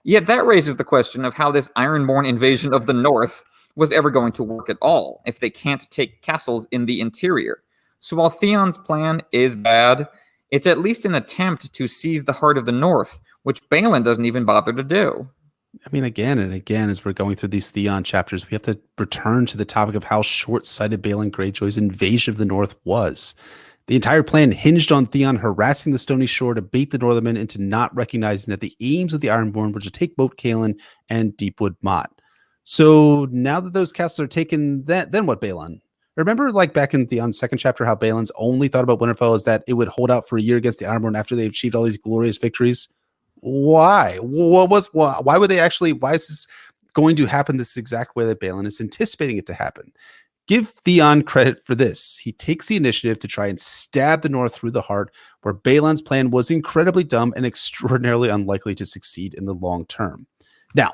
Yet that raises the question of how this Ironborn invasion of the North was ever going to work at all, if they can't take castles in the interior. So while Theon's plan is bad, it's at least an attempt to seize the heart of the North, which Balon doesn't even bother to do. I mean, again and again, as we're going through these Theon chapters, we have to return to the topic of how short-sighted Balon Greyjoy's invasion of the North was. The entire plan hinged on Theon harassing the Stony Shore to bait the Northermen into not recognizing that the aims of the Ironborn were to take Moat Cailin and Deepwood Motte. So now that those castles are taken, then what, Balon? Remember, like back in Theon's second chapter, how Balon's only thought about Winterfell is that it would hold out for a year against the Ironborn after they achieved all these glorious victories? Why? Why would they actually? Why is this going to happen this exact way that Balon is anticipating it to happen? Give Theon credit for this. He takes the initiative to try and stab the North through the heart, where Balon's plan was incredibly dumb and extraordinarily unlikely to succeed in the long term. Now,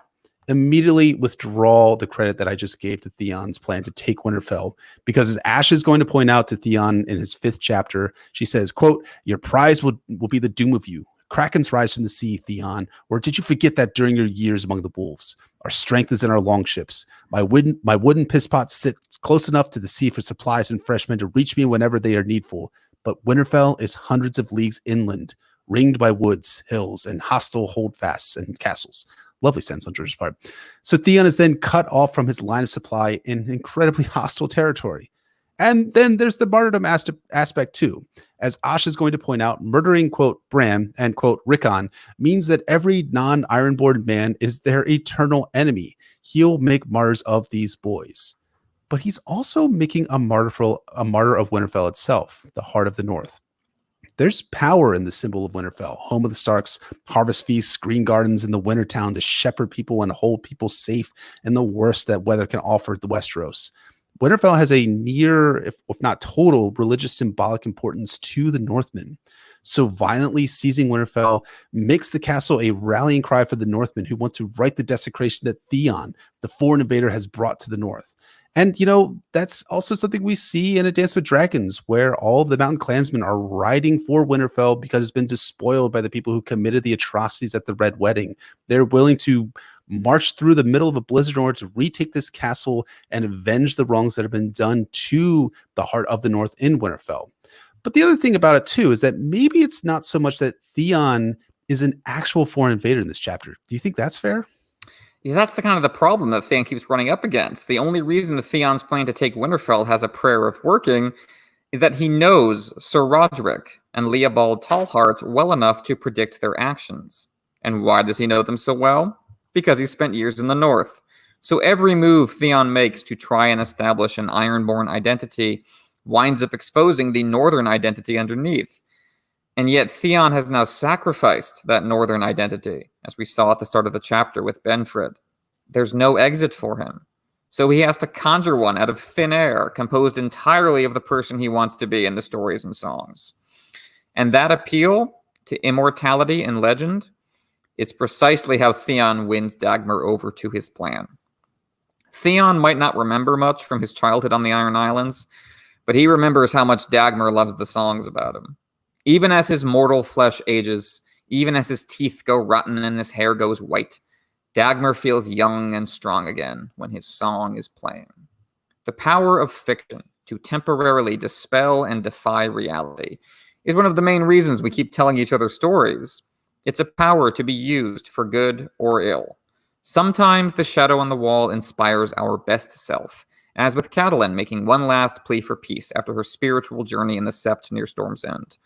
immediately withdraw the credit that I just gave to Theon's plan to take Winterfell, because as Ash is going to point out to Theon in his 5th chapter, she says, quote, "Your prize will be the doom of you. Krakens rise from the sea, Theon. Or did you forget that during your years among the wolves? Our strength is in our longships. My wooden pisspot sits close enough to the sea for supplies and fresh men to reach me whenever they are needful. But Winterfell is hundreds of leagues inland, ringed by woods, hills, and hostile holdfasts and castles." Lovely sense on George's part. So Theon is then cut off from his line of supply in incredibly hostile territory. And then there's the martyrdom aspect too. As Ash is going to point out, murdering, quote, Bran and, quote, Rickon means that every non-Ironborn man is their eternal enemy. He'll make martyrs of these boys. But he's also making a martyr of Winterfell itself, the heart of the North. There's power in the symbol of Winterfell, home of the Starks, harvest feasts, green gardens in the winter town to shepherd people and hold people safe in the worst that weather can offer the Westeros. Winterfell has a near, if not total, religious symbolic importance to the Northmen. So violently seizing Winterfell makes the castle a rallying cry for the Northmen who want to right the desecration that Theon, the foreign invader, has brought to the North. And, that's also something we see in A Dance with Dragons, where all of the mountain clansmen are riding for Winterfell because it's been despoiled by the people who committed the atrocities at the Red Wedding. They're willing to march through the middle of a blizzard in order to retake this castle and avenge the wrongs that have been done to the heart of the North in Winterfell. But the other thing about it, too, is that maybe it's not so much that Theon is an actual foreign invader in this chapter. Do you think that's fair? Yeah, that's the kind of the problem that Theon keeps running up against. The only reason the Theon's plan to take Winterfell has a prayer of working is that he knows Sir Roderick and Leopold Tallheart well enough to predict their actions. And why does he know them so well? Because he spent years in the North. So every move Theon makes to try and establish an Ironborn identity winds up exposing the Northern identity underneath. And yet Theon has now sacrificed that Northern identity, as we saw at the start of the chapter with Benfred. There's no exit for him. So he has to conjure one out of thin air, composed entirely of the person he wants to be in the stories and songs. And that appeal to immortality and legend is precisely how Theon wins Dagmar over to his plan. Theon might not remember much from his childhood on the Iron Islands, but he remembers how much Dagmar loves the songs about him. Even as his mortal flesh ages, even as his teeth go rotten and his hair goes white, Dagmar feels young and strong again when his song is playing. The power of fiction to temporarily dispel and defy reality is one of the main reasons we keep telling each other stories. It's a power to be used for good or ill. Sometimes the shadow on the wall inspires our best self, as with Catelyn making one last plea for peace after her spiritual journey in the Sept near Storm's End.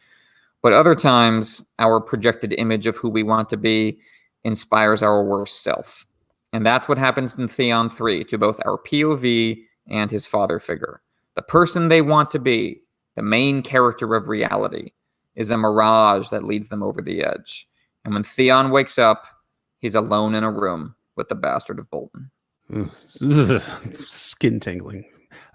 But other times, our projected image of who we want to be inspires our worst self. And that's what happens in Theon 3 to both our POV and his father figure. The person they want to be, the main character of reality, is a mirage that leads them over the edge. And when Theon wakes up, he's alone in a room with the Bastard of Bolton. Skin tingling.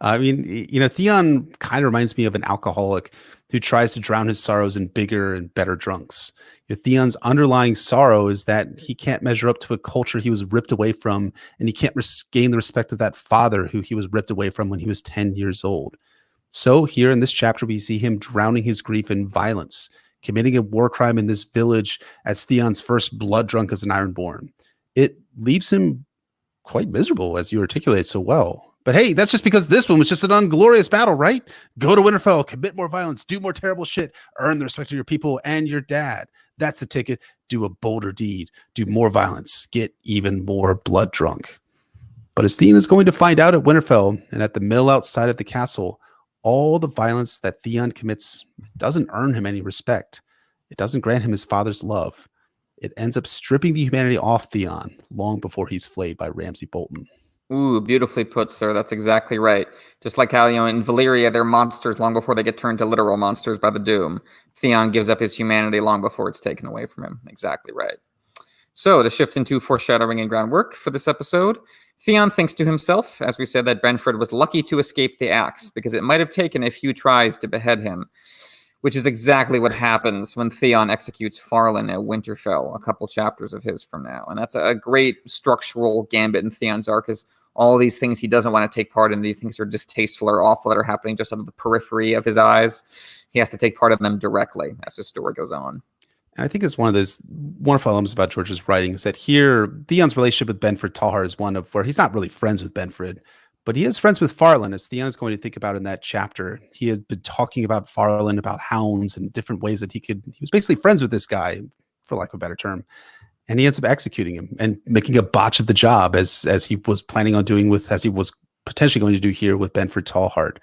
I mean, Theon kind of reminds me of an alcoholic who tries to drown his sorrows in bigger and better drunks. Theon's underlying sorrow is that he can't measure up to a culture he was ripped away from, and he can't gain the respect of that father who he was ripped away from when he was 10 years old. So here in this chapter, we see him drowning his grief in violence, committing a war crime in this village as Theon's first blood drunk as an Ironborn. It leaves him quite miserable, as you articulate so well. But hey, that's just because this one was just an unglorious battle, right? Go to Winterfell, commit more violence, do more terrible shit, earn the respect of your people and your dad. That's the ticket. Do a bolder deed, do more violence, get even more blood drunk. But as Theon is going to find out at Winterfell and at the mill outside of the castle, all the violence that Theon commits doesn't earn him any respect. It doesn't grant him his father's love. It ends up stripping the humanity off Theon long before he's flayed by Ramsay Bolton. Ooh, beautifully put, sir. That's exactly right. Just like how, in Valyria, they're monsters long before they get turned to literal monsters by the Doom. Theon gives up his humanity long before it's taken away from him. Exactly right. So, to shift into foreshadowing and groundwork for this episode, Theon thinks to himself, as we said, that Benford was lucky to escape the axe, because it might have taken a few tries to behead him, which is exactly what happens when Theon executes Farlan at Winterfell, a couple chapters of his from now. And that's a great structural gambit in Theon's arc, is all these things he doesn't want to take part in, that he thinks are distasteful or awful, that are happening just out of the periphery of his eyes. He has to take part in them directly as the story goes on. And I think it's one of those wonderful elements about George's writing is that here, Theon's relationship with Benford Tallhart is one of where he's not really friends with Benford, but he is friends with Farlan, as Theon is going to think about in that chapter. He has been talking about Farlan, about hounds, and different ways that he was basically friends with this guy, for lack of a better term. And he ends up executing him and making a botch of the job as he was planning on doing as he was potentially going to do here with Benford Tallhart.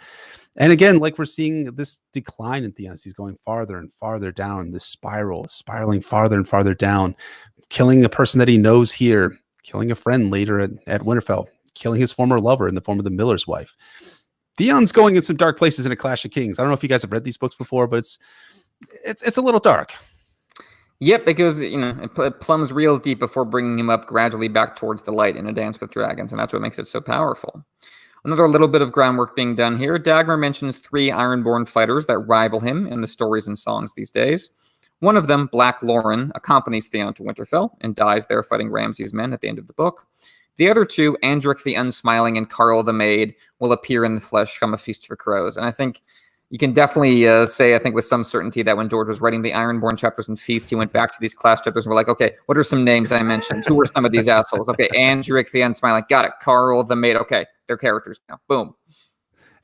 And again, like we're seeing this decline in Theon, he's going farther and farther down this spiraling farther and farther down, killing a person that he knows here, killing a friend later at Winterfell, killing his former lover in the form of the miller's wife. Theon's going in some dark places in A Clash of Kings. I don't know if you guys have read these books before, but it's a little dark. Yep, it goes, it plumbs real deep before bringing him up gradually back towards the light in A Dance with Dragons, and that's what makes it so powerful. Another little bit of groundwork being done here. Dagmar mentions 3 Ironborn fighters that rival him in the stories and songs these days. One of them, Black Lauren, accompanies Theon to Winterfell and dies there fighting Ramsay's men at the end of the book. The other 2, Andric the Unsmiling and Carl the Maid, will appear in the flesh from A Feast for Crows. And I think you can definitely say, I think with some certainty, that when George was writing the Ironborn chapters in Feast, he went back to these Clash chapters and were like, okay, what are some names I mentioned? Who are some of these assholes? Okay, Andric the Unsmiling. Got it. Carl the Maid. Okay, they're characters now. Boom.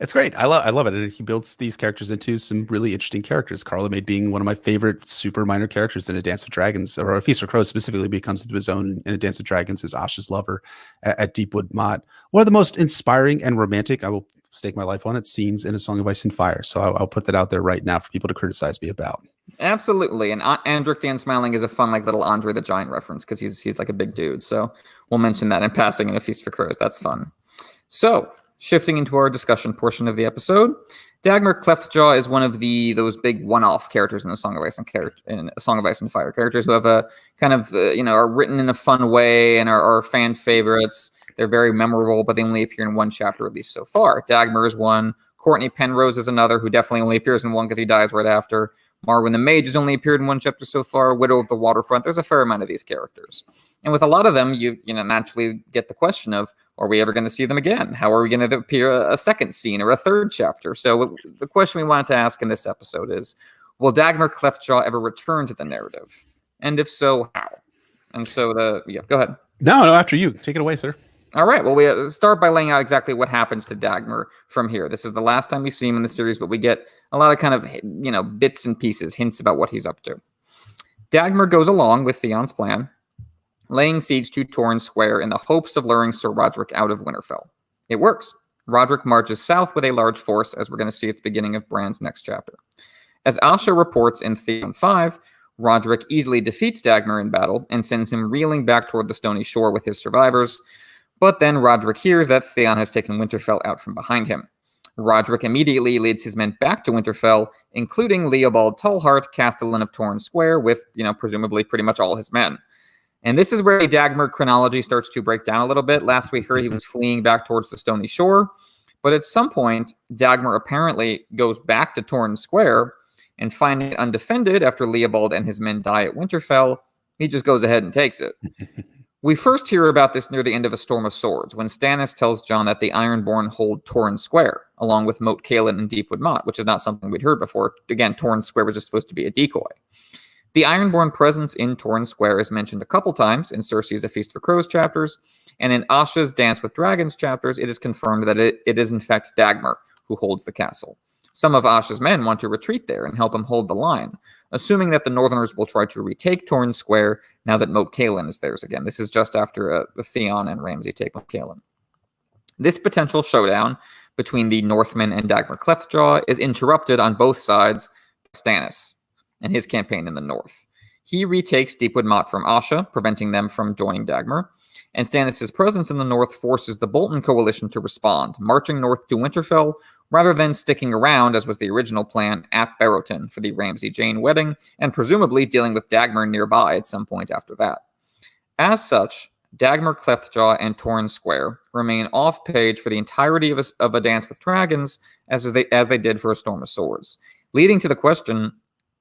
It's great. I love it. And he builds these characters into some really interesting characters. Carl the Maid being one of my favorite super minor characters in A Dance with Dragons, or A Feast for Crows specifically, becomes into his own in A Dance with Dragons as Asha's lover at Deepwood Mott. One of the most inspiring and romantic, I will stake my life on it, scenes in A Song of Ice and Fire. So I'll put that out there right now for people to criticize me about. Absolutely. And Andric the Unsmiling is a fun, like, little Andre the Giant reference, because he's like a big dude. So we'll mention that in passing in A Feast for Crows. That's fun. So shifting into our discussion portion of the episode, Dagmar Cleftjaw is one of those big one-off characters in A Song of Ice and Fire, characters who have a kind of are written in a fun way and are fan favorites. They're very memorable, but they only appear in one chapter, at least so far. Dagmar is one. Courtney Penrose is another, who definitely only appears in one because he dies right after. Marwyn the Mage has only appeared in one chapter so far. Widow of the Waterfront. There's a fair amount of these characters. And with a lot of them, you naturally get the question of, are we ever going to see them again? How are we going to appear a second scene or a third chapter? So the question we wanted to ask in this episode is, will Dagmar Cleftjaw ever return to the narrative? And if so, how? And so, go ahead. No, after you. Take it away, sir. All right, well, we start by laying out exactly what happens to Dagmar from here. This is the last time we see him in the series, but we get a lot of kind of, bits and pieces, hints about what he's up to. Dagmar goes along with Theon's plan, laying siege to Torrhen Square in the hopes of luring Sir Roderick out of Winterfell. It works. Roderick marches south with a large force, as we're going to see at the beginning of Bran's next chapter. As Asha reports in Theon 5, Roderick easily defeats Dagmar in battle and sends him reeling back toward the stony shore with his survivors. But then Roderick hears that Theon has taken Winterfell out from behind him. Roderick immediately leads his men back to Winterfell, including Leopold Tallhart, Castellan of Torrhen Square, with, presumably pretty much all his men. And this is where the Dagmar chronology starts to break down a little bit. Last we heard he was fleeing back towards the stony shore, but at some point, Dagmar apparently goes back to Torrhen Square, and finding it undefended after Leopold and his men die at Winterfell, he just goes ahead and takes it. We first hear about this near the end of A Storm of Swords, when Stannis tells Jon that the Ironborn hold Torrhen Square, along with Moat Cailin and Deepwood Mott, which is not something we'd heard before. Again, Torrhen Square was just supposed to be a decoy. The Ironborn presence in Torrhen Square is mentioned a couple times in Cersei's A Feast for Crows chapters, and in Asha's Dance with Dragons chapters, it is confirmed that it is in fact Dagmar who holds the castle. Some of Asha's men want to retreat there and help him hold the line, assuming that the Northerners will try to retake Torrhen Square now that Moat Cailin is theirs again. This is just after Theon and Ramsay take Moat Cailin. This potential showdown between the Northmen and Dagmar Cleftjaw is interrupted on both sides by Stannis and his campaign in the north. He retakes Deepwood Mott from Asha, preventing them from joining Dagmar, and Stannis' presence in the north forces the Bolton coalition to respond, marching north to Winterfell, rather than sticking around, as was the original plan, at Barrowton for the Ramsay-Jane wedding, and presumably dealing with Dagmar nearby at some point after that. As such, Dagmar, Cleftjaw, and Torn Square remain off-page for the entirety of a Dance with Dragons, as they did for A Storm of Swords, leading to the question,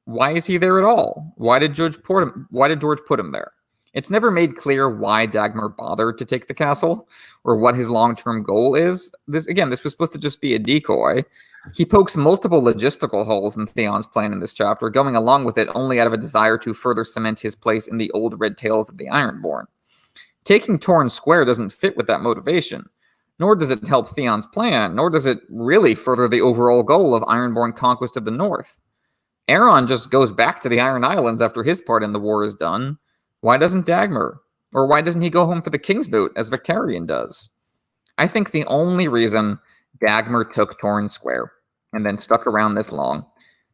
why is he there at all? Why did George put him there? It's never made clear why Dagmar bothered to take the castle, or what his long-term goal is. This was supposed to just be a decoy. He pokes multiple logistical holes in Theon's plan in this chapter, going along with it only out of a desire to further cement his place in the old red tales of the Ironborn. Taking Torn Square doesn't fit with that motivation, nor does it help Theon's plan, nor does it really further the overall goal of Ironborn conquest of the North. Aeron just goes back to the Iron Islands after his part in the war is done. Why doesn't Dagmar? Or why doesn't he go home for the King's Boot, as Victarion does? I think the only reason Dagmar took Torn Square and then stuck around this long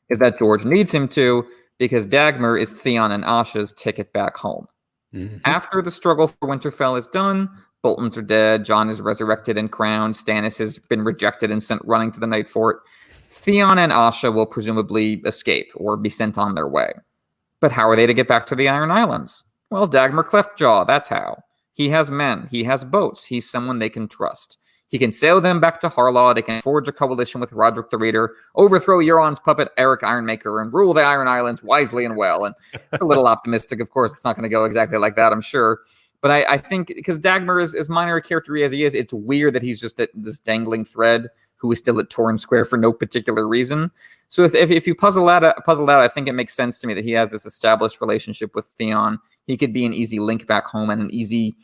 is that George needs him to, because Dagmar is Theon and Asha's ticket back home. Mm-hmm. After the struggle for Winterfell is done, Boltons are dead, Jon is resurrected and crowned, Stannis has been rejected and sent running to the Night Fort, Theon and Asha will presumably escape or be sent on their way. But how are they to get back to the Iron Islands? Well, Dagmar Cleftjaw, that's how. He has men, he has boats, he's someone they can trust. He can sail them back to Harlaw, they can forge a coalition with Roderick the Reader, overthrow Euron's puppet Eric Ironmaker, and rule the Iron Islands wisely and well. And it's a little optimistic, of course. It's not going to go exactly like that, I'm sure. But I think, because Dagmar is as minor a character as he is, it's weird that he's just this dangling thread who is still at Torn Square for no particular reason. So if you puzzle that out, I think it makes sense to me that he has this established relationship with Theon. He could be an easy link back home and an easy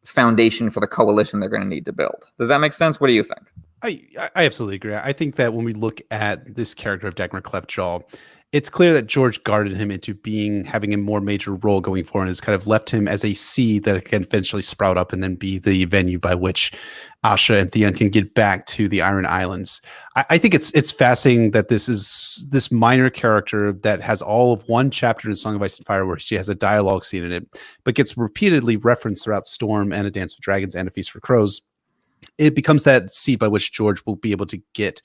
foundation for the coalition they're going to need to build. Does that make sense? What do you think? I absolutely agree. I think that when we look at this character of Dagmar Cleftjaw, it's clear that George guarded him into having a more major role going forward, and has kind of left him as a seed that can eventually sprout up and then be the venue by which Asha and Theon can get back to the Iron Islands. I think it's fascinating that this minor character that has all of one chapter in A Song of Ice and Fire where she has a dialogue scene in it, but gets repeatedly referenced throughout Storm and A Dance with Dragons and A Feast for Crows. It becomes that seed by which George will be able to get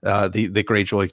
the Greyjoys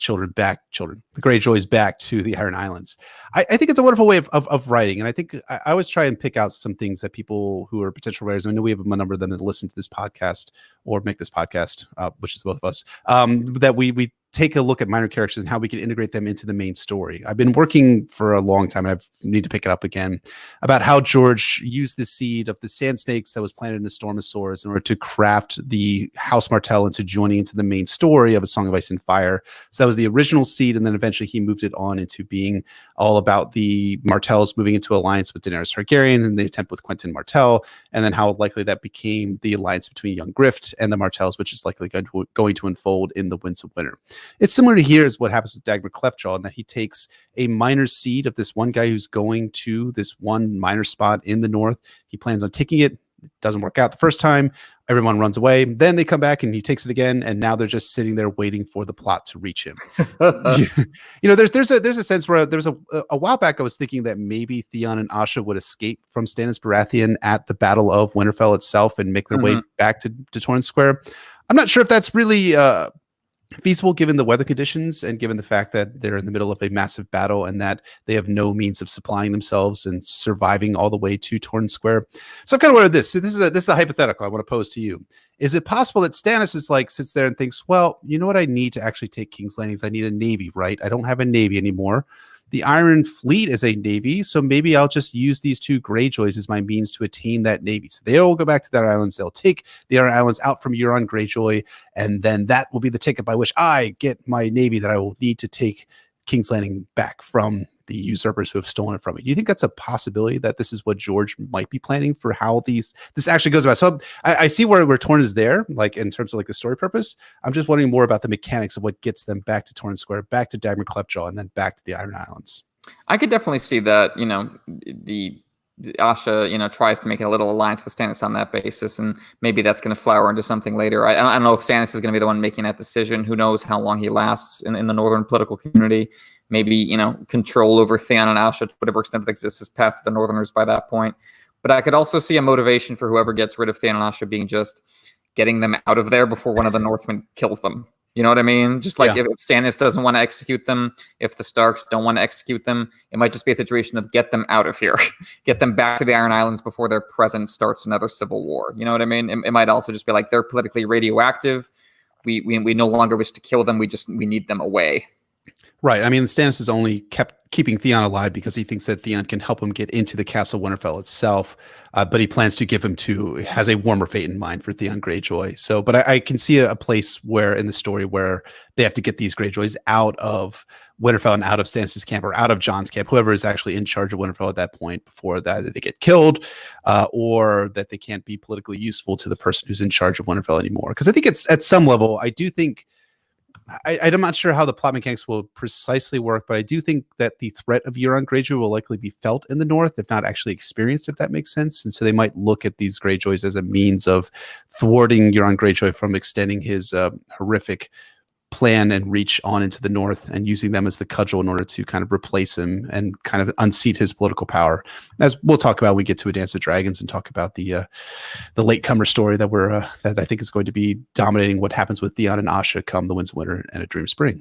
back to the Iron Islands. I think it's a wonderful way of writing, and I think I always try and pick out some things that people who are potential writers, I know we have a number of them that listen to this podcast or make this podcast, which is both of us, that we take a look at minor characters and how we can integrate them into the main story. I've been working for a long time, and I need to pick it up again, about how George used the seed of the sand snakes that was planted in the Storm of Swords in order to craft the House Martell into joining into the main story of A Song of Ice and Fire. So that was the original seed, and then eventually he moved it on into being all about the Martells moving into alliance with Daenerys Targaryen and the attempt with Quentyn Martell, and then how likely that became the alliance between Young Grift and the Martells, which is likely going to unfold in the Winds of Winter. It's similar to here is what happens with Dagmar Cleftjaw, in that he takes a minor seed of this one guy who's going to this one minor spot in the north. He plans on taking it. It doesn't work out the first time. Everyone runs away. Then they come back and he takes it again. And now they're just sitting there waiting for the plot to reach him. There's a sense where there's a while back I was thinking that maybe Theon and Asha would escape from Stannis Baratheon at the Battle of Winterfell itself and make their way back to Torn Square. I'm not sure if that's really feasible given the weather conditions and given the fact that they're in the middle of a massive battle and that they have no means of supplying themselves and surviving all the way to Torn Square. So I'm kind of wondering this. So this is a hypothetical I want to pose to you. Is it possible that Stannis sits there and thinks, well, you know what I need to actually take King's Landing is I need a navy, right? I don't have a navy anymore. The Iron Fleet is a navy, so maybe I'll just use these two Greyjoys as my means to attain that navy. So they'll go back to their islands. They'll take the Iron Islands out from Euron Greyjoy, and then that will be the ticket by which I get my navy that I will need to take King's Landing back from the usurpers who have stolen it from me. Do you think that's a possibility that this is what George might be planning for how this actually goes about? So I see where Torn is there, like in terms of like the story purpose. I'm just wondering more about the mechanics of what gets them back to Torn Square, back to Dagmar Cleftjaw, and then back to the Iron Islands. I could definitely see that, the Asha, tries to make a little alliance with Stannis on that basis, and maybe that's going to flower into something later. I don't know if Stannis is going to be the one making that decision. Who knows how long he lasts in the northern political community. Maybe, control over Theon and Asha to whatever extent that exists is past the Northerners by that point. But I could also see a motivation for whoever gets rid of Theon and Asha being just getting them out of there before one of the Northmen kills them. You know what I mean? Just like Yeah. if Stannis doesn't want to execute them, if the Starks don't want to execute them, it might just be a situation of get them out of here, get them back to the Iron Islands before their presence starts another civil war. You know what I mean? It might also just be like they're politically radioactive. We no longer wish to kill them. We need them away. Right. I mean, Stannis is only keeping Theon alive because he thinks that Theon can help him get into the Castle Winterfell itself. But he plans to give him has a warmer fate in mind for Theon Greyjoy. So, but I can see a place where in the story where they have to get these Greyjoys out of Winterfell and out of Stannis' camp or out of Jon's camp, whoever is actually in charge of Winterfell at that point, before that they get killed or that they can't be politically useful to the person who's in charge of Winterfell anymore. Because I think it's at some level, I do think I'm not sure how the plot mechanics will precisely work, but I do think that the threat of Euron Greyjoy will likely be felt in the North, if not actually experienced, if that makes sense. And so they might look at these Greyjoys as a means of thwarting Euron Greyjoy from extending his horrific plan and reach on into the North, and using them as the cudgel in order to kind of replace him and kind of unseat his political power. As we'll talk about when we get to A Dance with Dragons and talk about the latecomer story that that I think is going to be dominating what happens with Theon and Asha come the Winds of Winter and A Dream of Spring.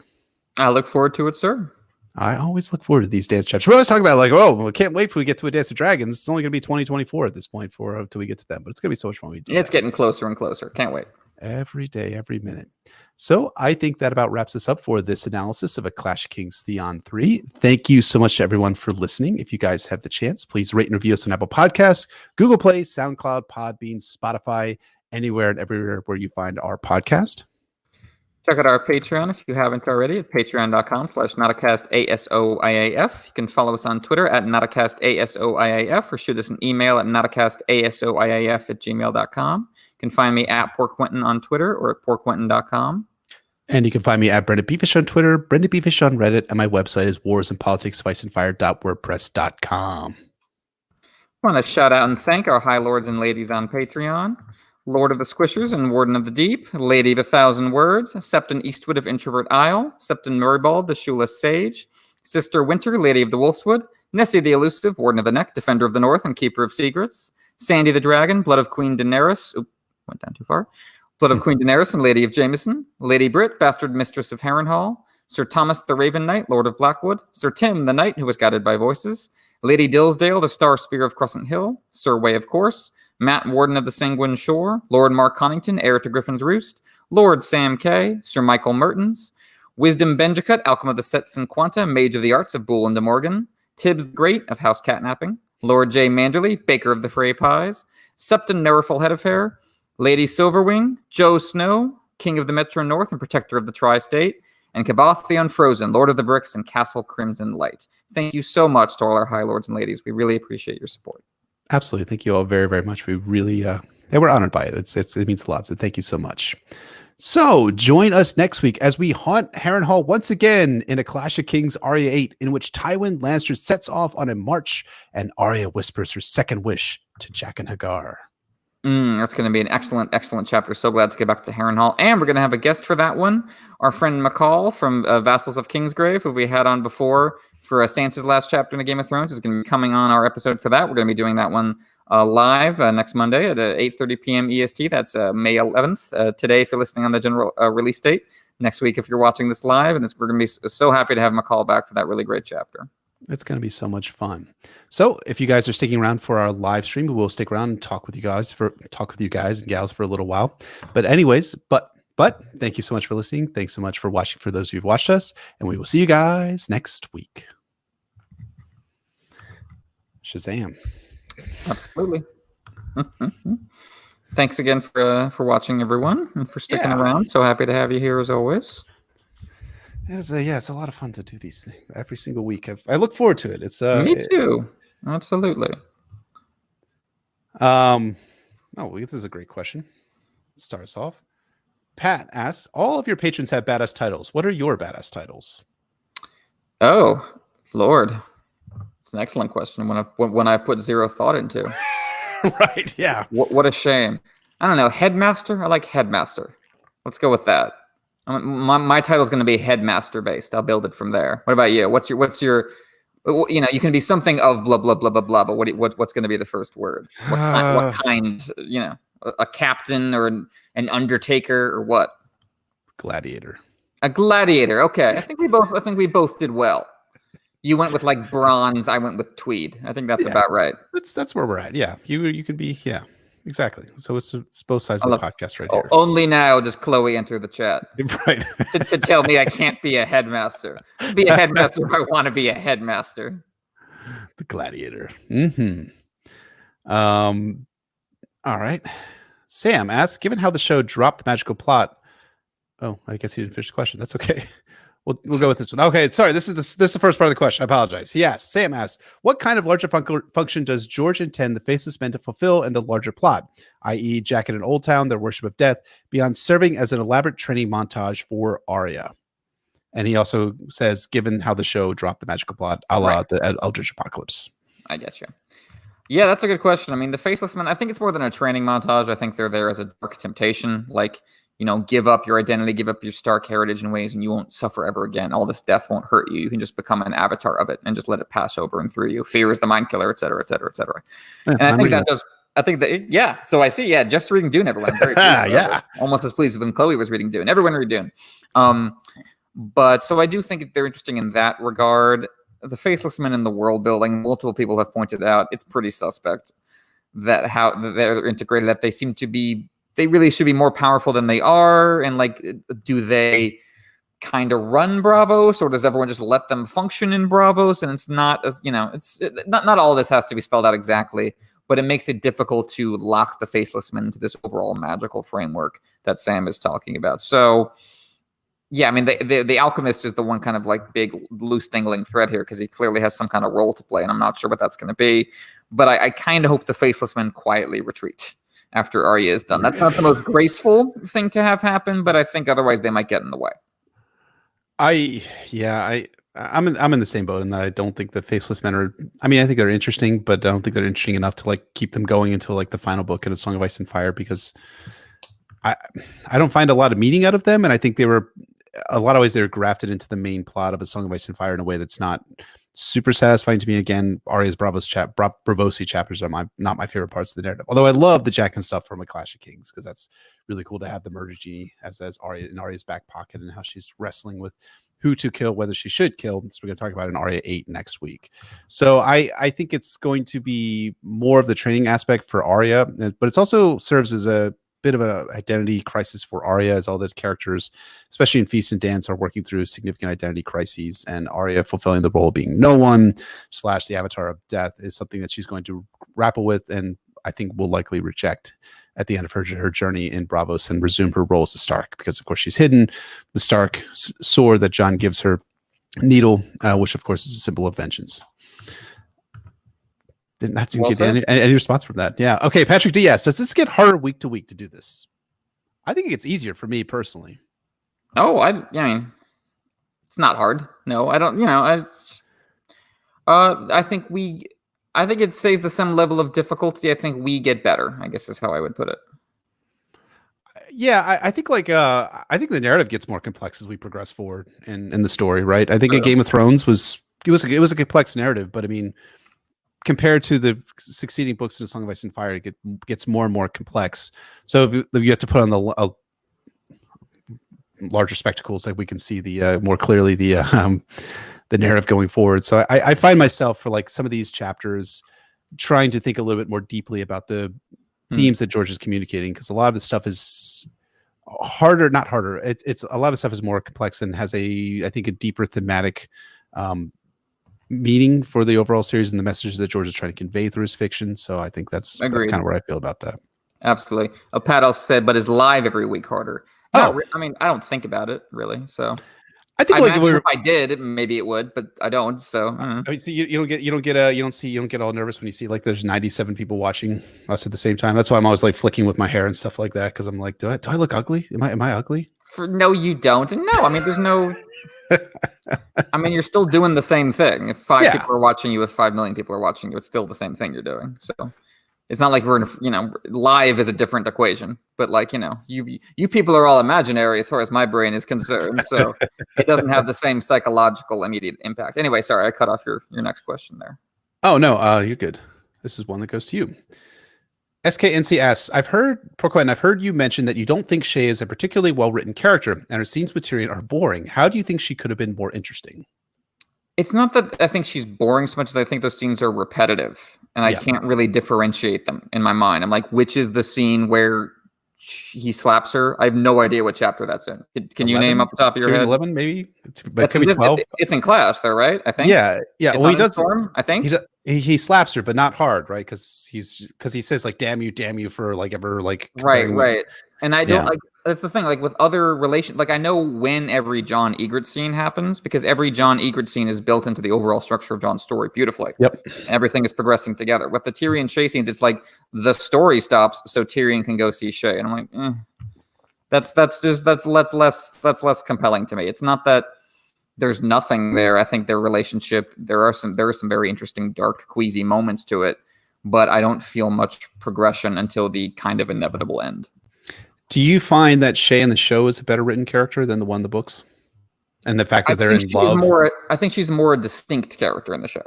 I look forward to it, sir. I always look forward to these dance chapters. We always talk about like, oh, we can't wait till we get to A Dance with Dragons. It's only going to be 2024 at this point till we get to them, but it's going to be so much fun. It's getting closer and closer. Can't wait. Every day, every minute. So I think that about wraps us up for this analysis of A Clash of Kings Theon 3. Thank you so much to everyone for listening. If you guys have the chance, please rate and review us on Apple Podcasts, Google Play, SoundCloud, Podbean, Spotify, anywhere and everywhere where you find our podcast. Check out our Patreon if you haven't already at patreon.com/NotaCastASOIAF. You can follow us on Twitter at NotaCastASOIAF or shoot us an email at NotaCastASOIAF@gmail.com. You can find me at PoorQuentin on Twitter or at PoorQuentin.com. And you can find me at Brendan Beefish on Twitter, Brendan Beefish on Reddit, and my website is warsandpoliticsspiceandfire.wordpress.com. I want to shout out and thank our high lords and ladies on Patreon. Lord of the Squishers and Warden of the Deep, Lady of 1,000 Words, Septon Eastwood of Introvert Isle, Septon Muribald, the Shoeless Sage, Sister Winter, Lady of the Wolfswood, Nessie the Elusive, Warden of the Neck, Defender of the North and Keeper of Secrets, Sandy the Dragon, Blood of Queen Daenerys, went down too far, Blood of Queen Daenerys and Lady of Jameson, Lady Brit, Bastard Mistress of Harrenhal, Sir Thomas the Raven Knight, Lord of Blackwood, Sir Tim the Knight who was guided by voices, Lady Dillsdale, the Star Spear of Crescent Hill, Sir Way of Course, Matt Warden of the Sanguine Shore, Lord Mark Connington, heir to Griffin's Roost, Lord Sam Kay, Sir Michael Mertens, Wisdom Benjacut, Alchem of the Sets and Quanta, Mage of the Arts of Boole and de Morgan, Tibbs the Great of House Catnapping, Lord J. Manderley, Baker of the Frey Pies, Septon Neriful Head of Hair, Lady Silverwing, Joe Snow, King of the Metro North and Protector of the Tri-State, and Caboth the Unfrozen, Lord of the Bricks and Castle Crimson Light. Thank you so much to all our high lords and ladies. We really appreciate your support. Absolutely. Thank you all very, very much. We really, we're honored by it. It means a lot. So thank you so much. So join us next week as we haunt Harrenhal once again in A Clash of Kings Arya 8, in which Tywin Lannister sets off on a march and Arya whispers her second wish to Jaqen H'ghar. That's going to be an excellent, excellent chapter. So glad to get back to Harrenhal. And we're going to have a guest for that one. Our friend McCall from Vassals of Kingsgrave, who we had on before for Sansa's last chapter in the Game of Thrones, is going to be coming on our episode for that. We're going to be doing that one live next Monday at 8:30 p.m. EST. That's May 11th. Today, if you're listening on the general release date. Next week, if you're watching this live. And we're going to be so happy to have McCall back for that really great chapter. It's going to be so much fun. So if you guys are sticking around for our live stream, we'll stick around and talk with you guys and gals for a little while. But anyways, but thank you so much for listening. Thanks so much for watching for those who've watched us. And we will see you guys next week. Shazam. Absolutely. Thanks again for watching, everyone, and for sticking around. So happy to have you here as always. It's a lot of fun to do these things every single week. I look forward to it. It's me too. Absolutely. This is a great question. Start us off. Pat asks, all of your patrons have badass titles. What are your badass titles? Oh, Lord. It's an excellent question. When I've put zero thought into. Right. Yeah. What a shame. I don't know. Headmaster. I like Headmaster. Let's go with that. My title is going to be Headmaster based. I'll build it from there. What about you? What's your you can be something of blah blah blah blah blah. But what's going to be the first word? What kind? A captain or an undertaker or what? Gladiator. A gladiator. Okay, I think we both did well. You went with like bronze. I went with tweed. I think that's about right. That's where we're at. Yeah, you can be. Yeah, exactly. So it's both sides of the podcast right here. Only now does Chloe enter the chat. Right. to tell me I can't be a headmaster. Be a headmaster if I want to be a headmaster. The gladiator. All right. Sam asks, given how the show dropped the magical plot. Oh, I guess he didn't finish the question. That's okay. We'll go with this one. Okay, sorry. This is the first part of the question. I apologize. Yes, Sam asks, what kind of larger function does George intend the Faceless Men to fulfill in the larger plot, i.e., Jack in Old Town, their worship of death, beyond serving as an elaborate training montage for Arya? And he also says, given how the show dropped the magical plot, a la the Eldritch Apocalypse. I get you. Yeah, that's a good question. I mean, the Faceless Men, I think it's more than a training montage. I think they're there as a dark temptation, like, give up your identity, give up your Stark heritage in ways, and you won't suffer ever again. All this death won't hurt you. You can just become an avatar of it and just let it pass over and through you. Fear is the mind killer, et cetera, et cetera, et cetera. And I think that does. I think that, yeah. So I see. Yeah, Jeff's reading Dune. Everyone, very yeah, almost as pleased when Chloe was reading Dune. Everyone read Dune. But so I do think they're interesting in that regard. The Faceless Men in the world building, multiple people have pointed out, it's pretty suspect that how they're integrated. That they seem to be. They really should be more powerful than they are. And like, do they kind of run Bravos, or does everyone just let them function in Bravos? And it's not as, not all of this has to be spelled out exactly, but it makes it difficult to lock the Faceless Men into this overall magical framework that Sam is talking about. So yeah, I mean, the Alchemist is the one kind of like big loose dangling thread here, because he clearly has some kind of role to play, and I'm not sure what that's going to be. But I kind of hope the Faceless Men quietly retreat after Arya is done. That's not the most graceful thing to have happen, but I think otherwise they might get in the way. I'm in the same boat in that I don't think the Faceless Men are. I mean, I think they're interesting, but I don't think they're interesting enough to like keep them going until like the final book in A Song of Ice and Fire, because I don't find a lot of meaning out of them, and I think they were a lot of ways they were grafted into the main plot of A Song of Ice and Fire in a way that's not super satisfying to me. Again, Arya's Braavosi chapters are not my favorite parts of the narrative. Although I love the Jack and stuff from A Clash of Kings, because that's really cool to have the murder genie as Arya in Arya's back pocket, and how she's wrestling with who to kill, whether she should kill. So we're going to talk about in Arya 8 next week. So I think it's going to be more of the training aspect for Arya, but it also serves as a bit of an identity crisis for Arya, as all the characters, especially in Feast and Dance, are working through significant identity crises, and Arya fulfilling the role of being no one / the avatar of death is something that she's going to grapple with, and I think will likely reject at the end of her journey in Braavos and resume her role as a Stark, because of course she's hidden the Stark sword that Jon gives her, needle, which of course is a symbol of vengeance. Didn't get any response from that. Yeah. Okay. Patrick D.S. Does this get harder week to week to do this? I think it gets easier for me personally. Oh, I mean, it's not hard. No, I don't. I think it stays the same level of difficulty. I think we get better, I guess is how I would put it. Yeah, I think I think the narrative gets more complex as we progress forward in the story, right? I think a Game of Thrones was a complex narrative, but I mean, compared to the succeeding books in A Song of Ice and Fire, it gets more and more complex. So you have to put on the larger spectacles that we can see the more clearly the narrative going forward. So I find myself for like some of these chapters trying to think a little bit more deeply about the themes that George is communicating, because a lot of the stuff is not harder. It's a lot of stuff is more complex and has I think a deeper thematic meaning for the overall series and the messages that George is trying to convey through his fiction. So I think that's kind of where I feel about that. Absolutely. Pat also said, but is live every week harder? No, I mean, I don't think about it really. So I think if I did, maybe it would, but I don't. So, I mean, so you don't get all nervous when you see like there's 97 people watching us at the same time. That's why I'm always like flicking with my hair and stuff like that, because I'm like, do I look ugly? Am I ugly? No, you don't. And no, I mean, there's no. I mean, you're still doing the same thing. If 5 people are watching you, if 5 million people are watching you, it's still the same thing you're doing. So it's not like we're in, live is a different equation. But like, you people are all imaginary as far as my brain is concerned. So it doesn't have the same psychological immediate impact. Anyway, sorry, I cut off your next question there. Oh, no, you're good. This is one that goes to you. SKNCS, I've heard you mention that you don't think Shay is a particularly well-written character, and her scenes with Tyrion are boring. How do you think she could have been more interesting? It's not that I think she's boring so much as I think those scenes are repetitive, and I can't really differentiate them in my mind. I'm like, which is the scene where he slaps her? I have no idea what chapter that's in. Can you name off the top of your head? 11, maybe. But That's could be 12. It's in Clash, though, right? I think. Yeah. It's Well, he does. Storm, I think he slaps her, but not hard, right? Because he says like damn you for like ever like right. And I don't like. That's the thing. Like with other relations, like I know when every Jon Egret scene happens because every Jon Egret scene is built into the overall structure of Jon's story beautifully. Yep. Everything is progressing together. With the Tyrion Shay scenes, it's like the story stops so Tyrion can go see Shay, and I'm like, that's less compelling to me. It's not that there's nothing there. I think their relationship, there are some very interesting, dark, queasy moments to it, but I don't feel much progression until the kind of inevitable end. Do you find that Shay in the show is a better written character than the one in the books? And the fact that they're in love? I think she's more a distinct character in the show.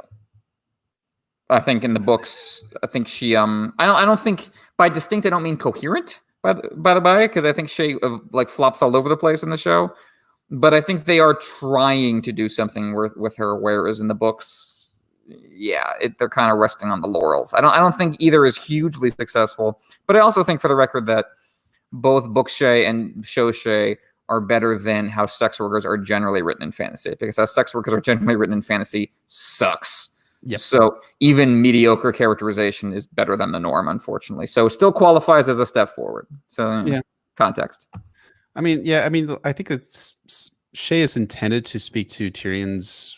I think in the books, I think she I don't think by distinct I don't mean coherent by the by, because I think Shay like flops all over the place in the show. But I think they are trying to do something with her, whereas in the books, they're kind of resting on the laurels. I don't think either is hugely successful, but I also think, for the record, that both book Shay and show Shay are better than how sex workers are generally written in fantasy, because how sex workers are generally written in fantasy sucks. Yep. So even mediocre characterization is better than the norm, unfortunately. So it still qualifies as a step forward. So context. I mean, I think Shay is intended to speak to Tyrion's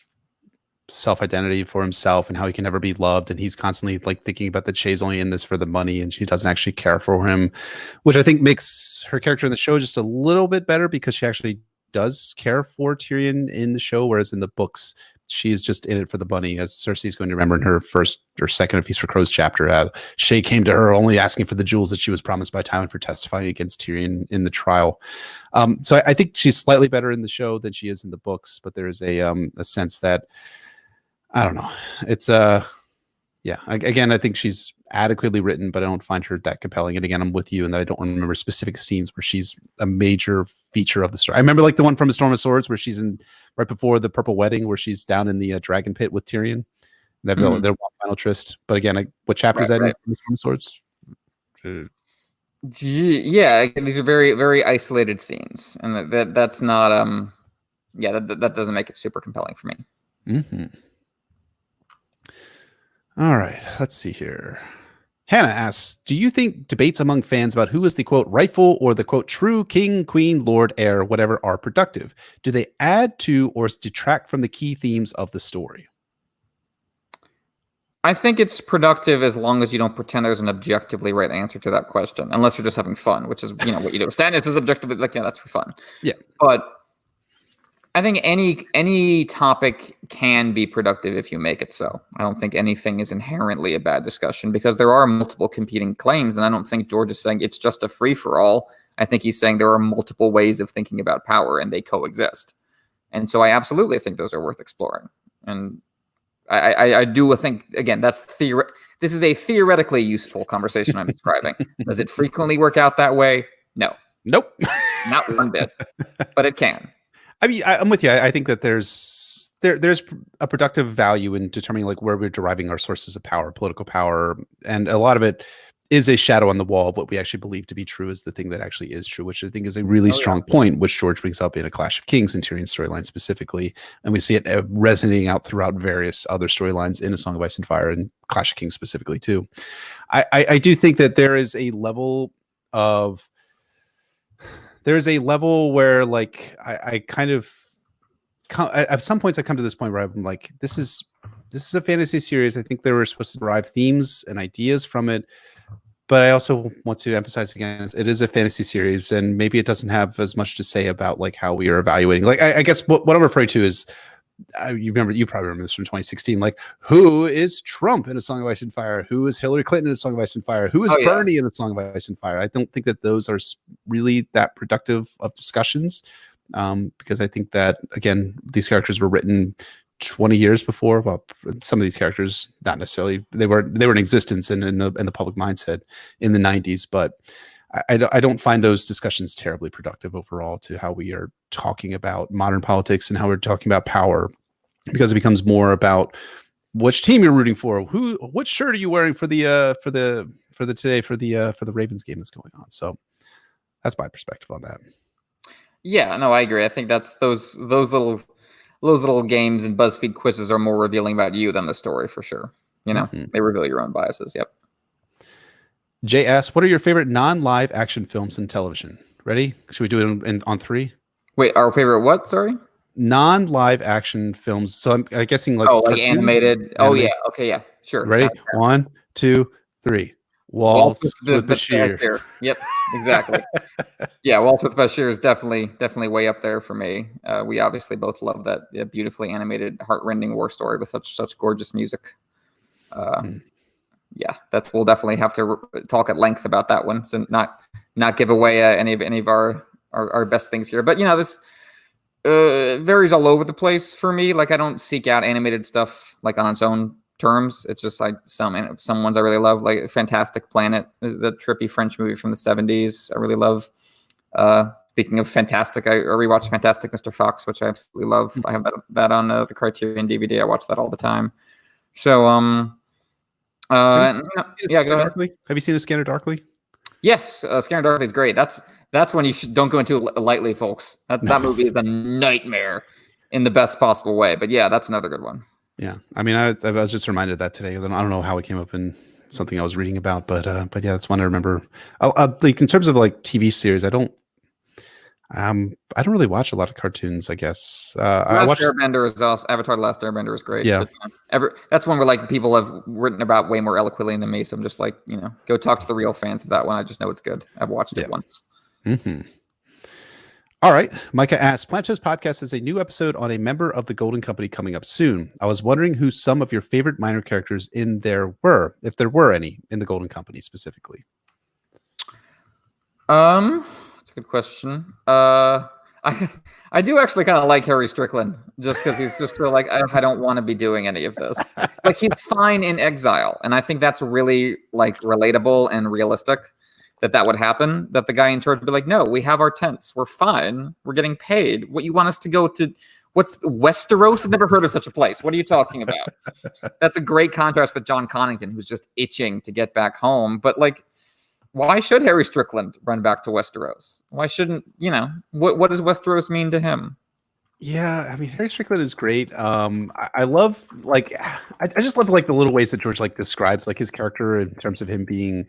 self-identity for himself and how he can never be loved, and he's constantly like thinking about that Shay's only in this for the money and she doesn't actually care for him, which I think makes her character in the show just a little bit better because she actually does care for Tyrion in the show, whereas in the books she is just in it for the money, as Cersei's going to remember in her first or second of Feast for Crows chapter. Shay came to her only asking for the jewels that she was promised by Tywin for testifying against Tyrion in the trial. So I think she's slightly better in the show than she is in the books, but there is a sense that I don't know. It's again, I think she's adequately written, but I don't find her that compelling. And again, I'm with you in that I don't remember specific scenes where she's a major feature of the story. I remember like the one from A Storm of Swords where she's in right before the Purple Wedding, where she's down in the dragon pit with Tyrion. They have their one final tryst. But again, what chapter is that in A Storm of Swords? Yeah, these are very, very isolated scenes, and that's not that doesn't make it super compelling for me. Mm-hmm. All right, let's see here. Hannah asks, do you think debates among fans about who is the quote rightful or the quote true king, queen, lord, heir, whatever are productive? Do they add to or detract from the key themes of the story? I think it's productive as long as you don't pretend there's an objectively right answer to that question, unless you're just having fun, which is what you do. Stannis is objectively like, that's for fun. Yeah. But I think any topic can be productive if you make it so. I don't think anything is inherently a bad discussion because there are multiple competing claims, and I don't think George is saying it's just a free-for-all. I think he's saying there are multiple ways of thinking about power, and they coexist. And so I absolutely think those are worth exploring. And I do think, again, this is a theoretically useful conversation I'm describing. Does it frequently work out that way? No. Nope. Not one bit. But it can. I mean, I'm with you. I think that there's a productive value in determining like where we're deriving our sources of power, political power, and a lot of it is a shadow on the wall of what we actually believe to be true is the thing that actually is true, which I think is a really strong point, which George brings up in A Clash of Kings and Tyrion's storyline specifically, and we see it resonating out throughout various other storylines in A Song of Ice and Fire and Clash of Kings specifically too. I do think that there is a level where like I kind of at some points I come to this point where I'm like, this is a fantasy series. I think they were supposed to derive themes and ideas from it, but I also want to emphasize again, it is a fantasy series, and maybe it doesn't have as much to say about like how we are evaluating. Like I guess what I'm referring to is you probably remember this from 2016. Like, who is Trump in A Song of Ice and Fire? Who is Hillary Clinton in A Song of Ice and Fire? Who is Bernie in A Song of Ice and Fire? I don't think that those are really that productive of discussions, because I think that again, these characters were written 20 years before. Well, some of these characters, not necessarily. They were in existence and in the public mindset in the 90s, but I don't find those discussions terribly productive overall to how we are talking about modern politics and how we're talking about power, because it becomes more about which team you're rooting for, what shirt are you wearing for the Ravens game that's going on. So that's my perspective on that. Yeah, no, I agree. I think that's those little games and BuzzFeed quizzes are more revealing about you than the story, for sure. You know, they reveal your own biases. Yep. Jay asks, what are your favorite non-live action films and television? Ready? Should we do it on 3? Wait, our favorite what? Sorry? Non-live action films. So I'm guessing like like animated. Oh yeah. Okay, yeah. Sure. Ready? 1, 2, 3. Waltz with Bashir. Yep, exactly. Yeah, Waltz with Bashir is definitely way up there for me. We obviously both love that beautifully animated, heartrending war story with such gorgeous music. Yeah, we'll definitely have to talk at length about that one, so not give away any of our best things here. But this varies all over the place for me. Like, I don't seek out animated stuff like on its own terms. It's just like some ones I really love, like Fantastic Planet, the trippy French movie from the 70s. I really love. Speaking of fantastic, I rewatched Fantastic Mr. Fox, which I absolutely love. I have that on the Criterion DVD. I watch that all the time. So yeah, go ahead. Have you seen A Scanner Darkly? Yes, Scanner Darkly is great. That's when you don't go into it lightly, folks. That movie is a nightmare in the best possible way. But yeah, that's another good one. Yeah, I mean, I was just reminded of that today. I don't know how it came up in something I was reading about, but yeah, that's one I remember. Like in terms of like TV series, I don't really watch a lot of cartoons, I guess. I watched Airbender is also Avatar: The Last Airbender is great. Yeah, that's one where like people have written about way more eloquently than me. So I'm just like, go talk to the real fans of that one. I just know it's good. I've watched it once. All right. Micah asks, Plancho's podcast has a new episode on a member of the Golden Company coming up soon. I was wondering who some of your favorite minor characters in there were, if there were any in the Golden Company specifically. That's a good question. I do actually kind of like Harry Strickland, just because he's just so like, I don't want to be doing any of this. Like, he's fine in exile, and I think that's really like relatable and realistic. That would happen, that the guy in charge would be like, no, we have our tents. We're fine. We're getting paid. What, you want us to go to, what's Westeros? I've never heard of such a place. What are you talking about? That's a great contrast with John Connington, who's just itching to get back home. But like, why should Harry Strickland run back to Westeros? Why shouldn't, what does Westeros mean to him? Yeah, I mean, Harry Strickland is great. I love, like, I just love like the little ways that George like describes like his character in terms of him being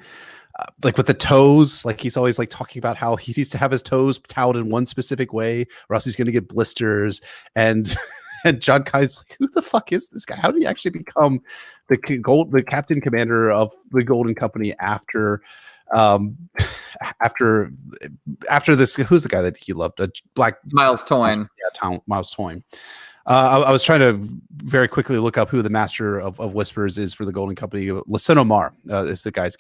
like with the toes, like he's always like talking about how he needs to have his toes toweled in one specific way or else he's going to get blisters. And John Kai's like, who the fuck is this guy? How did he actually become the captain commander of the Golden Company after this? Who's the guy that he loved? Miles Toyne. Yeah, Miles Toyne. I was trying to very quickly look up who the Master of Whispers is for the Golden Company. Lyseno Mar is the guy's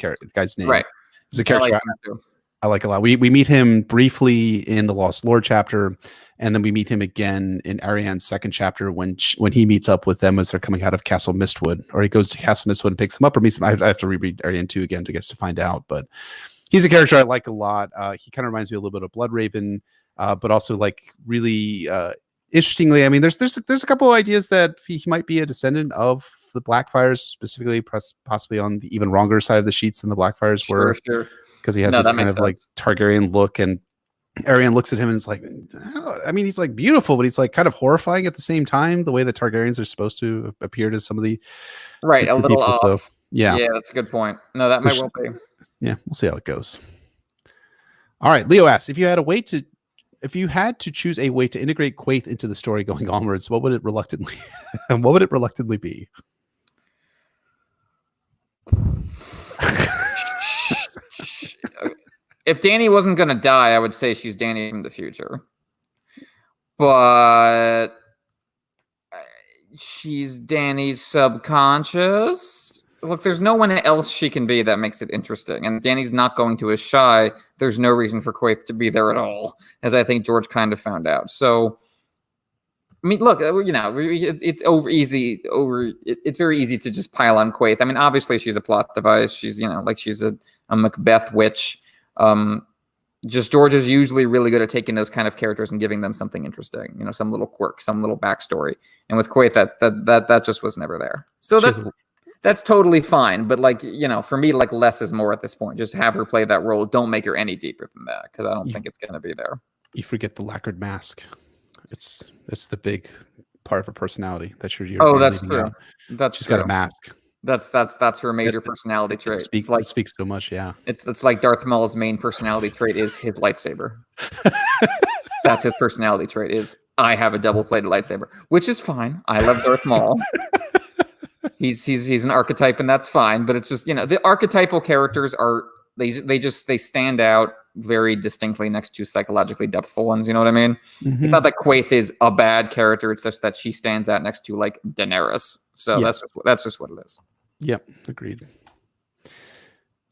name. Right. He's a character I like a lot. We meet him briefly in the Lost Lord chapter, and then we meet him again in Ariane's second chapter when he meets up with them as they're coming out of Castle Mistwood, or he goes to Castle Mistwood and picks them up, or meets them. I have to reread Ariane 2 again to find out, but he's a character I like a lot. He kind of reminds me a little bit of Bloodraven, but also like really interestingly, I mean, there's a couple of ideas that he might be a descendant of the Blackfires, specifically possibly on the even wronger side of the sheets than the Blackfires were, because he has this kind of like Targaryen look, and Arianne looks at him and is like, I mean, he's like beautiful, but he's like kind of horrifying at the same time, the way that Targaryens are supposed to appear to some of the a little people, off. So, yeah, that's a good point. No, that might well be. Yeah, we'll see how it goes. All right, Leo asks, if you had to choose a way to integrate Quaithe into the story going onwards, what would it reluctantly be? If Dany wasn't going to die, I would say she's Dany from the future. But she's Dany's subconscious. Look, there's no one else she can be that makes it interesting. And Dany's not going to Asshai. There's no reason for Quaithe to be there at all, as I think George kind of found out. So I mean, look, it's it's very easy to just pile on Quaithe. I mean, obviously she's a plot device. She's, like she's a Macbeth witch. Just George is usually really good at taking those kind of characters and giving them something interesting, some little quirk, some little backstory. And with Quaithe, that just was never there. So that's totally fine. But for me, less is more at this point. Just have her play that role. Don't make her any deeper than that, because I don't think it's going to be there. You forget the lacquered mask. It's the big part of her personality that you're that's true. She's got a mask. That's her major personality trait. It speaks so much, yeah. It's like Darth Maul's main personality trait is his lightsaber. That's his personality trait, is I have a double-bladed lightsaber, which is fine. I love Darth Maul. He's an archetype, and that's fine. But it's just, the archetypal characters are they stand out very distinctly next to psychologically depthful ones. You know what I mean? Mm-hmm. It's not that Quaithe is a bad character. It's just that she stands out next to like Daenerys. So yes. That's just what it is. Yep, agreed.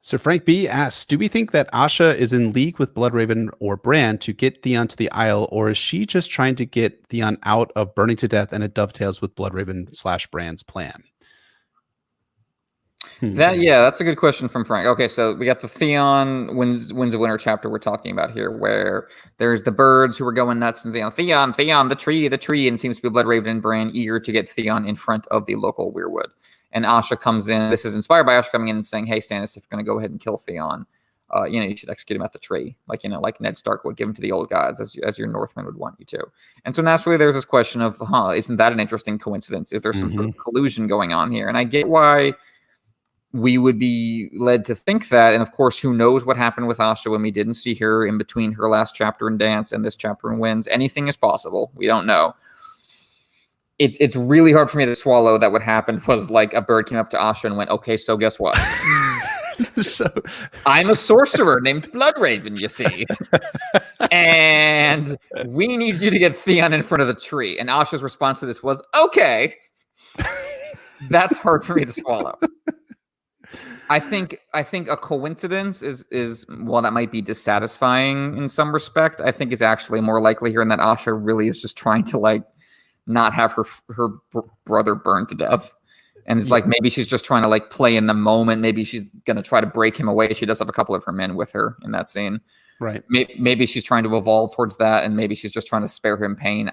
So Frank B asks, do we think that Asha is in league with Bloodraven or Bran to get Theon to the Isle, or is she just trying to get Theon out of burning to death, and it dovetails with Bloodraven/Bran's plan? That's a good question from Frank. Okay, so we got the Theon Winds of Winter chapter we're talking about here, where there's the birds who are going nuts and saying, Theon, the tree, and it seems to be Bloodraven and Bran eager to get Theon in front of the local weirwood. And Asha comes in. This is inspired by Asha coming in and saying, hey, Stannis, if you're going to go ahead and kill Theon, you should execute him at the tree, like Ned Stark would give him to the old gods, as your Northmen would want you to. And so naturally there's this question of, isn't that an interesting coincidence? Is there some sort of collusion going on here? And I get why we would be led to think that. And of course, who knows what happened with Asha when we didn't see her in between her last chapter in Dance and this chapter in Winds. Anything is possible. We don't know. It's really hard for me to swallow that what happened was like a bird came up to Asha and went, okay, so guess what? So I'm a sorcerer named Bloodraven, you see. And we need you to get Theon in front of the tree. And Asha's response to this was, okay. That's hard for me to swallow. I think a coincidence is while that might be dissatisfying in some respect, I think is actually more likely here in that Asha really is just trying to not have her brother burned to death. And it's like maybe she's just trying to play in the moment. Maybe she's going to try to break him away. She does have a couple of her men with her in that scene. Right. Maybe she's trying to evolve towards that, and maybe she's just trying to spare him pain.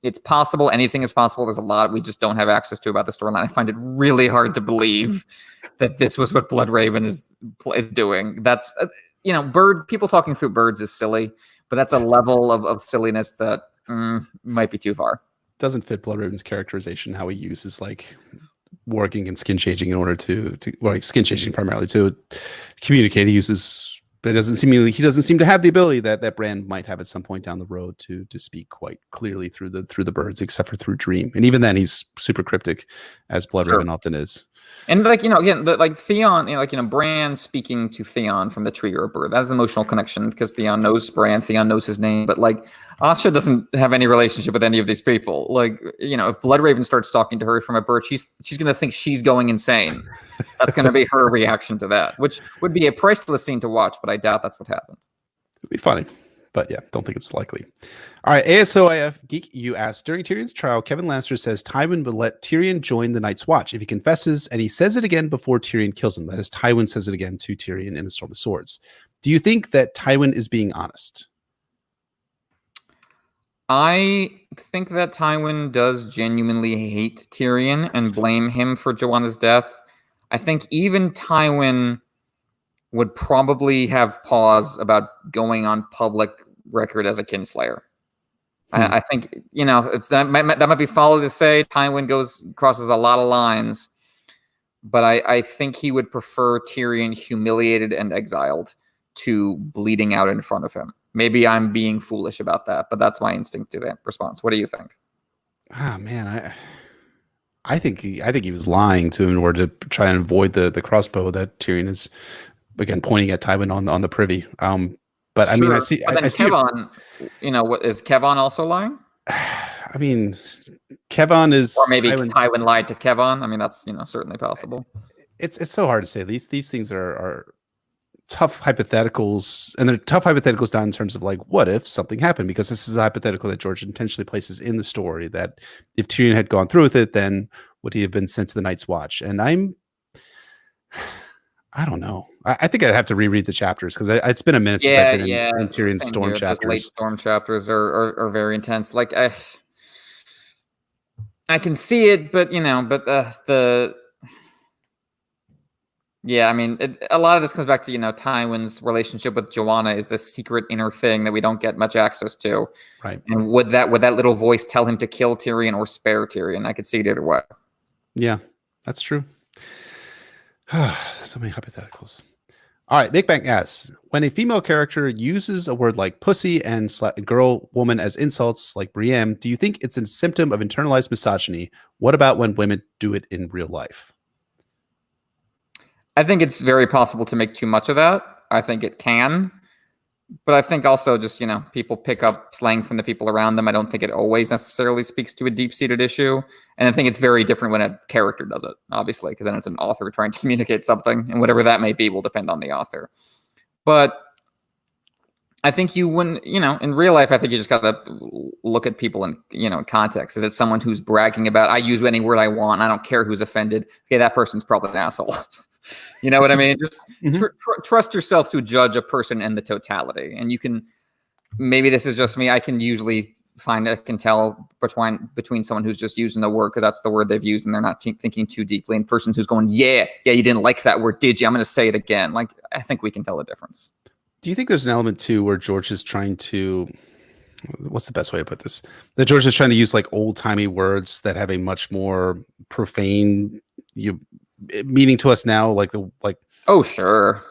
It's possible. Anything is possible. There's a lot we just don't have access to about the storyline. I find it really hard to believe that this was what Bloodraven is doing. That's, people talking through birds is silly, but that's a level of silliness that might be too far. Doesn't fit Bloodraven's characterization, how he uses working and skin changing in order to skin changing primarily to communicate. He doesn't seem to have the ability that Bran might have at some point down the road to speak quite clearly through the birds, except for through dream. And even then, he's super cryptic, as Bloodraven often is. And again, Theon, Bran speaking to Theon from the tree or a bird, that's an emotional connection because Theon knows Bran, Theon knows his name, but Asha doesn't have any relationship with any of these people. If Bloodraven starts talking to her from a bird, she's going to think she's going insane. That's going to be her reaction to that, which would be a priceless scene to watch, but I doubt that's what happened. It'd be funny, but yeah, don't think it's likely. All right, ASOIF Geek, you asked, during Tyrion's trial, Kevin Lannister says Tywin will let Tyrion join the Night's Watch if he confesses, and he says it again before Tyrion kills him. That is, Tywin says it again to Tyrion in A Storm of Swords. Do you think that Tywin is being honest? I think that Tywin does genuinely hate Tyrion and blame him for Joanna's death. I think even Tywin would probably have pause about going on public record as a kinslayer. I think, that might be folly to say. Tywin crosses a lot of lines, but I think he would prefer Tyrion humiliated and exiled to bleeding out in front of him. Maybe I'm being foolish about that, but that's my instinctive response. What do you think? Ah, man, I think he was lying to him in order to try and avoid the crossbow that Tyrion is again pointing at Tywin on the privy. But I mean, I see. But then Kevon, what is Kevon also lying? I mean, Kevon is, or maybe Tywin lied to Kevon. I mean, that's certainly possible. It's so hard to say. These things are tough hypotheticals, and they're tough hypotheticals down in terms of like, what if something happened? Because this is a hypothetical that George intentionally places in the story, that if Tyrion had gone through with it, then would he have been sent to the Night's Watch? And I don't know. I think I'd have to reread the chapters because it's been a minute since I've been in Tyrion's same Storm here. Those late chapters. Storm chapters are very intense. Like I can see it, but I mean, a lot of this comes back to Tywin's relationship with Joanna is this secret inner thing that we don't get much access to. Right. And would that little voice tell him to kill Tyrion or spare Tyrion? I could see it either way. Yeah, that's true. So many hypotheticals. All right, Big Bang asks, when a female character uses a word like pussy and girl, woman as insults like Brienne, do you think it's a symptom of internalized misogyny? What about when women do it in real life? I think it's very possible to make too much of that. I think it can. But I think also just, people pick up slang from the people around them. I don't think it always necessarily speaks to a deep-seated issue. And I think it's very different when a character does it, obviously, because then it's an author trying to communicate something, and whatever that may be will depend on the author. But I think you wouldn't, in real life, I think you just got to look at people in, context. Is it someone who's bragging about, I use any word I want, I don't care who's offended? Okay, that person's probably an asshole. You know what I mean? Just trust yourself to judge a person in the totality. And you can, maybe this is just me, I can usually can tell between someone who's just using the word because that's the word they've used and they're not thinking too deeply, and person who's going, yeah, you didn't like that word, did you? I'm going to say it again. Like, I think we can tell the difference. Do you think there's an element too where George is trying to, what's the best way to put this? That George is trying to use like old timey words that have a much more profane meaning to us now, oh sure,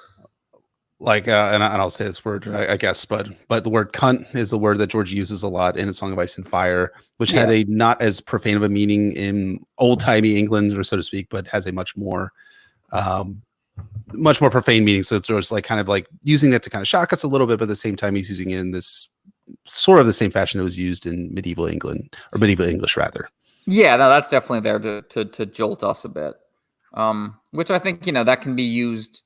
and I'll say this word, I guess, but the word cunt is a word that George uses a lot in A Song of Ice and Fire, which had a not as profane of a meaning in old timey England, or so to speak, but has a much more profane meaning. So George's like kind of like using that to kind of shock us a little bit, but at the same time he's using it in this sort of the same fashion it was used in medieval England, or medieval English rather. Yeah, no, that's definitely there to jolt us a bit. Which I think, that can be used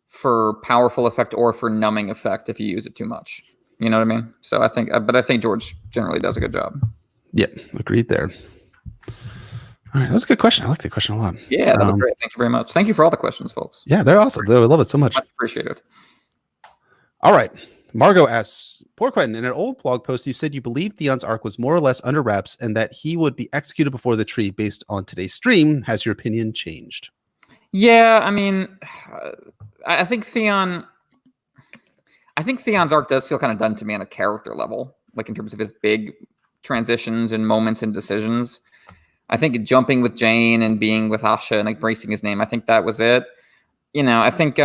for powerful effect or for numbing effect if you use it too much. You know what I mean? So I think George generally does a good job. Yeah, agreed there. All right, that was a good question. I like that question a lot. Yeah, that was great. Thank you very much. Thank you for all the questions, folks. Yeah, they're awesome. I love it so much. Appreciate it. All right. Margot asks, poor Quentin, in an old blog post, you said you believed Theon's arc was more or less under wraps and that he would be executed before the tree based on today's stream. Has your opinion changed? Yeah, I mean, I think Theon's arc does feel kind of done to me on a character level, like in terms of his big transitions and moments and decisions. I think jumping with Jane and being with Asha and like bracing his name, I think that was it. I think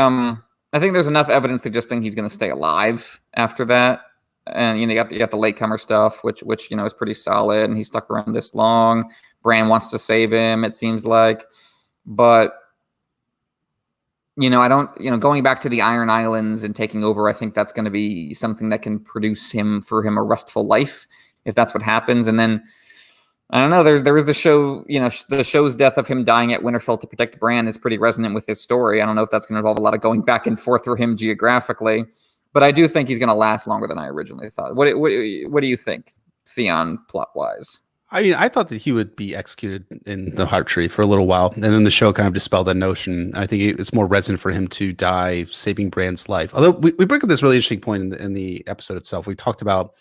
there's enough evidence suggesting he's going to stay alive after that. And you got the latecomer stuff, which is pretty solid, and he stuck around this long. Bran wants to save him, it seems like, but I don't, going back to the Iron Islands and taking over, I think that's going to be something that can produce for him a restful life, if that's what happens. And then, I don't know, there was the show, the show's death of him dying at Winterfell to protect Bran is pretty resonant with his story. I don't know if that's going to involve a lot of going back and forth for him geographically, but I do think he's going to last longer than I originally thought. What do you think, Theon, plot-wise? I mean, I thought that he would be executed in the Heart Tree for a little while, and then the show kind of dispelled that notion. I think it's more resonant for him to die saving Bran's life. Although we bring up this really interesting point in the episode itself. We talked about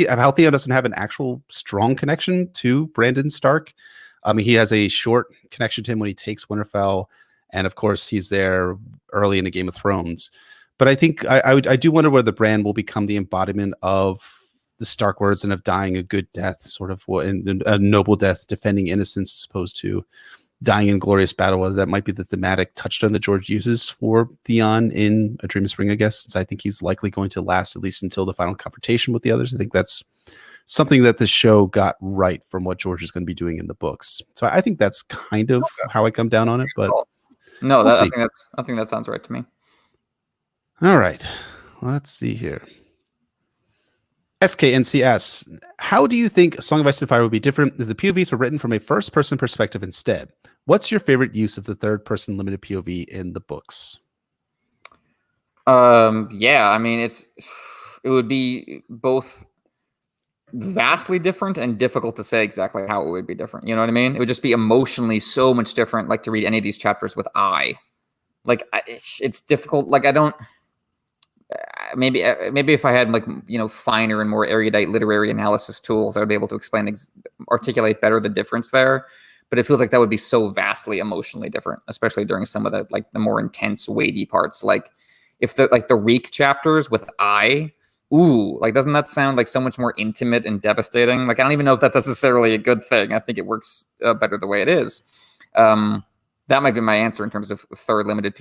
how Theon doesn't have an actual strong connection to Brandon Stark. I mean, he has a short connection to him when he takes Winterfell, and of course, he's there early in the Game of Thrones. But I think I do wonder whether Bran will become the embodiment of the Stark words and of dying a good death, sort of a noble death, defending innocence, as opposed to dying in glorious battle. Whether that might be the thematic touchstone that George uses for Theon in A Dream of Spring, I guess, since I think he's likely going to last at least until the final confrontation with the others. I think that's something that the show got right from what George is going to be doing in the books. So I think that's kind of how I come down on it. But no, I think that sounds right to me. All right, let's see here. SKNCS, how do you think A Song of Ice and Fire would be different if the POVs were written from a first-person perspective instead? What's your favorite use of the third-person limited POV in the books? Yeah, I mean, it would be both vastly different and difficult to say exactly how it would be different. You know what I mean? It would just be emotionally so much different, like to read any of these chapters with like it's difficult. Like I don't. Maybe if I had like finer and more erudite literary analysis tools, I would be able to articulate better the difference there. But it feels like that would be so vastly emotionally different, especially during some of the more intense, weighty parts. Like if the Reek chapters with ooh, like doesn't that sound like so much more intimate and devastating? Like I don't even know if that's necessarily a good thing. I think it works better the way it is. That might be my answer in terms of third person limited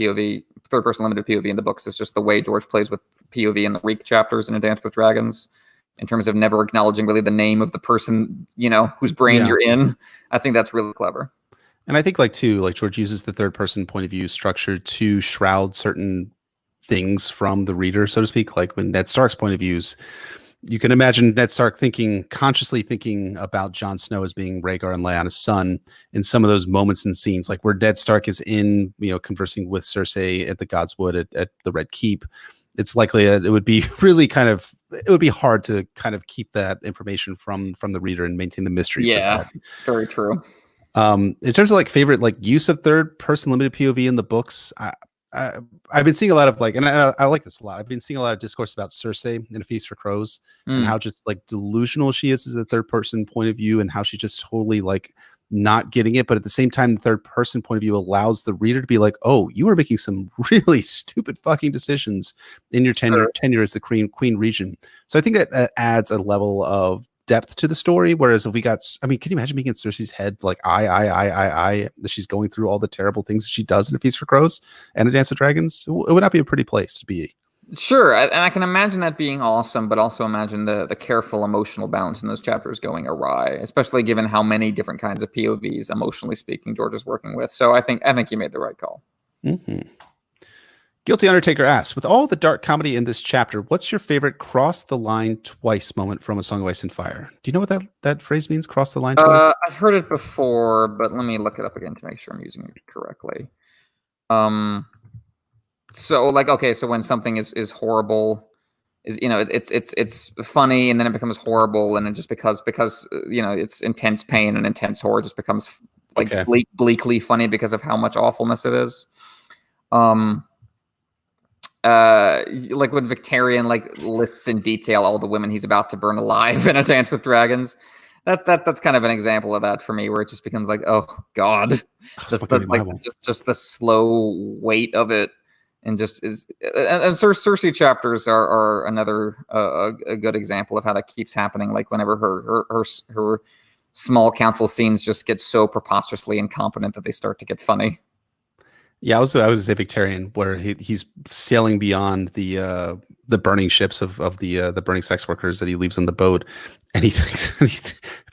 POV in the books. Is just the way George plays with POV in the Reek chapters in A Dance with Dragons, in terms of never acknowledging really the name of the person, whose brain you're in. I think that's really clever. And I think like George uses the third person point of view structure to shroud certain things from the reader, so to speak. Like when Ned Stark's point of views, you can imagine Ned Stark consciously thinking about Jon Snow as being Rhaegar and Lyanna's son in some of those moments and scenes, like where Ned Stark is conversing with Cersei at the Godswood at the Red Keep. It's likely that it would be really it would be hard to kind of keep that information from the reader and maintain the mystery. Yeah, very true. In terms of like favorite use of third person limited POV in the books, I've been seeing a lot of and I like this a lot. I've been seeing a lot of discourse about Cersei in A Feast for Crows and how just delusional she is as a third person point of view, and how she just totally not getting it. But at the same time, the third person point of view allows the reader to be like, oh, you were making some really stupid fucking decisions in your tenure as the queen regent. So I think that adds a level of depth to the story. Whereas if can you imagine being in Cersei's head that she's going through all the terrible things she does in A Feast for Crows and A Dance with Dragons? It would not be a pretty place to be. Sure, and I can imagine that being awesome, but also imagine the careful emotional balance in those chapters going awry, especially given how many different kinds of POVs, emotionally speaking, George is working with. So I think you made the right call. Mm-hmm. Guilty Undertaker asks, with all the dark comedy in this chapter, what's your favorite cross the line twice moment from A Song of Ice and Fire? Do you know what that phrase means, cross the line twice? I've heard it before, but let me look it up again to make sure I'm using it correctly. So so when something is horrible, it's funny, and then it becomes horrible, and it just because it's intense pain and intense horror just becomes bleakly funny because of how much awfulness it is. Like when Victarion lists in detail all the women he's about to burn alive in A Dance with Dragons. That's kind of an example of that for me, where it just becomes like, oh god, just the slow weight of it, and just is. And Cersei chapters are another a good example of how that keeps happening. Like whenever her small council scenes just get so preposterously incompetent that they start to get funny. Yeah, I was gonna say Victarion, where he's sailing beyond the burning ships of the burning sex workers that he leaves on the boat, and he thinks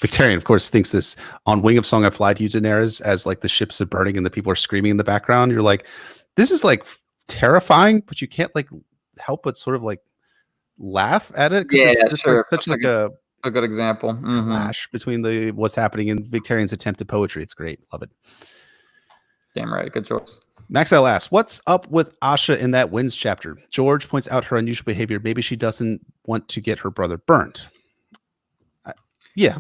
Victarion, of course, thinks this on Wing of Song I Fly to You, Daenerys, as the ships are burning and the people are screaming in the background. You're like, this is terrifying, but you can't help but sort of laugh at it because it's just such a good example clash between what's happening in Victarion's attempt at poetry. It's great, love it. Damn right, good choice. Maxwell asks, what's up with Asha in that Winds chapter? George points out her unusual behavior. Maybe she doesn't want to get her brother burnt. Yeah.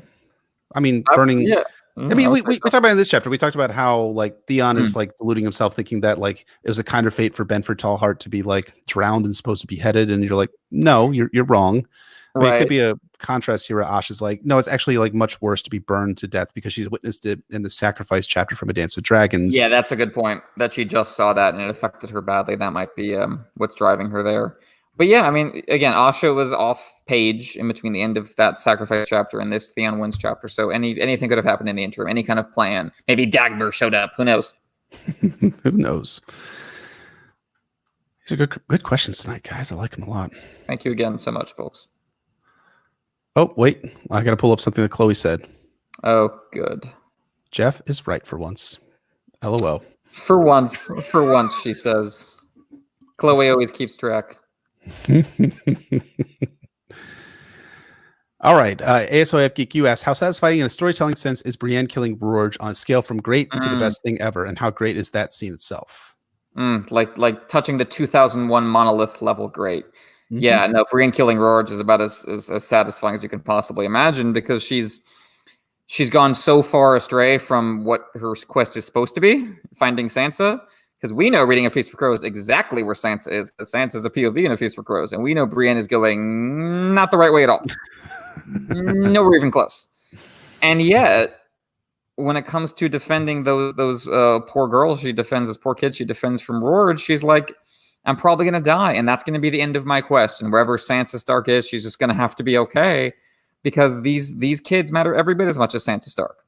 I mean, burning. Yeah. I mean, we talked about in this chapter, we talked about how Theon is deluding himself, thinking that it was a kinder fate for Benford Tallheart to be drowned and supposed to be beheaded. And you're like, no, you're wrong. I mean, it could be a contrast here where Asha's no, it's actually much worse to be burned to death because she's witnessed it in the sacrifice chapter from A Dance with Dragons. Yeah, that's a good point, that she just saw that and it affected her badly. That might be what's driving her there. But yeah, I mean, again, Asha was off page in between the end of that sacrifice chapter and this Theon Wins chapter. So anything could have happened in the interim, any kind of plan. Maybe Dagmar showed up. Who knows? Who knows? These are good questions tonight, guys. I like them a lot. Thank you again so much, folks. Oh, wait. I got to pull up something that Chloe said. Oh, good. Jeff is right for once. LOL. For once, she says. Chloe always keeps track. All right. ASOF Geek, you asked, how satisfying in a storytelling sense is Brienne killing Rorge on a scale from great to the best thing ever? And how great is that scene itself? Like touching the 2001 monolith level. Great. Mhm. Yeah, no, Brienne killing Rorge is about as satisfying as you can possibly imagine, because she's gone so far astray from what her quest is supposed to be, finding Sansa. Because we know, reading A Feast for Crows, exactly where Sansa is. Sansa's a POV in A Feast for Crows, and we know Brienne is going not the right way at all. Nowhere even close. And yet, when it comes to defending those poor girls, she defends those poor kids, she defends from Rorge, she's like, I'm probably going to die, and that's going to be the end of my quest. And wherever Sansa Stark is, she's just going to have to be okay, because these kids matter every bit as much as Sansa Stark.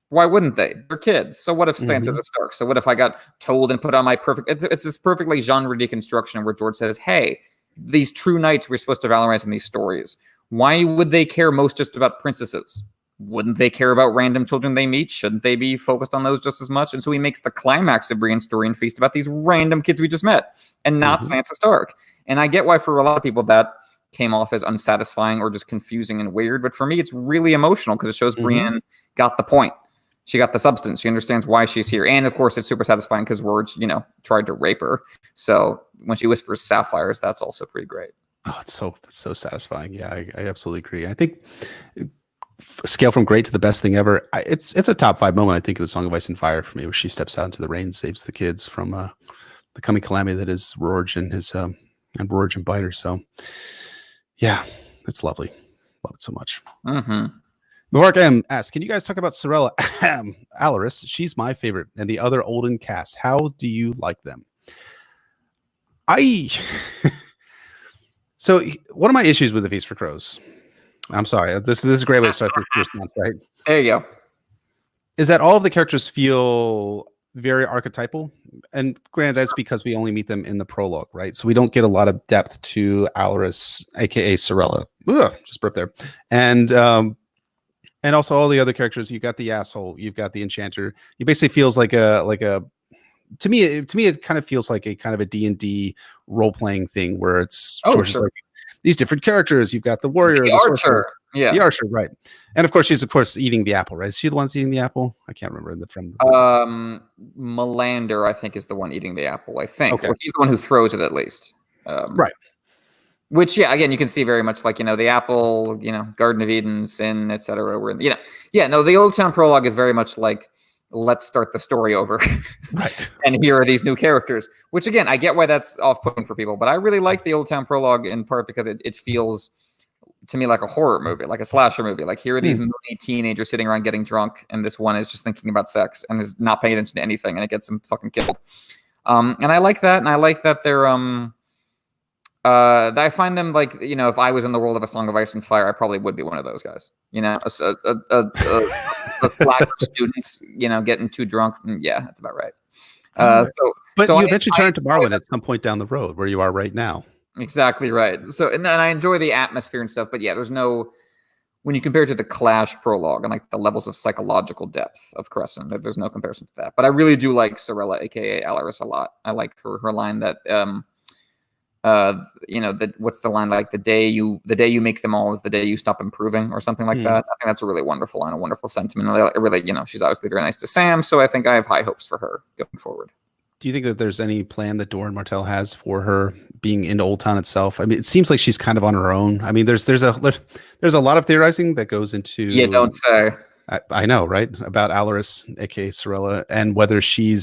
Why wouldn't they? They're kids. So what if Sansa's a Stark? So what if I got told and put on my perfect... It's this perfectly genre deconstruction where George says, hey, these true knights we're supposed to valorize in these stories, why would they care most just about princesses? Wouldn't they care about random children they meet? Shouldn't they be focused on those just as much? And so he makes the climax of Brienne's story and Feast about these random kids we just met, and not Sansa Stark. And I get why for a lot of people that came off as unsatisfying or just confusing and weird, but for me it's really emotional because it shows Brienne got the point. She got the substance. She understands why she's here. And of course it's super satisfying because Rorge, tried to rape her. So when she whispers sapphires, that's also pretty great. Oh, it's so satisfying. Yeah, I absolutely agree. I think scale from great to the best thing ever. It's a top 5 moment, I think, of the Song of Ice and Fire for me, where she steps out into the rain, saves the kids from the coming calamity that is Rorge and his and Rorge and Biter. So yeah, it's lovely. Love it so much. Mark M asks, can you guys talk about Sorella Alaris? She's my favorite, and the other Olden cast. How do you like them? So one of my issues with The Feast for Crows, I'm sorry, this is a great way to start this response, right? There you go. Is that all of the characters feel very archetypal? And granted, that's because we only meet them in the prologue, right? So we don't get a lot of depth to Alaris, aka Sorella. Ugh, just burped there. And also all the other characters. You got the asshole, you've got the enchanter. It basically feels like a to me it kind of feels like a kind of a D&D role-playing thing where it's George's like these different characters. You've got the warrior, the archer, the archer, right? And of course she's eating the apple, right? Is she the one eating the apple? I can't remember from Melander, I think, is the one eating the apple, I think. Or he's the one who throws it, at least. Right. Which, yeah, again, you can see very much like, the apple, Garden of Eden, sin, etc. The Old Town prologue is very much like, let's start the story over. Right. And here are these new characters, which, again, I get why that's off-putting for people, but I really like the Old Town prologue in part because it feels to me like a horror movie, like a slasher movie. Like, here are these moody teenagers sitting around getting drunk, and this one is just thinking about sex and is not paying attention to anything, and it gets them fucking killed. And I like that, and I like that they're I find them like, if I was in the world of A Song of Ice and Fire, I probably would be one of those guys. A slack of students, getting too drunk. Yeah, that's about right. But you eventually turn to Marwyn at some point down the road, where you are right now. Exactly right. So, and I enjoy the atmosphere and stuff, but yeah, there's no, when you compare it to the Clash prologue and like the levels of psychological depth of Crescent, there's no comparison to that. But I really do like Sorella, aka Alaris, a lot. I like her line that what's the line, like the day you make them all is the day you stop improving, or something like that. I think that's a really wonderful line, a wonderful sentiment. Really, she's obviously very nice to Sam, so I think I have high hopes for her going forward. Do you think that there's any plan that Doran Martell has for her being into Old Town itself? I mean, it seems like she's kind of on her own. I mean, there's a lot of theorizing that goes into. Yeah, don't say. I know, right? About Alaris, aka Sorella, and whether she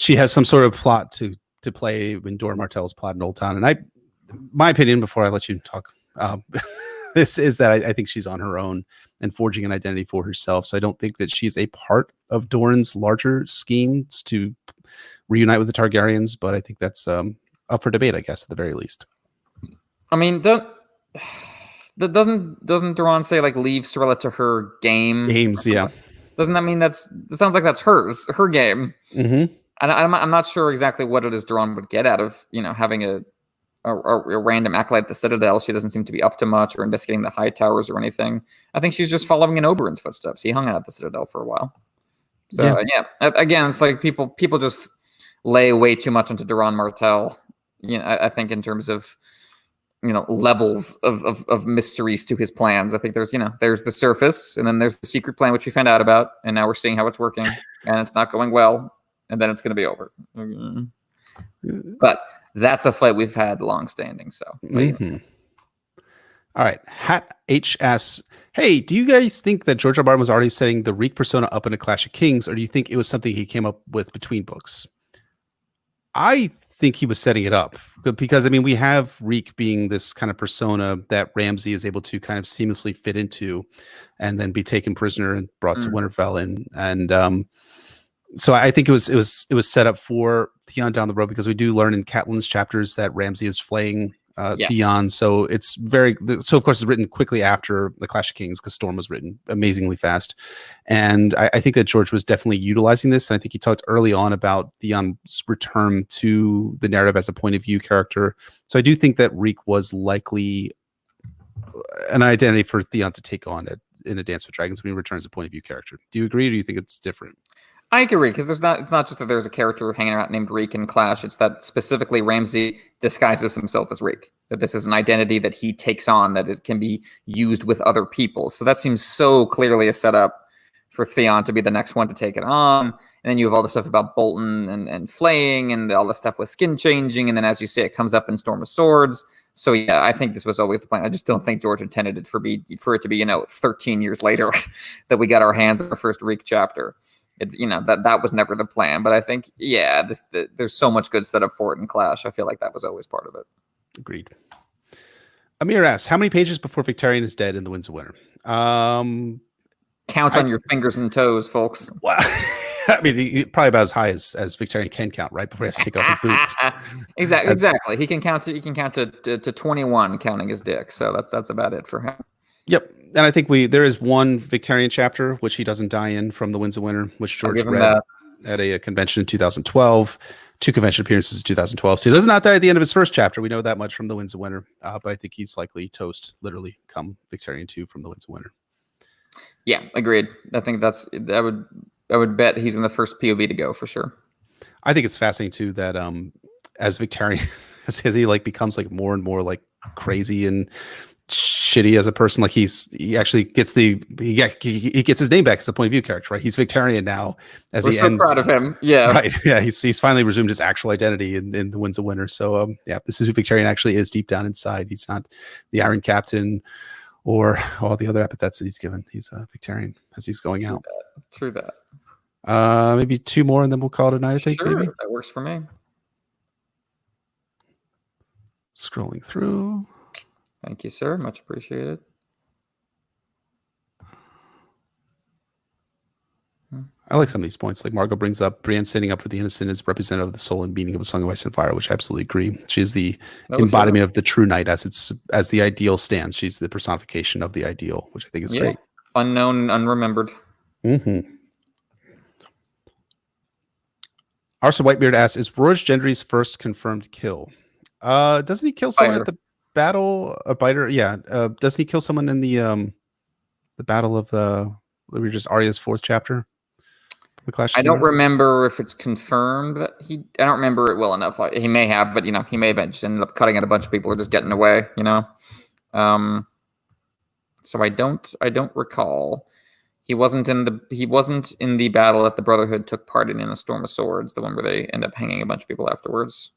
has some sort of plot to play in Doran Martell's plot in Old Town. And my opinion, before I let you talk, this is that I think she's on her own and forging an identity for herself. So I don't think that she's a part of Doran's larger schemes to reunite with the Targaryens, but I think that's up for debate, I guess, at the very least. I mean, doesn't Doran say like leave Sorella to her games? Yeah. Doesn't that mean it sounds like that's her game? Mm-hmm. And I'm not sure exactly what it is Doran would get out of having a random acolyte at the Citadel. She doesn't seem to be up to much or investigating the High Towers or anything. I think she's just following in Oberyn's footsteps. He hung out at the Citadel for a while. So yeah. Again, it's like people just lay way too much into Doran Martell. I think in terms of levels of mysteries to his plans. I think there's the surface, and then there's the secret plan which we found out about, and now we're seeing how it's working, and it's not going well. and then it's going to be over. But that's a fight we've had long-standing. So, All right. Hat H asks, hey, do you guys think that George R. R. Martin was already setting the Reek persona up in A Clash of Kings, or do you think it was something he came up with between books? I think he was setting it up because, I mean, we have Reek being this kind of persona that Ramsay is able to kind of seamlessly fit into and then be taken prisoner and brought to Winterfell. And so I think it was set up for Theon down the road, because we do learn in Catelyn's chapters that Ramsay is flaying Theon. So it's so of course it's written quickly after the Clash of Kings, because Storm was written amazingly fast. And I think that George was definitely utilizing this. And I think he talked early on about Theon's return to the narrative as a point of view character. So I do think that Reek was likely an identity for Theon to take on in A Dance with Dragons when he returns as a point of view character. Do you agree, or do you think it's different? I agree, because it's not just that there's a character hanging around named Reek in Clash. It's that specifically Ramsay disguises himself as Reek. That this is an identity that he takes on, that it can be used with other people. So that seems so clearly a setup for Theon to be the next one to take it on. And then you have all the stuff about Bolton and flaying, and all the stuff with skin changing. And then, as you say, it comes up in Storm of Swords. So yeah, I think this was always the plan. I just don't think George intended it for it to be 13 years later that we got our hands on our first Reek chapter. That was never the plan. But I think, there's so much good setup for it in Clash. I feel like that was always part of it. Agreed. Amir asks, how many pages before Victarion is dead in The Winds of Winter? Count on your fingers and toes, folks. Well, I mean, probably about as high as Victarion can count, right? Before he has to take off his boots. Exactly. He can count to 21, counting his dick. So that's about it for him. Yep. And I think there is one Victarion chapter which he doesn't die in from The Winds of Winter, which George read at a convention in 2012, 2 convention appearances in 2012. So he does not die at the end of his first chapter. We know that much from The Winds of Winter. But I think he's likely toast, literally, come Victarion 2 from The Winds of Winter. Yeah, agreed. I think I would bet he's in the first POV to go for sure. I think it's fascinating too that as Victarion, as he becomes more and more crazy and shitty as a person, he actually gets he gets his name back as a point of view character, right? He's Victarion now. We're so proud of him. Yeah, right. Yeah, he's finally resumed his actual identity in The Winds of Winter. So this is who Victarion actually is deep down inside. He's not the Iron Captain or all the other epithets that he's given. He's Victarion as he's going out. True that. Maybe 2 more and then we'll call it a night. I think sure, maybe that works for me. Scrolling through. Thank you, sir. Much appreciated. I like some of these points. Like Margot brings up, Brienne standing up for the innocent is representative of the soul and meaning of A Song of Ice and Fire, which I absolutely agree. She is the embodiment of the true knight as the ideal stands. She's the personification of the ideal, which I think is great. Unknown and unremembered. Arsa Whitebeard asks, is Roige Gendry's first confirmed kill? Doesn't he kill someone at the battle? A biter? Yeah. Doesn't he kill someone in the battle of Arya's 4th chapter? The Clash of Kings? I don't remember if it's confirmed that I don't remember it well enough. He may have, but he may have just ended up cutting out a bunch of people or just getting away. So I don't recall. He wasn't in the battle that the Brotherhood took part in A Storm of Swords, the one where they end up hanging a bunch of people afterwards.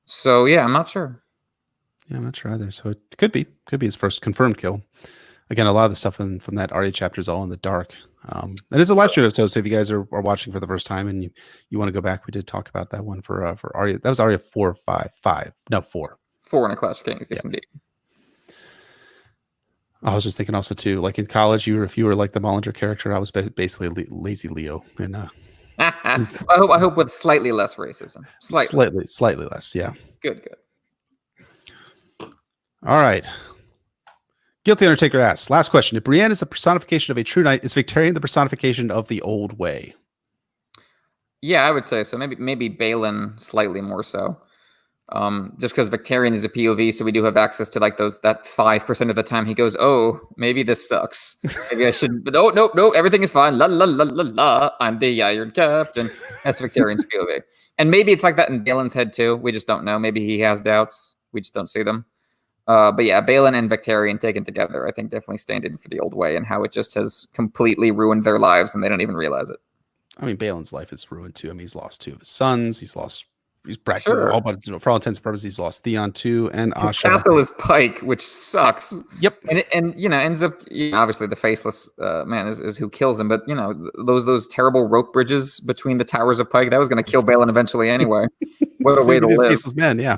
So yeah, I'm not sure. Yeah, I'm not sure either. So it could be his first confirmed kill. Again, a lot of the stuff from that Arya chapter is all in the dark. It is a live stream episode, so if you guys are watching for the first time and you want to go back, we did talk about that one for Arya. That was Arya 4 or 5. No, 4. 4 in A Clash of Kings, yes, indeed. I was just thinking also too, like in college, if you were like the Mollinger character, I was basically lazy Leo. And I hope with slightly less racism. Slightly less. Yeah. Good. All right. Guilty Undertaker asks, last question. If Brienne is the personification of a true knight, is Victarion the personification of the old way? Yeah, I would say so. Maybe Balin slightly more so. Just because Victarion is a POV, so we do have access to that 5% of the time he goes, oh, maybe this sucks. Maybe I shouldn't. But no, everything is fine. La la la la la. I'm the Iron Captain. That's Victarion's POV. And maybe it's like that in Balin's head too. We just don't know. Maybe he has doubts. We just don't see them. But yeah, Balin and Victarion taken together, I think definitely stand in for the old way and how it just has completely ruined their lives and they don't even realize it. I mean, Balin's life is ruined too. I mean, he's lost 2 of his sons. He's practically Sure. all but, for all intents and purposes, he's lost Theon too and His Asha. castle is Pike, which sucks. Yep. And ends up obviously the faceless man is who kills him. But those terrible rope bridges between the towers of Pike, that was going to kill Balin eventually anyway. What a way to live. Faceless men, yeah.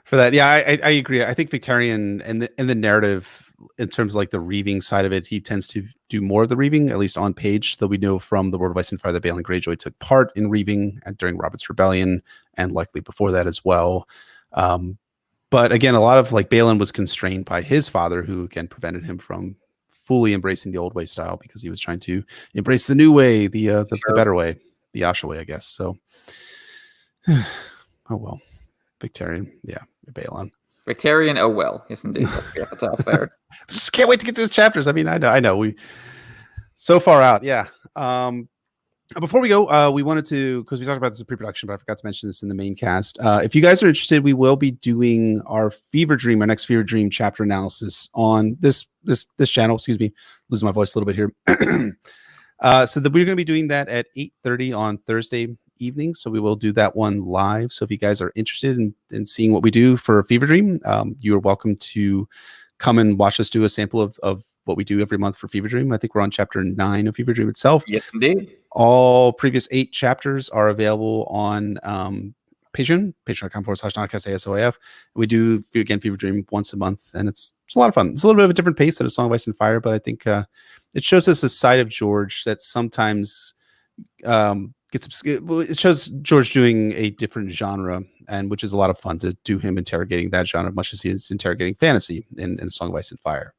For that, yeah, I agree. I think Victarion and the narrative, in terms of like the reaving side of it, he tends to do more of the reaving, at least on page. Though we know from the World of Ice and Fire that Balin Greyjoy took part in reaving during Robert's Rebellion, and likely before that as well. But again, a lot of like Balin was constrained by his father, who again prevented him from fully embracing the old way style because he was trying to embrace the new way, the better way, the Asha way, I guess. So, oh well, Victarion, yeah, Balin. Victarion, oh well, yes indeed. Let's get the top there. Just can't wait to get to his chapters. I mean, I know we so far out, yeah. Before we go, we wanted to, because we talked about this in pre-production, but I forgot to mention this in the main cast. If you guys are interested, we will be doing our next Fever Dream chapter analysis on this channel. Excuse me, losing my voice a little bit here. So that we're going to be doing that at 8:30 on Thursday evening. So we will do that one live. So if you guys are interested in seeing what we do for Fever Dream, you are welcome to come and watch us do a sample of what we do every month for Fever Dream. I think we're on chapter 9 of Fever Dream itself. Yes, indeed. All previous 8 chapters are available on Patreon, patreon.com/NotcastASOIF. We do, again, Fever Dream once a month, and it's a lot of fun. It's a little bit of a different pace than A Song of Ice and Fire, but I think it shows us a side of George that sometimes it shows George doing a different genre, and which is a lot of fun to do him interrogating that genre, much as he is interrogating fantasy in A Song of Ice and Fire.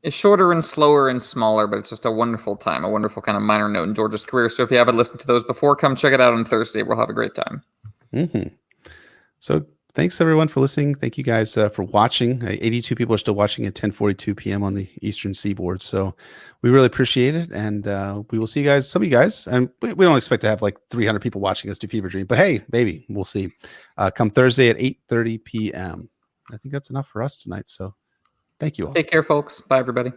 It's shorter and slower and smaller, but it's just a wonderful time, a wonderful kind of minor note in George's career. So if you haven't listened to those before, come check it out on Thursday. We'll have a great time. Mm-hmm. So thanks everyone for listening. Thank you guys for watching. 82 people are still watching at 10:42 p.m. on the Eastern Seaboard. So we really appreciate it. And we will see you guys, some of you guys, and we don't expect to have like 300 people watching us do Fever Dream, but hey, maybe we'll see. Come Thursday at 8:30 p.m. I think that's enough for us tonight. So thank you all. Take care, folks. Bye, everybody.